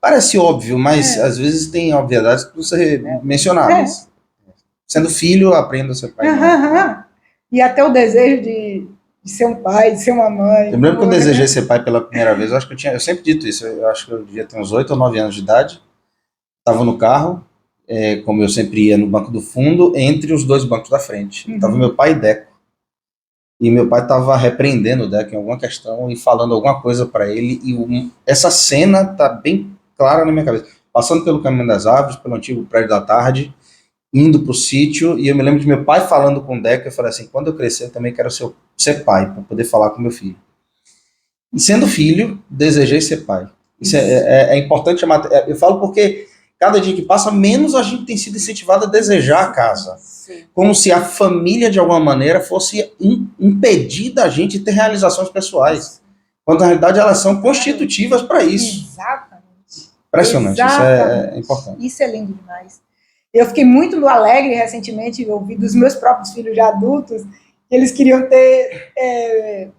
Parece óbvio, mas às vezes tem obviedades que precisam ser mencionadas. Sendo filho, aprenda a ser pai. E até o desejo de ser um pai, de ser uma mãe. Eu me lembro que eu desejei ser pai pela primeira vez, eu sempre dito isso, eu acho que eu devia ter uns 8 ou 9 anos de idade, estava no carro, como eu sempre ia no banco do fundo, entre os dois bancos da frente. Estava meu pai e Deco. E meu pai estava repreendendo o Deco em alguma questão e falando alguma coisa para ele, e essa cena tá bem clara na minha cabeça. Passando pelo Caminho das Árvores, pelo antigo Prédio da Tarde, indo pro sítio, e eu me lembro de meu pai falando com o Deco, eu falei assim, quando eu crescer eu também quero ser pai, para poder falar com meu filho. E sendo filho, desejei ser pai. Isso é importante chamar, eu falo porque cada dia que passa, menos a gente tem sido incentivado a desejar a casa. Sim. Como se a família, de alguma maneira, fosse impedir da gente de ter realizações pessoais. Quando, na realidade, elas são constitutivas para isso. Exatamente. Impressionante, exatamente. Isso é importante. Isso é lindo demais. Eu fiquei muito alegre recentemente, ouvi dos meus próprios filhos já adultos, que eles queriam ter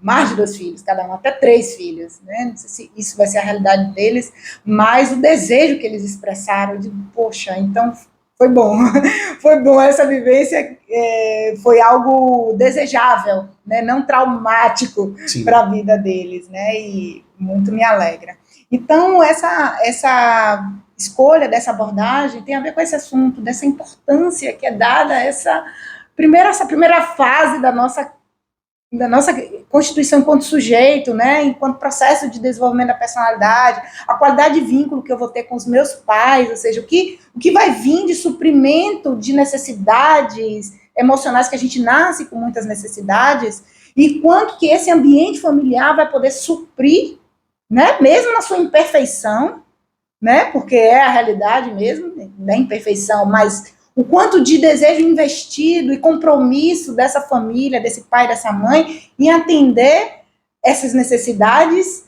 mais de 2 filhos, cada um, até 3 filhos, né? Não sei se isso vai ser a realidade deles, mas o desejo que eles expressaram, de poxa, então foi bom, foi bom essa vivência, foi algo desejável, né? Não traumático para a vida deles, né? E muito me alegra. Então, essa escolha dessa abordagem tem a ver com esse assunto, dessa importância que é dada a essa primeira fase da nossa constituição enquanto sujeito, né, enquanto processo de desenvolvimento da personalidade, a qualidade de vínculo que eu vou ter com os meus pais, ou seja, o que vai vir de suprimento de necessidades emocionais, que a gente nasce com muitas necessidades, e quanto que esse ambiente familiar vai poder suprir, né, mesmo na sua imperfeição, né, porque é a realidade mesmo da imperfeição, mas o quanto de desejo investido e compromisso dessa família, desse pai, dessa mãe, em atender essas necessidades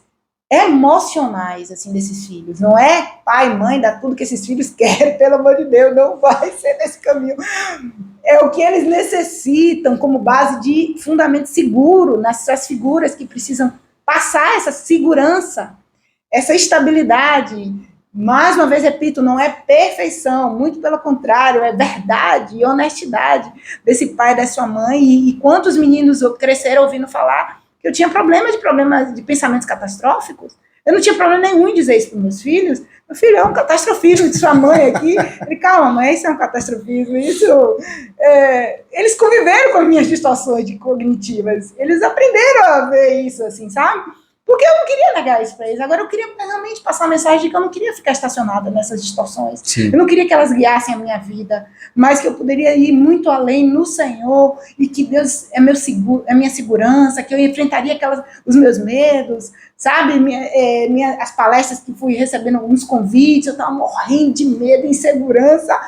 emocionais, assim, desses filhos. Não é pai, mãe, dá tudo que esses filhos querem, pelo amor de Deus, não vai ser nesse caminho. É o que eles necessitam como base de fundamento seguro nessas figuras que precisam passar essa segurança, essa estabilidade. Mais uma vez, repito, não é perfeição, muito pelo contrário, é verdade e honestidade desse pai e da sua mãe. E quantos meninos cresceram ouvindo falar que eu tinha problemas de pensamentos catastróficos? Eu não tinha problema nenhum em dizer isso para meus filhos. Meu filho é um catastrofismo de sua mãe aqui. Ele, calma, mãe, isso é um catastrofismo. Eles conviveram com as minhas distorções cognitivas. Eles aprenderam a ver isso, assim, sabe? Porque eu não queria negar isso para eles. Agora eu queria realmente passar a mensagem de que eu não queria ficar estacionada nessas distorções. Sim. Eu não queria que elas guiassem a minha vida, mas que eu poderia ir muito além no Senhor e que Deus é minha segurança, que eu enfrentaria os meus medos, sabe? As palestras que fui recebendo alguns convites, eu estava morrendo de medo, insegurança,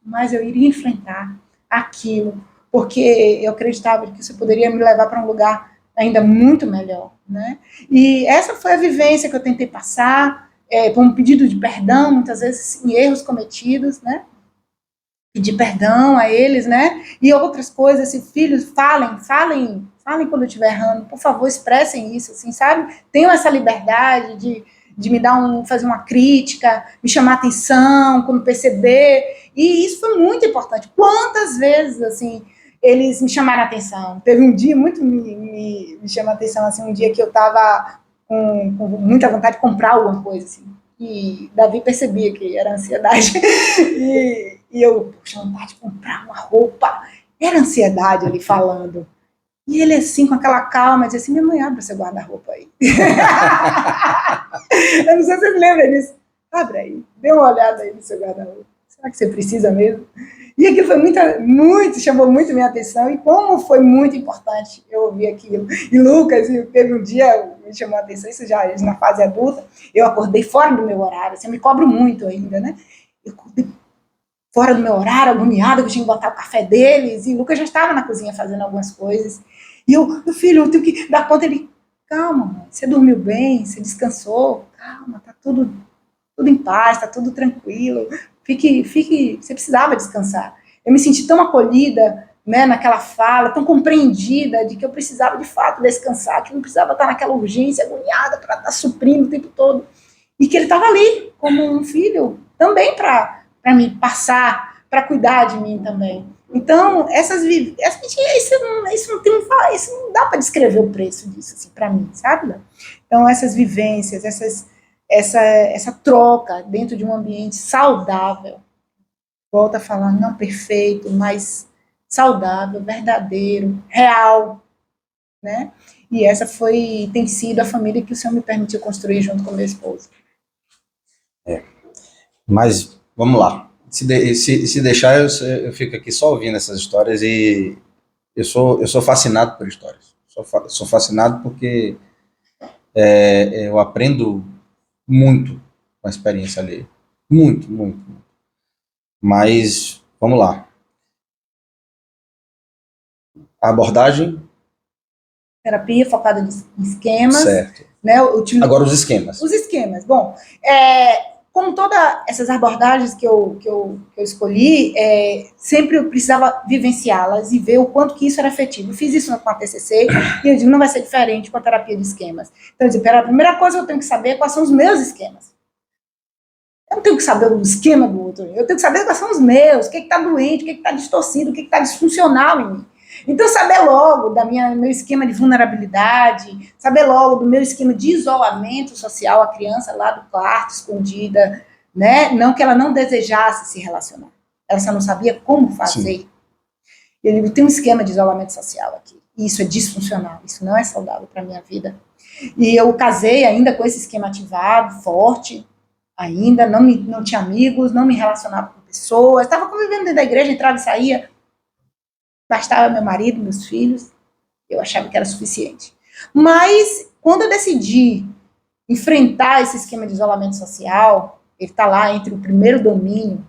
mas eu iria enfrentar aquilo, porque eu acreditava que isso poderia me levar para um lugar ainda muito melhor, né? E essa foi a vivência que eu tentei passar, por um pedido de perdão, muitas vezes em erros cometidos, né? Pedir perdão a eles, né? E outras coisas, se filhos, falem quando eu estiver errando, por favor, expressem isso, assim, sabe? Tenham essa liberdade de me fazer uma crítica, me chamar atenção, quando perceber, e isso foi muito importante. Quantas vezes, assim, eles me chamaram a atenção. Teve um dia, muito me chamou a atenção, assim, um dia que eu estava com muita vontade de comprar alguma coisa, assim, e Davi percebia que era ansiedade, e eu, poxa, vontade de comprar uma roupa, era ansiedade ele falando, e ele assim, com aquela calma, dizia assim, minha mãe, abre seu guarda-roupa aí. Eu não sei se você me lembra disso. Abre aí, dê uma olhada aí no seu guarda-roupa. Será que você precisa mesmo? E aquilo foi chamou muito minha atenção, e como foi muito importante eu ouvir aquilo. E Lucas, teve um dia, me chamou a atenção, isso já na fase adulta, eu acordei fora do meu horário, assim, eu me cobro muito ainda, né? Eu acordei fora do meu horário, agoniada, que eu tinha que botar o café deles, e Lucas já estava na cozinha fazendo algumas coisas. E meu filho, eu tenho que dar conta. Ele, calma, mãe, você dormiu bem, você descansou, calma, tá tudo em paz, tá tudo tranquilo. Você precisava descansar. Eu me senti tão acolhida, né, naquela fala, tão compreendida de que eu precisava de fato descansar, que não precisava estar naquela urgência agoniada para estar suprindo o tempo todo. E que ele estava ali, como um filho, também para me passar, para cuidar de mim também. Então, isso não dá para descrever o preço disso, assim, para mim, sabe? Então, essas vivências, essa troca dentro de um ambiente saudável, volta a falar, não perfeito, mas saudável, verdadeiro, real, né? E essa tem sido a família que o Senhor me permitiu construir junto com meu esposo. Mas, vamos lá. Se deixar, eu fico aqui só ouvindo essas histórias e eu sou fascinado por histórias. Sou fascinado porque eu aprendo muito com a experiência alheia. Muito, muito, muito. Mas, vamos lá. A abordagem? Terapia focada em esquemas. Certo. Né, agora os esquemas. Os esquemas. Bom, como todas essas abordagens que eu escolhi, sempre eu precisava vivenciá-las e ver o quanto que isso era efetivo. Eu fiz isso com a TCC e eu digo, não vai ser diferente com a terapia de esquemas. Então, eu digo, a primeira coisa que eu tenho que saber quais são os meus esquemas. Eu não tenho que saber o esquema do outro, eu tenho que saber quais são os meus, o que está doente, o que está distorcido, o que está disfuncional em mim. Então, saber logo do meu esquema de vulnerabilidade, saber logo do meu esquema de isolamento social, a criança lá do quarto, escondida, né? Não que ela não desejasse se relacionar, ela só não sabia como fazer. Sim. Ele tem um esquema de isolamento social aqui, e isso é disfuncional, isso não é saudável para a minha vida. E eu casei ainda com esse esquema ativado, forte, ainda, não tinha amigos, não me relacionava com pessoas, estava convivendo dentro da igreja, entrava e saía, bastava meu marido, meus filhos, eu achava que era suficiente. Mas, quando eu decidi enfrentar esse esquema de isolamento social, ele está lá entre o primeiro domínio,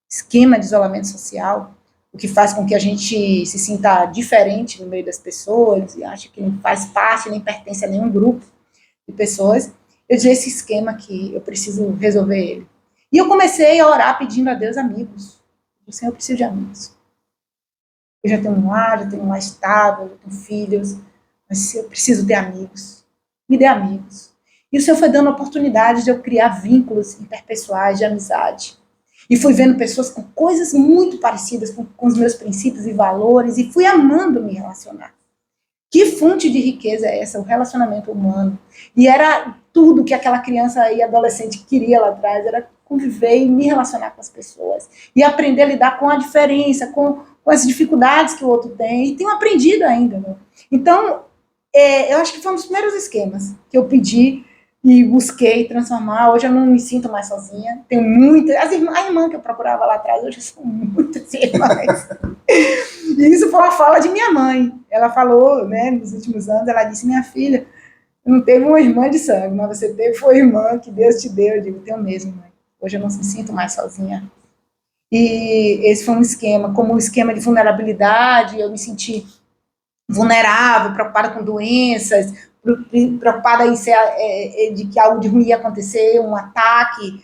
esquema de isolamento social, o que faz com que a gente se sinta diferente no meio das pessoas, e acha que não faz parte, nem pertence a nenhum grupo de pessoas, eu disse, esse esquema aqui, eu preciso resolver ele. E eu comecei a orar pedindo a Deus amigos. Eu disse, eu preciso de amigos. Eu já tenho um lar estável, já tenho filhos, mas eu preciso ter amigos. Me dê amigos. E o Senhor foi dando oportunidade de eu criar vínculos interpessoais de amizade. E fui vendo pessoas com coisas muito parecidas com os meus princípios e valores, e fui amando me relacionar. Que fonte de riqueza é essa? O relacionamento humano. E era tudo que aquela criança e adolescente queria lá atrás, era conviver e me relacionar com as pessoas. E aprender a lidar com a diferença, com as dificuldades que o outro tem, e tenho aprendido ainda. Né? Então, eu acho que foi um dos primeiros esquemas que eu pedi e busquei transformar. Hoje eu não me sinto mais sozinha, tenho muitas, a irmã que eu procurava lá atrás, hoje são muitas irmãs. E isso foi uma fala de minha mãe, ela falou, né, nos últimos anos, ela disse, minha filha, não teve uma irmã de sangue, mas você teve, foi irmã que Deus te deu. Eu digo, tenho mesmo, mãe, hoje eu não me sinto mais sozinha. E esse foi um esquema, como um esquema de vulnerabilidade, eu me senti vulnerável, preocupada com doenças, preocupada em de que algo de ruim ia acontecer, um ataque,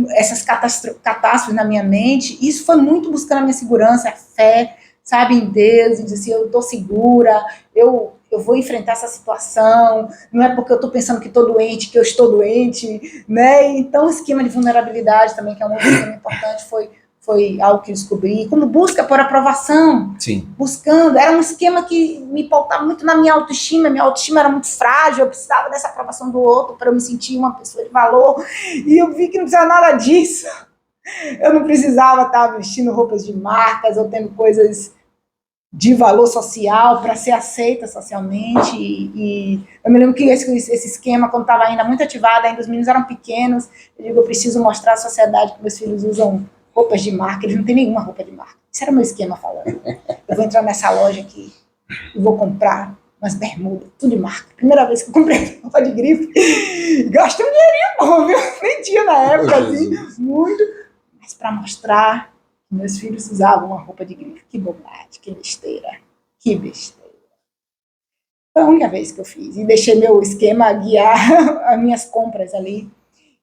essas catástrofes na minha mente. Isso foi muito buscando a minha segurança, a fé, sabe, em Deus, e dizer assim, eu estou segura, eu vou enfrentar essa situação, não é porque eu estou pensando que estou doente, que eu estou doente, né? Então, o esquema de vulnerabilidade também, que é um outro esquema importante, foi algo que eu descobri, como busca por aprovação. Sim. Buscando, era um esquema que me pautava muito na minha autoestima era muito frágil, eu precisava dessa aprovação do outro para eu me sentir uma pessoa de valor, e eu vi que não precisava nada disso, eu não precisava estar vestindo roupas de marcas, ou tendo coisas de valor social para ser aceita socialmente, e eu me lembro que esse esquema, quando estava ainda muito ativado, ainda os meninos eram pequenos, eu digo, eu preciso mostrar à sociedade que meus filhos usam roupas de marca, eles não têm nenhuma roupa de marca. Isso era o meu esquema falando. Eu vou entrar nessa loja aqui e vou comprar umas bermudas, tudo de marca. Primeira vez que eu comprei roupa de grife, gastei um dinheirinho bom, viu? Nem tinha na época, assim, muito. Mas para mostrar que meus filhos usavam uma roupa de grife. Que bobagem, que besteira. Que besteira. Foi a única vez que eu fiz. E deixei meu esquema guiar as minhhas compras ali.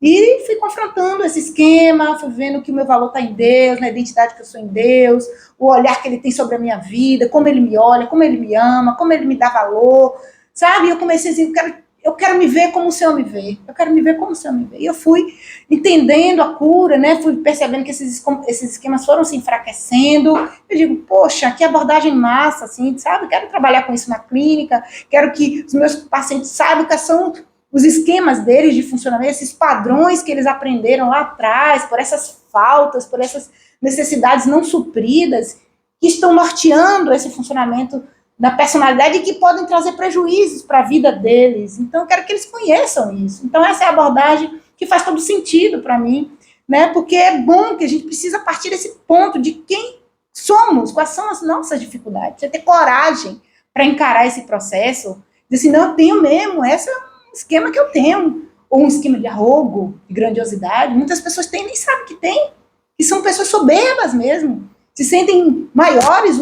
E fui confrontando esse esquema, fui vendo que o meu valor está em Deus, na identidade que eu sou em Deus, o olhar que ele tem sobre a minha vida, como ele me olha, como ele me ama, como ele me dá valor, sabe? E eu comecei a dizer, eu quero me ver como o Senhor me vê. Eu quero me ver como o Senhor me vê. E eu fui entendendo a cura, né? Fui percebendo que esses esquemas foram se enfraquecendo. Eu digo, poxa, que abordagem massa, assim, sabe? Quero trabalhar com isso na clínica, quero que os meus pacientes saibam que são os esquemas deles de funcionamento, esses padrões que eles aprenderam lá atrás, por essas faltas, por essas necessidades não supridas, que estão norteando esse funcionamento da personalidade e que podem trazer prejuízos para a vida deles. Então, eu quero que eles conheçam isso. Então, essa é a abordagem que faz todo sentido para mim, né? Porque é bom que a gente precisa partir desse ponto de quem somos, quais são as nossas dificuldades. Você ter coragem para encarar esse processo, dizer assim, não, eu tenho mesmo, esse é um esquema que eu tenho, ou um esquema de arrogo, de grandiosidade. Muitas pessoas têm, nem sabem que tem, que são pessoas soberbas mesmo, se sentem maiores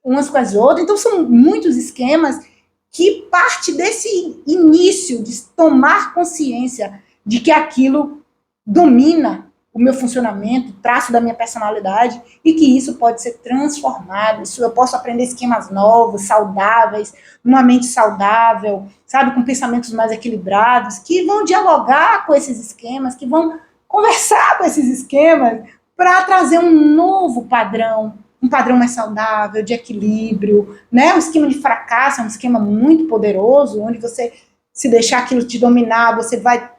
umas com as outras. Então, são muitos esquemas que parte desse início de tomar consciência de que aquilo domina o meu funcionamento, traço da minha personalidade, e que isso pode ser transformado. Isso, eu posso aprender esquemas novos, saudáveis, numa mente saudável, sabe, com pensamentos mais equilibrados, que vão dialogar com esses esquemas, que vão conversar com esses esquemas para trazer um novo padrão, um padrão mais saudável, de equilíbrio, né? O esquema de fracasso é um esquema muito poderoso, onde você, se deixar aquilo te dominar, você vai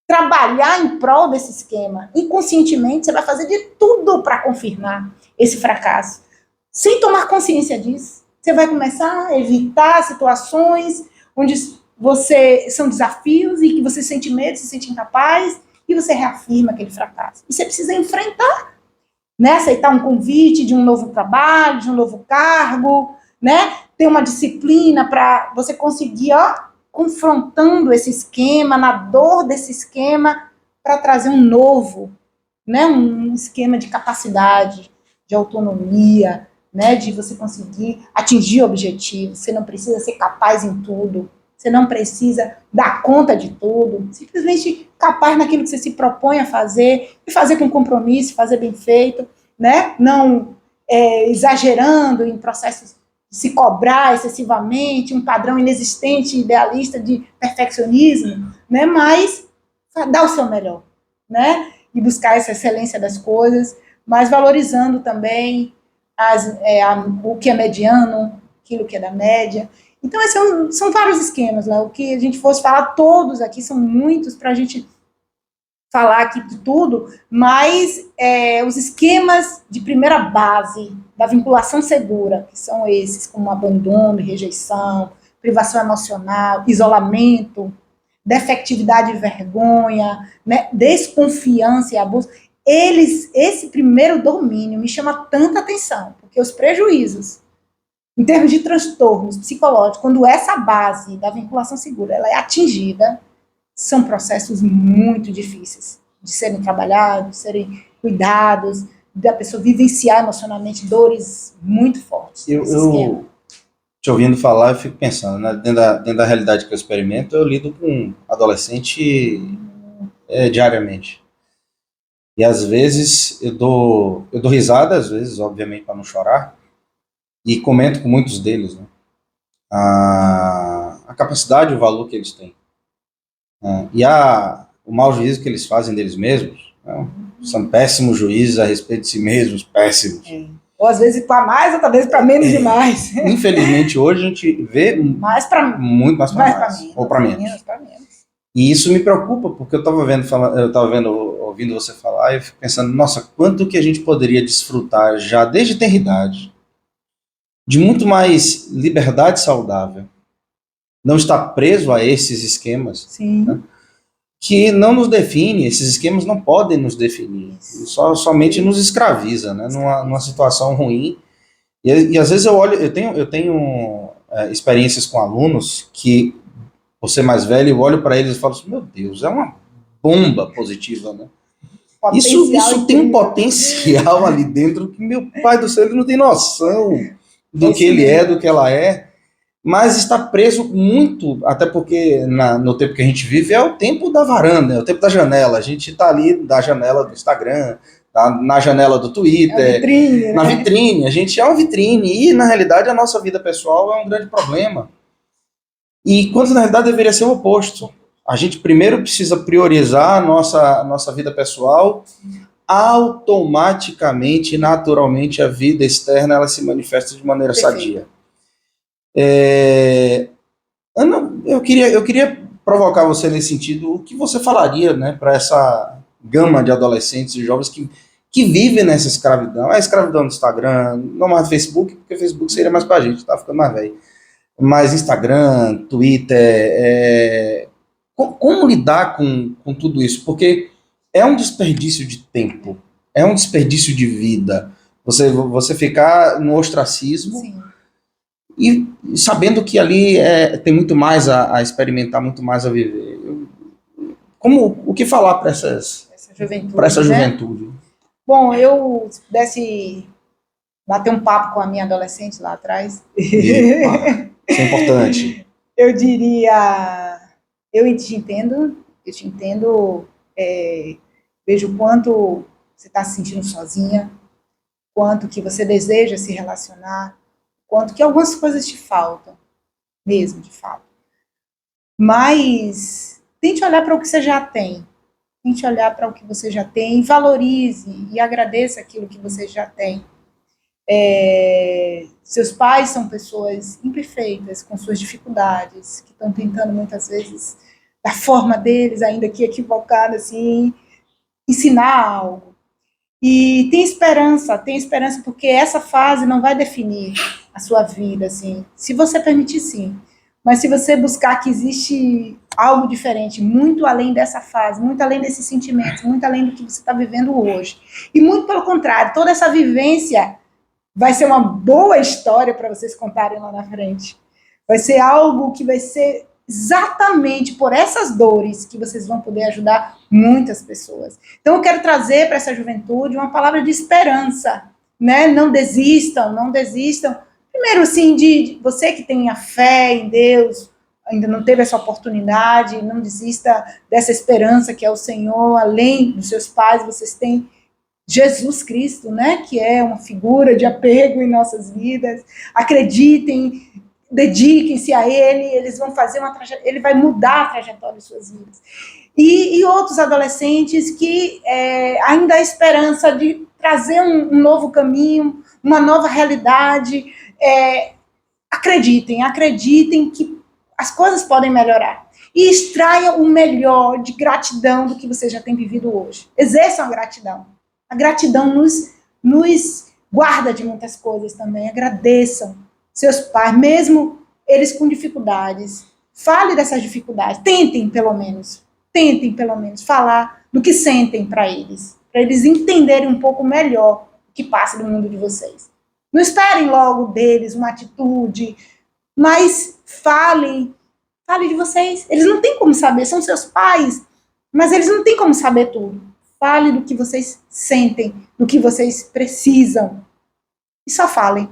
trabalhar em prol desse esquema. Inconscientemente, você vai fazer de tudo para confirmar esse fracasso. Sem tomar consciência disso, você vai começar a evitar situações onde são desafios e que você sente medo, se sente incapaz, e você reafirma aquele fracasso. E você precisa enfrentar, né? Aceitar um convite de um novo trabalho, de um novo cargo, né? Ter uma disciplina para você conseguir, confrontando esse esquema, na dor desse esquema, para trazer um novo, né? Um esquema de capacidade, de autonomia, né? De você conseguir atingir objetivos. Você não precisa ser capaz em tudo, você não precisa dar conta de tudo, simplesmente capaz naquilo que você se propõe a fazer, e fazer com compromisso, fazer bem feito, né? Não exagerando em processos de se cobrar excessivamente, um padrão inexistente, idealista de perfeccionismo, né? Mas dar o seu melhor, né? E buscar essa excelência das coisas, mas valorizando também o que é mediano, aquilo que é da média. Então, são vários esquemas, né? O que a gente fosse falar, todos aqui, são muitos para a gente falar aqui de tudo, mas os esquemas de primeira base da vinculação segura, que são esses, como abandono, rejeição, privação emocional, isolamento, defectividade e vergonha, né? Desconfiança e abuso, esse primeiro domínio me chama tanta atenção, porque os prejuízos em termos de transtornos psicológicos, quando essa base da vinculação segura ela é atingida, são processos muito difíceis de serem trabalhados, de serem cuidados, da pessoa vivenciar emocionalmente dores muito fortes. Eu te ouvindo falar, eu fico pensando, né, dentro da realidade que eu experimento, eu lido com adolescente diariamente. E às vezes eu dou risada, às vezes, obviamente, para não chorar, e comento com muitos deles, né, a capacidade e o valor que eles têm. E o mau juízo que eles fazem deles mesmos, né, são péssimos juízes a respeito de si mesmos, péssimos. Ou às vezes para mais, outra vez para menos demais. Infelizmente, hoje a gente vê muito mais para mais, ou para menos. E isso me preocupa, porque eu estava ouvindo você falar, e eu fico pensando, nossa, quanto que a gente poderia desfrutar já desde ter idade de muito mais liberdade saudável, não estar preso a esses esquemas, né, que não nos define, esses esquemas não podem nos definir, somente nos escraviza, né, numa situação ruim. E às vezes eu tenho experiências com alunos que, por ser mais velho, eu olho para eles e falo assim, meu Deus, é uma bomba positiva, né? Isso tem um potencial ali dentro que, meu pai do céu, ele não tem noção do que ele é, do que ela é, mas está preso muito, até porque no tempo que a gente vive é o tempo da varanda, é o tempo da janela. A gente está ali da janela do Instagram, na janela do Twitter, vitrine, na vitrine. A gente é uma vitrine e, na realidade, a nossa vida pessoal é um grande problema. E quando na realidade deveria ser o oposto. A gente primeiro precisa priorizar a nossa vida pessoal, automaticamente, naturalmente, a vida externa ela se manifesta de maneira sadia. Ana, eu queria provocar você nesse sentido, o que você falaria, né, para essa gama de adolescentes e jovens que vivem nessa escravidão? A escravidão no Instagram, não mais no Facebook, porque o Facebook seria mais para a gente, tá ficando mais velho. Mas Instagram, Twitter, como lidar com tudo isso? Porque é um desperdício de tempo, é um desperdício de vida. Você ficar no ostracismo. Sim. E sabendo que ali tem muito mais a experimentar, muito mais a viver. O que falar para essa juventude? Bom, eu se pudesse bater um papo com a minha adolescente lá atrás. Isso é importante. Eu diria, eu te entendo, vejo o quanto você está se sentindo sozinha, quanto que você deseja se relacionar, quanto que algumas coisas te faltam, mesmo, de fato. Mas tente olhar para o que você já tem. Tente olhar para o que você já tem, valorize e agradeça aquilo que você já tem. Seus pais são pessoas imperfeitas, com suas dificuldades, que estão tentando muitas vezes, da forma deles, ainda que equivocada, assim, ensinar algo. E tem esperança porque essa fase não vai definir a sua vida, assim, se você permitir, sim. Mas se você buscar que existe algo diferente, muito além dessa fase, muito além desses sentimentos, muito além do que você está vivendo hoje. E muito pelo contrário, toda essa vivência vai ser uma boa história para vocês contarem lá na frente. Vai ser algo que vai ser exatamente por essas dores que vocês vão poder ajudar muitas pessoas. Então eu quero trazer para essa juventude uma palavra de esperança, né? Não desistam, não desistam. Primeiro, assim, de você que tem a fé em Deus, ainda não teve essa oportunidade, não desista dessa esperança que é o Senhor. Além dos seus pais, vocês têm Jesus Cristo, né, que é uma figura de apego em nossas vidas. Acreditem, dediquem-se a Ele, eles vão fazer Ele vai mudar a trajetória de suas vidas. E outros adolescentes que ainda há esperança de trazer um novo caminho, uma nova realidade. Acreditem que as coisas podem melhorar. E extraiam o melhor de gratidão do que você já tem vivido hoje. Exerçam a gratidão. A gratidão nos guarda de muitas coisas também. Agradeçam seus pais, mesmo eles com dificuldades. Fale dessas dificuldades. Tentem, pelo menos, falar do que sentem para eles entenderem um pouco melhor o que passa no mundo de vocês. Não esperem logo deles uma atitude, mas fale de vocês. Eles não têm como saber, são seus pais, mas eles não têm como saber tudo. Fale do que vocês sentem, do que vocês precisam. E só falem.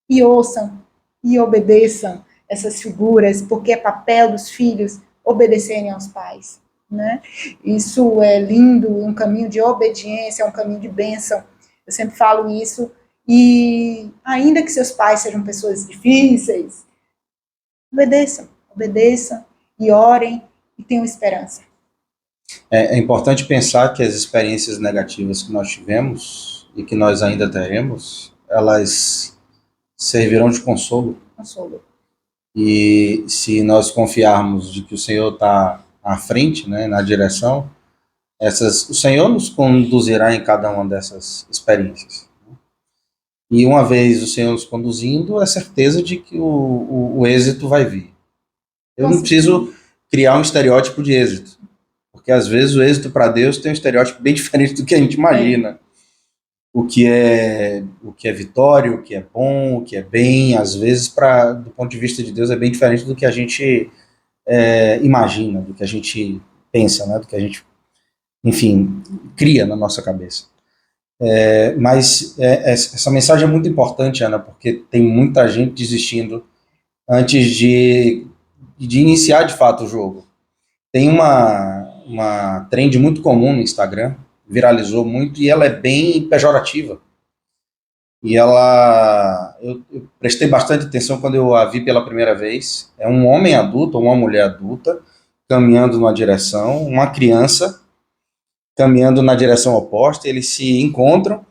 E ouçam. E obedeçam essas figuras, porque é papel dos filhos obedecerem aos pais. Né? Isso é lindo, um caminho de obediência, é um caminho de bênção. Eu sempre falo isso. E ainda que seus pais sejam pessoas difíceis, obedeçam e orem e tenham esperança. É importante pensar que as experiências negativas que nós tivemos e que nós ainda teremos, elas servirão de consolo. E se nós confiarmos de que o Senhor está à frente, né, na direção, o Senhor nos conduzirá em cada uma dessas experiências. E uma vez o Senhor nos conduzindo, é certeza de que o êxito vai vir. Eu não preciso criar um estereótipo de êxito, porque às vezes o êxito para Deus tem um estereótipo bem diferente do que a gente imagina. O que é vitória, o que é bom, o que é bem, às vezes, do ponto de vista de Deus, é bem diferente do que a gente imagina, do que a gente pensa, né? Do que a gente, enfim, cria na nossa cabeça. Mas essa mensagem é muito importante, Ana, porque tem muita gente desistindo antes de iniciar de fato o jogo. Tem uma trend muito comum no Instagram, viralizou muito, e ela é bem pejorativa. E eu prestei bastante atenção quando eu a vi pela primeira vez. É um homem adulto, ou uma mulher adulta, caminhando numa direção, uma criança caminhando na direção oposta, eles se encontram,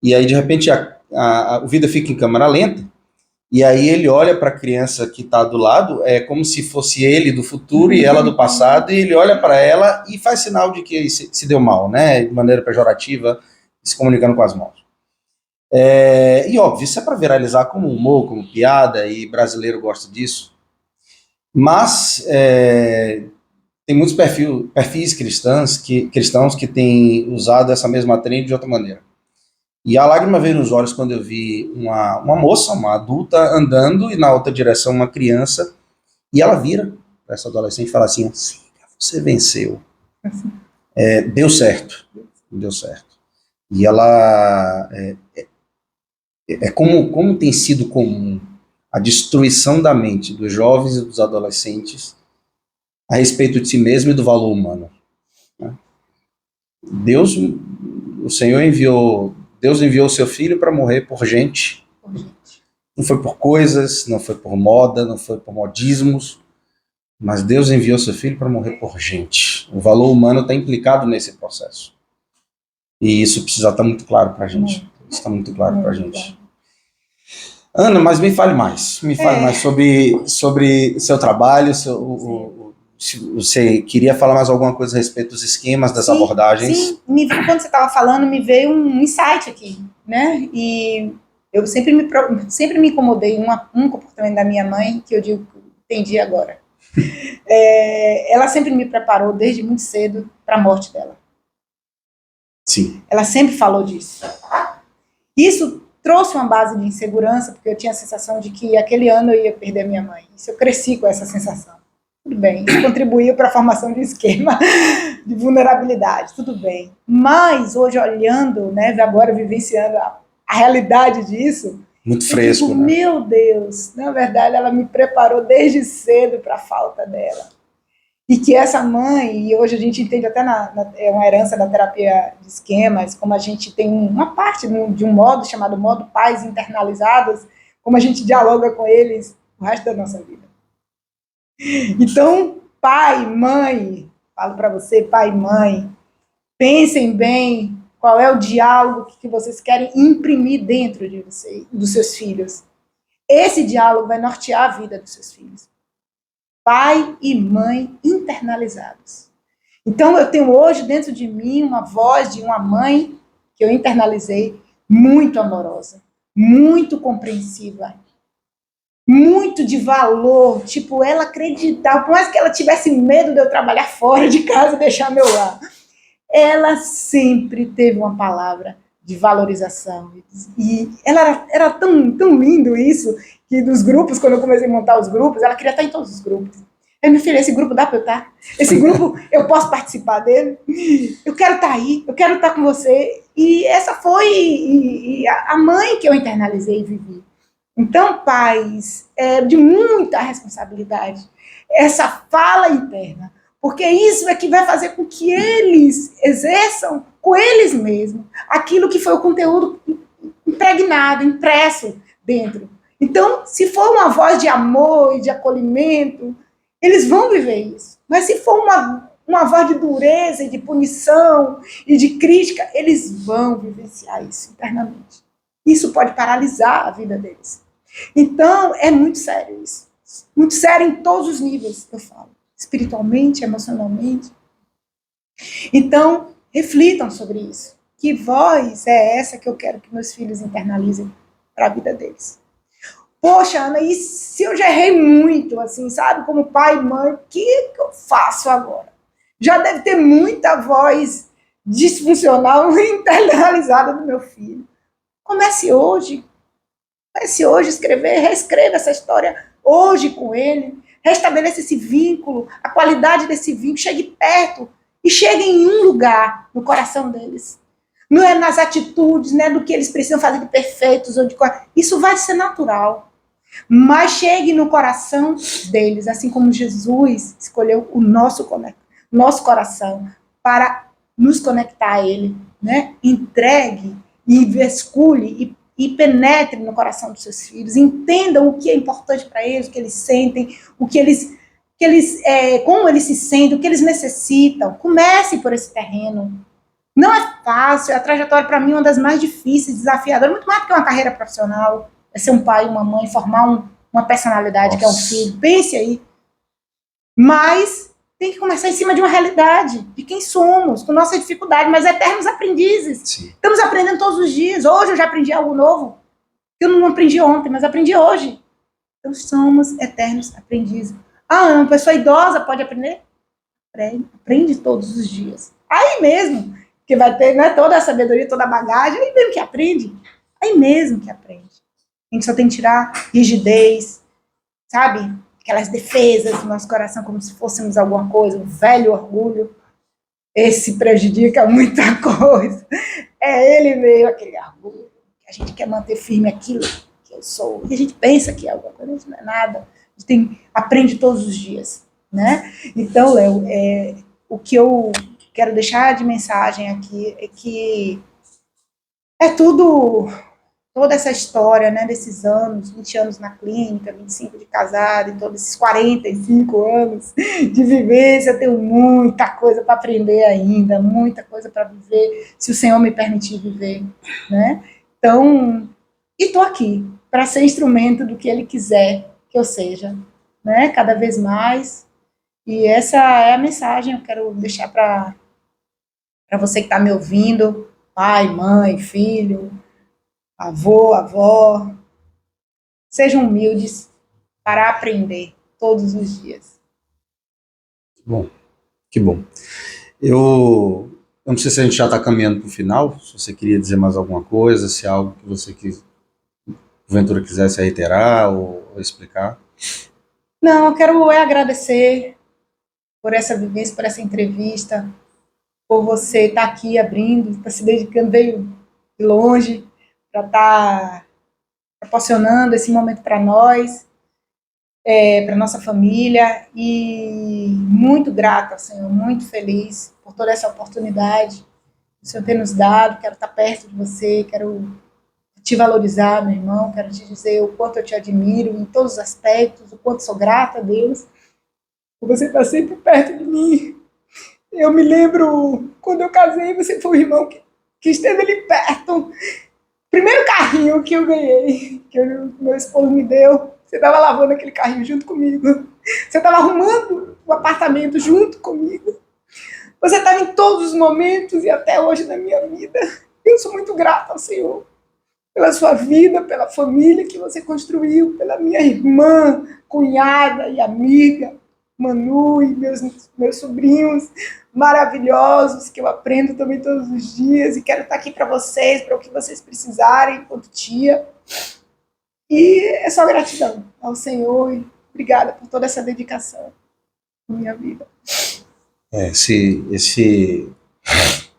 e aí de repente o vídeo fica em câmera lenta, e aí ele olha para a criança que está do lado, é como se fosse ele do futuro e ela do passado, e ele olha para ela e faz sinal de que se deu mal, né, de maneira pejorativa, se comunicando com as mãos. E óbvio, isso é para viralizar como humor, como piada, e brasileiro gosta disso, mas tem muitos perfis cristãos que têm usado essa mesma trend de outra maneira. E a lágrima veio nos olhos quando eu vi uma moça, uma adulta, andando, e na outra direção uma criança, e ela vira para essa adolescente e fala assim: você venceu. Deu certo. Deu certo. E ela... como tem sido comum a destruição da mente dos jovens e dos adolescentes a respeito de si mesmo e do valor humano. Deus enviou o seu filho para morrer por gente. Não foi por coisas, não foi por moda, não foi por modismos, mas Deus enviou seu filho para morrer por gente. O valor humano está implicado nesse processo. E isso precisa estar muito claro para a gente. Isso está muito claro para a gente. Ana, mas me fale mais. Me fale mais sobre seu trabalho, se você queria falar mais alguma coisa a respeito dos esquemas, das abordagens. Sim, quando você estava falando, me veio um insight aqui, né? E eu sempre me incomodei um comportamento da minha mãe, que eu digo, entendi agora. Ela sempre me preparou, desde muito cedo, para a morte dela. Sim. Ela sempre falou disso. Isso trouxe uma base de insegurança, porque eu tinha a sensação de que aquele ano eu ia perder minha mãe. Isso, eu cresci com essa sensação. Tudo bem, isso contribuiu para a formação de um esquema de vulnerabilidade, tudo bem. Mas hoje, olhando, né, agora vivenciando a realidade disso... Muito fresco, né? Meu Deus, na verdade ela me preparou desde cedo para a falta dela. E que essa mãe, e hoje a gente entende até é uma herança da terapia de esquemas, como a gente tem uma parte de um modo chamado modo pais internalizados, como a gente dialoga com eles o resto da nossa vida. Então, pai, mãe, falo para você, pai e mãe, pensem bem qual é o diálogo que vocês querem imprimir dentro de você, dos seus filhos. Esse diálogo vai nortear a vida dos seus filhos. Pai e mãe internalizados. Então, eu tenho hoje dentro de mim uma voz de uma mãe que eu internalizei muito amorosa, muito compreensiva, muito de valor, tipo, ela acreditava, por mais que ela tivesse medo de eu trabalhar fora de casa e deixar meu lar, ela sempre teve uma palavra de valorização. E ela era tão lindo isso, que dos grupos, quando eu comecei a montar os grupos, ela queria estar em todos os grupos. Aí, meu filho, esse grupo dá para eu estar? Esse grupo, eu posso participar dele? Eu quero estar aí, eu quero estar com você. E essa foi a mãe que eu internalizei e vivi. Então, pais, de muita responsabilidade, essa fala interna, porque isso é que vai fazer com que eles exerçam com eles mesmos aquilo que foi o conteúdo impregnado, impresso dentro. Então, se for uma voz de amor e de acolhimento, eles vão viver isso. Mas se for uma voz de dureza e de punição e de crítica, eles vão vivenciar isso internamente. Isso pode paralisar a vida deles. Então, é muito sério isso. Muito sério em todos os níveis, eu falo. Espiritualmente, emocionalmente. Então, reflitam sobre isso. Que voz é essa que eu quero que meus filhos internalizem para a vida deles? Poxa, Ana, e se eu já errei muito, assim, sabe? Como pai e mãe, o que eu faço agora? Já deve ter muita voz disfuncional internalizada do meu filho. Comece hoje. Comece hoje a escrever, reescreva essa história hoje com ele. Restabeleça esse vínculo, a qualidade desse vínculo, chegue perto e chegue em um lugar no coração deles. Não é nas atitudes, não é do que eles precisam fazer de perfeitos. Isso vai ser natural. Mas chegue no coração deles, assim como Jesus escolheu o nosso coração para nos conectar a ele. Né? Entregue e vasculhe e penetre no coração dos seus filhos, entendam o que é importante para eles, o que eles sentem, como eles se sentem, o que eles necessitam. Comece por esse terreno. Não é fácil, a trajetória para mim é uma das mais difíceis, desafiadoras, muito mais do que uma carreira profissional, é ser um pai e uma mãe, formar uma personalidade. Nossa. Que é um filho. Pense aí. Mas tem que começar em cima de uma realidade, de quem somos, com nossa dificuldade, mas eternos aprendizes. Sim. Estamos aprendendo todos os dias. Hoje eu já aprendi algo novo, que eu não aprendi ontem, mas aprendi hoje. Então somos eternos aprendizes. Uma pessoa idosa pode aprender? Aprende todos os dias. Aí mesmo, que vai ter, né, toda a sabedoria, toda a bagagem, aí mesmo que aprende. Aí mesmo que aprende. A gente só tem que tirar rigidez, sabe? Aquelas defesas do nosso coração, como se fôssemos alguma coisa, um velho orgulho. Esse prejudica muita coisa. É ele mesmo, aquele orgulho. A gente quer manter firme aquilo que eu sou. E a gente pensa que é alguma coisa, isso não é nada. A gente aprende todos os dias, né? Então, Léo, o que eu quero deixar de mensagem aqui é que é toda essa história, né, desses anos, 20 anos na clínica, 25 de casado, e todos esses 45 anos de vivência, eu tenho muita coisa para aprender ainda, muita coisa para viver, se o Senhor me permitir viver, né? Então, e estou aqui para ser instrumento do que Ele quiser que eu seja, né? Cada vez mais. E essa é a mensagem que eu quero deixar para você que está me ouvindo, pai, mãe, filho, avô, avó. Sejam humildes para aprender todos os dias. Bom, que bom. Eu não sei se a gente já está caminhando para o final, se você queria dizer mais alguma coisa, se é algo que você porventura quisesse reiterar ou explicar. Não, eu quero agradecer por essa vivência, por essa entrevista, por você estar aqui abrindo, estar se dedicando, veio de longe, para estar proporcionando esse momento para nós, para nossa família, e muito grata, Senhor, muito feliz por toda essa oportunidade que o Senhor tem nos dado. Quero estar perto de você, quero te valorizar, meu irmão, quero te dizer o quanto eu te admiro em todos os aspectos, o quanto sou grata a Deus por você estar sempre perto de mim. Eu me lembro, quando eu casei, você foi o irmão que esteve ali perto. Primeiro carrinho que eu ganhei, que meu esposo me deu, você estava lavando aquele carrinho junto comigo. Você estava arrumando o apartamento junto comigo. Você estava em todos os momentos e até hoje na minha vida. Eu sou muito grata ao Senhor pela sua vida, pela família que você construiu, pela minha irmã, cunhada e amiga, Manu, e meus sobrinhos maravilhosos, que eu aprendo também todos os dias, e quero estar aqui para vocês, para o que vocês precisarem, enquanto tia. E é só gratidão ao Senhor, e obrigada por toda essa dedicação na minha vida.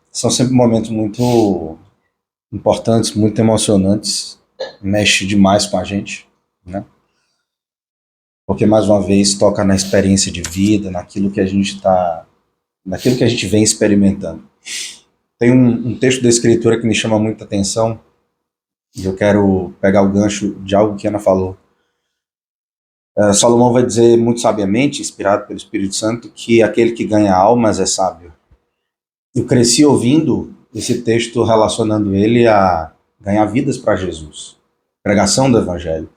São sempre momentos muito importantes, muito emocionantes, mexe demais com a gente, né? Porque, mais uma vez, toca na experiência de vida, naquilo que a gente vem experimentando. Tem um texto da Escritura que me chama muita atenção, e eu quero pegar o gancho de algo que a Ana falou. Salomão vai dizer muito sabiamente, inspirado pelo Espírito Santo, que aquele que ganha almas é sábio. Eu cresci ouvindo esse texto, relacionando ele a ganhar vidas para Jesus, pregação do Evangelho.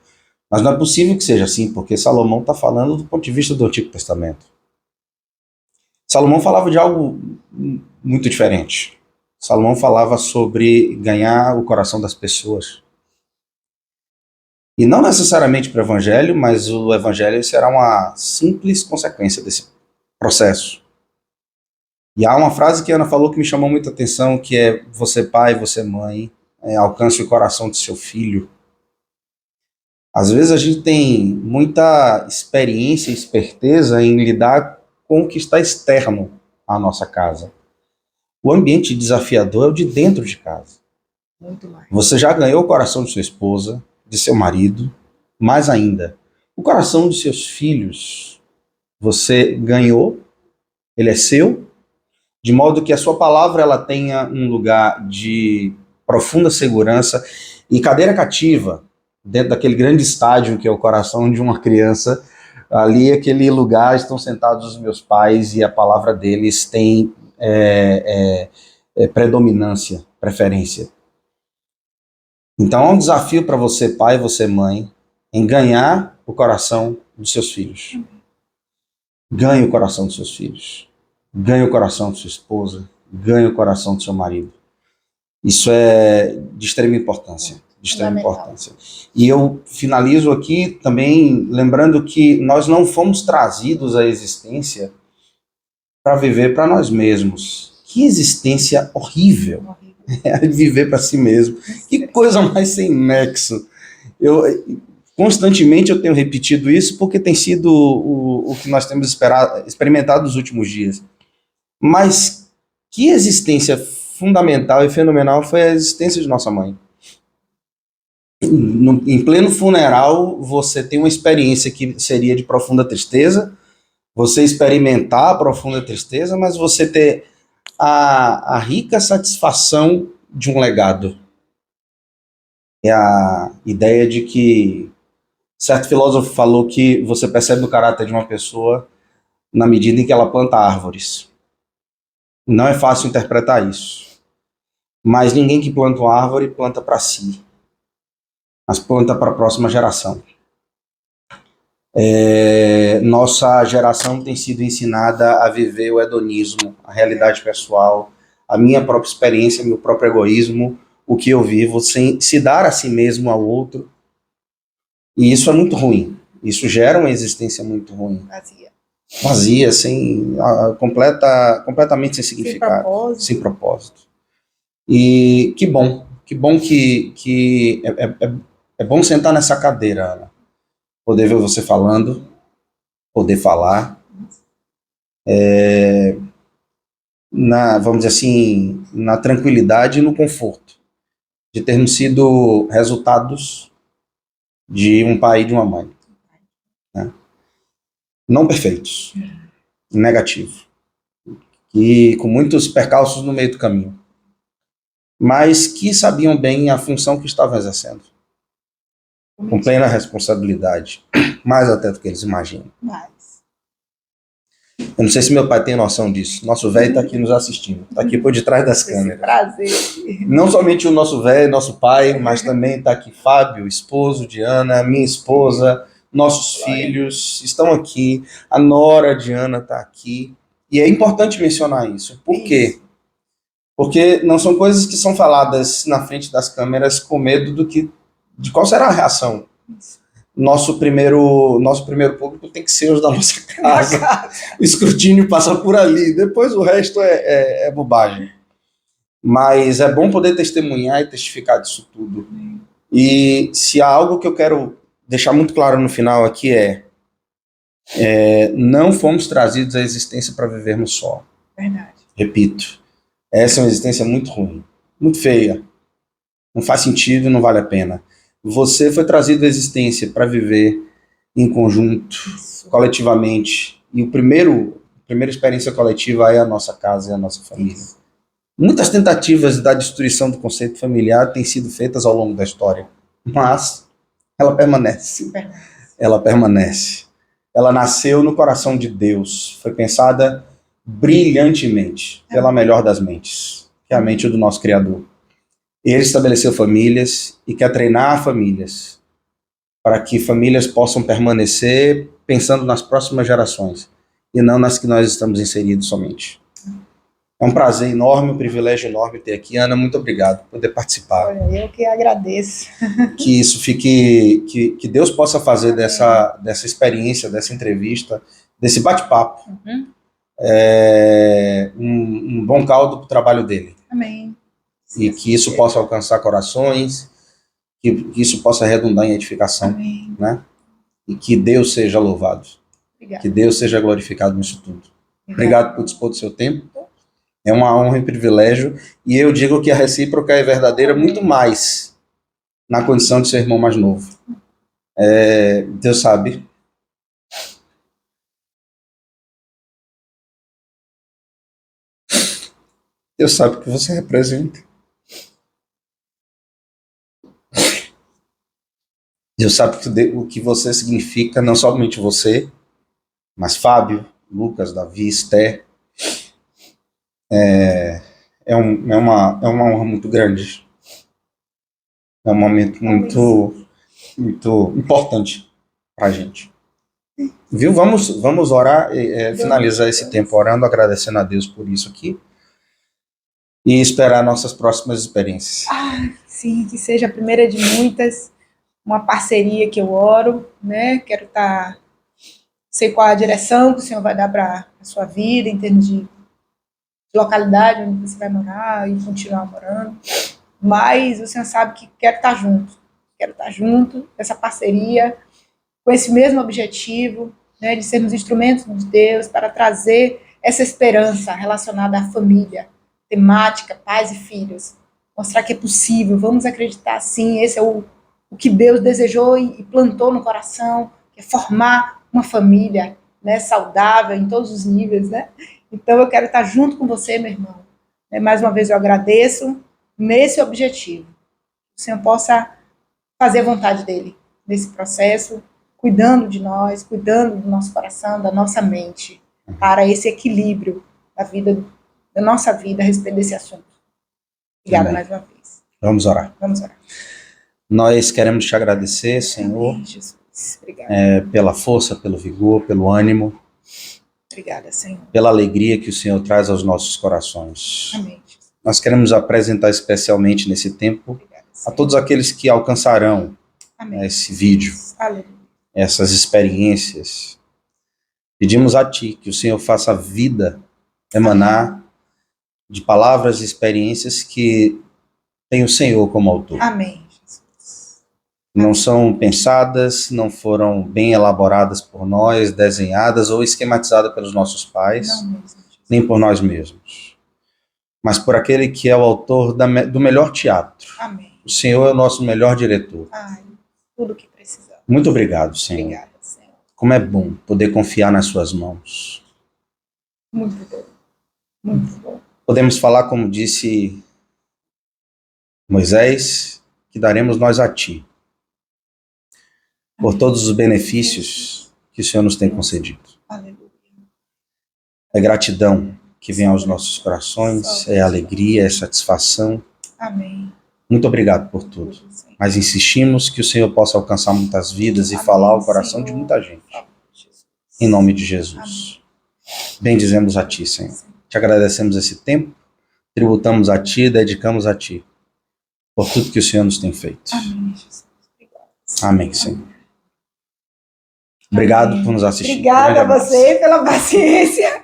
Mas não é possível que seja assim, porque Salomão está falando do ponto de vista do Antigo Testamento. Salomão falava de algo muito diferente. Salomão falava sobre ganhar o coração das pessoas. E não necessariamente para o Evangelho, mas o Evangelho será uma simples consequência desse processo. E há uma frase que a Ana falou que me chamou muita atenção, que é: você pai, você mãe, alcance o coração do seu filho. Às vezes a gente tem muita experiência e esperteza em lidar com o que está externo à nossa casa. O ambiente desafiador é o de dentro de casa. Muito mais. Você já ganhou o coração de sua esposa, de seu marido, mais ainda, o coração de seus filhos. Você ganhou, ele é seu, de modo que a sua palavra ela tenha um lugar de profunda segurança E cadeira cativa, dentro daquele grande estádio que é o coração de uma criança, ali aquele lugar estão sentados os meus pais e a palavra deles tem predominância, preferência. Então é um desafio para você, pai, você, mãe, em ganhar o coração dos seus filhos. Ganhe o coração dos seus filhos. Ganhe o coração de sua esposa. Ganhe o coração do seu marido. Isso é de extrema importância. De extrema importância. E eu finalizo aqui também lembrando que nós não fomos trazidos à existência para viver para nós mesmos. Que existência horrível. É viver para si mesmo. Que coisa mais sem nexo. Constantemente eu tenho repetido isso porque tem sido o que nós temos experimentado nos últimos dias. Mas que existência fundamental e fenomenal foi a existência de nossa mãe. Em pleno funeral, você tem uma experiência que seria de profunda tristeza, você experimentar a profunda tristeza, mas você ter a rica satisfação de um legado. É a ideia de que certo filósofo falou que você percebe o caráter de uma pessoa na medida em que ela planta árvores. Não é fácil interpretar isso. Mas ninguém que planta uma árvore planta para si, mas planta para a próxima geração. Nossa geração tem sido ensinada a viver o hedonismo, a realidade pessoal, a minha própria experiência, meu próprio egoísmo, o que eu vivo, sem se dar a si mesmo ao outro. E isso é muito ruim. Isso gera uma existência muito ruim. Vazia, completamente sem significado. Sem propósito. E que bom que é bom sentar nessa cadeira, Ana. Poder ver você falando, poder falar, vamos dizer assim, na tranquilidade e no conforto de termos sido resultados de um pai e de uma mãe, né? Não perfeitos, negativo, e com muitos percalços no meio do caminho, mas que sabiam bem a função que estavam exercendo, com plena responsabilidade, mais até do que eles imaginam. Eu não sei se meu pai tem noção disso. Nosso velho está aqui nos assistindo, está aqui por detrás das câmeras. Prazer. Não somente o nosso velho, nosso pai, mas também está aqui Fábio, esposo de Ana, minha esposa, nossos filhos estão aqui, a nora de Ana está aqui. E é importante mencionar isso. Por quê? Porque não são coisas que são faladas na frente das câmeras com medo de qual será a reação. Nosso primeiro público tem que ser os da nossa casa. O escrutínio passa por ali, depois o resto é bobagem. Mas é bom poder testemunhar e testificar disso tudo. E se há algo que eu quero deixar muito claro no final aqui não fomos trazidos à existência para vivermos só. Verdade. Repito, essa é uma existência muito ruim, muito feia. Não faz sentido, não vale a pena. Você foi trazido à existência para viver em conjunto, coletivamente. E a primeira experiência coletiva é a nossa casa, é a nossa família. Muitas tentativas da destruição do conceito familiar têm sido feitas ao longo da história, mas ela permanece. Ela permanece. Ela nasceu no coração de Deus, foi pensada brilhantemente pela melhor das mentes, que é a mente do nosso Criador. Ele estabeleceu famílias e quer treinar famílias para que famílias possam permanecer pensando nas próximas gerações e não nas que nós estamos inseridos somente. É um prazer enorme, um privilégio enorme ter aqui. Ana, muito obrigado por poder participar. Olha, eu que agradeço. Que isso fique, que Deus possa fazer dessa experiência, dessa entrevista, desse bate-papo, um bom caldo para o trabalho dele. Amém. E que isso possa alcançar corações, que isso possa redundar em edificação. Amém. Né? E que Deus seja louvado. Obrigada. Que Deus seja glorificado nisso tudo. Obrigado por dispor do seu tempo. É uma honra e privilégio. E eu digo que a recíproca é verdadeira muito mais na condição de ser irmão mais novo. Deus sabe. Deus sabe o que você representa. Deus sabe o que você significa, não somente você, mas Fábio, Lucas, Davi, Esther. É uma honra muito grande. É um momento muito importante para a gente. Viu? Vamos orar, finalizar esse tempo orando, agradecendo a Deus por isso aqui e esperar nossas próximas experiências. Sim, que seja a primeira de muitas, uma parceria que eu oro, né? Quero estar, sei qual a direção que o Senhor vai dar para a sua vida, em termos de localidade onde você vai morar e continuar morando, mas o Senhor sabe que quero estar junto, essa parceria, com esse mesmo objetivo, né, de sermos instrumentos de Deus para trazer essa esperança relacionada à família, temática, pais e filhos. Mostrar que é possível, vamos acreditar sim, esse é o que Deus desejou e plantou no coração, que é formar uma família, né, saudável em todos os níveis, né? Então eu quero estar junto com você, meu irmão. Mais uma vez eu agradeço nesse objetivo. Que o Senhor possa fazer a vontade dele nesse processo, cuidando de nós, cuidando do nosso coração, da nossa mente, para esse equilíbrio da nossa vida a respeito desse assunto. Obrigada mais uma vez. Vamos orar. Vamos orar. Nós queremos te agradecer, Senhor, Amém, Jesus. Obrigada. pela força, pelo vigor, pelo ânimo, Obrigada, Senhor. pela alegria que o Senhor traz aos nossos corações. Amém, Jesus. Nós queremos apresentar especialmente nesse tempo Obrigada, a todos aqueles que alcançarão Amém. Esse vídeo, Aleluia. essas experiências. Pedimos a Ti que o Senhor faça a vida emanar de palavras e experiências que tem o Senhor como autor. Amém, Jesus. Não são pensadas, não foram bem elaboradas por nós, desenhadas ou esquematizadas pelos nossos pais, Não mesmo, Jesus. nem por nós mesmos, mas por aquele que é o autor do melhor teatro. Amém. O Senhor é o nosso melhor diretor. Ai, tudo que precisamos. Muito obrigado, Senhor. Obrigada, Senhor. Como é bom poder confiar nas suas mãos. Muito bom. Muito bom. Podemos falar, como disse Moisés, que daremos nós a Ti, por todos os benefícios que o Senhor nos tem concedido. Aleluia. É gratidão que vem aos nossos corações, é alegria, é satisfação. Amém. Muito obrigado por tudo. Mas insistimos que o Senhor possa alcançar muitas vidas e falar ao coração de muita gente. Em nome de Jesus. Bendizemos a Ti, Senhor. Te agradecemos esse tempo, tributamos a Ti, dedicamos a Ti, por tudo que o Senhor nos tem feito. Amém, Jesus. Obrigada. Amém, Senhor. Obrigado por nos assistir. Obrigada a você pela paciência,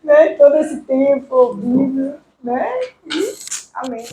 né? Todo esse tempo ouvindo, né? Amém.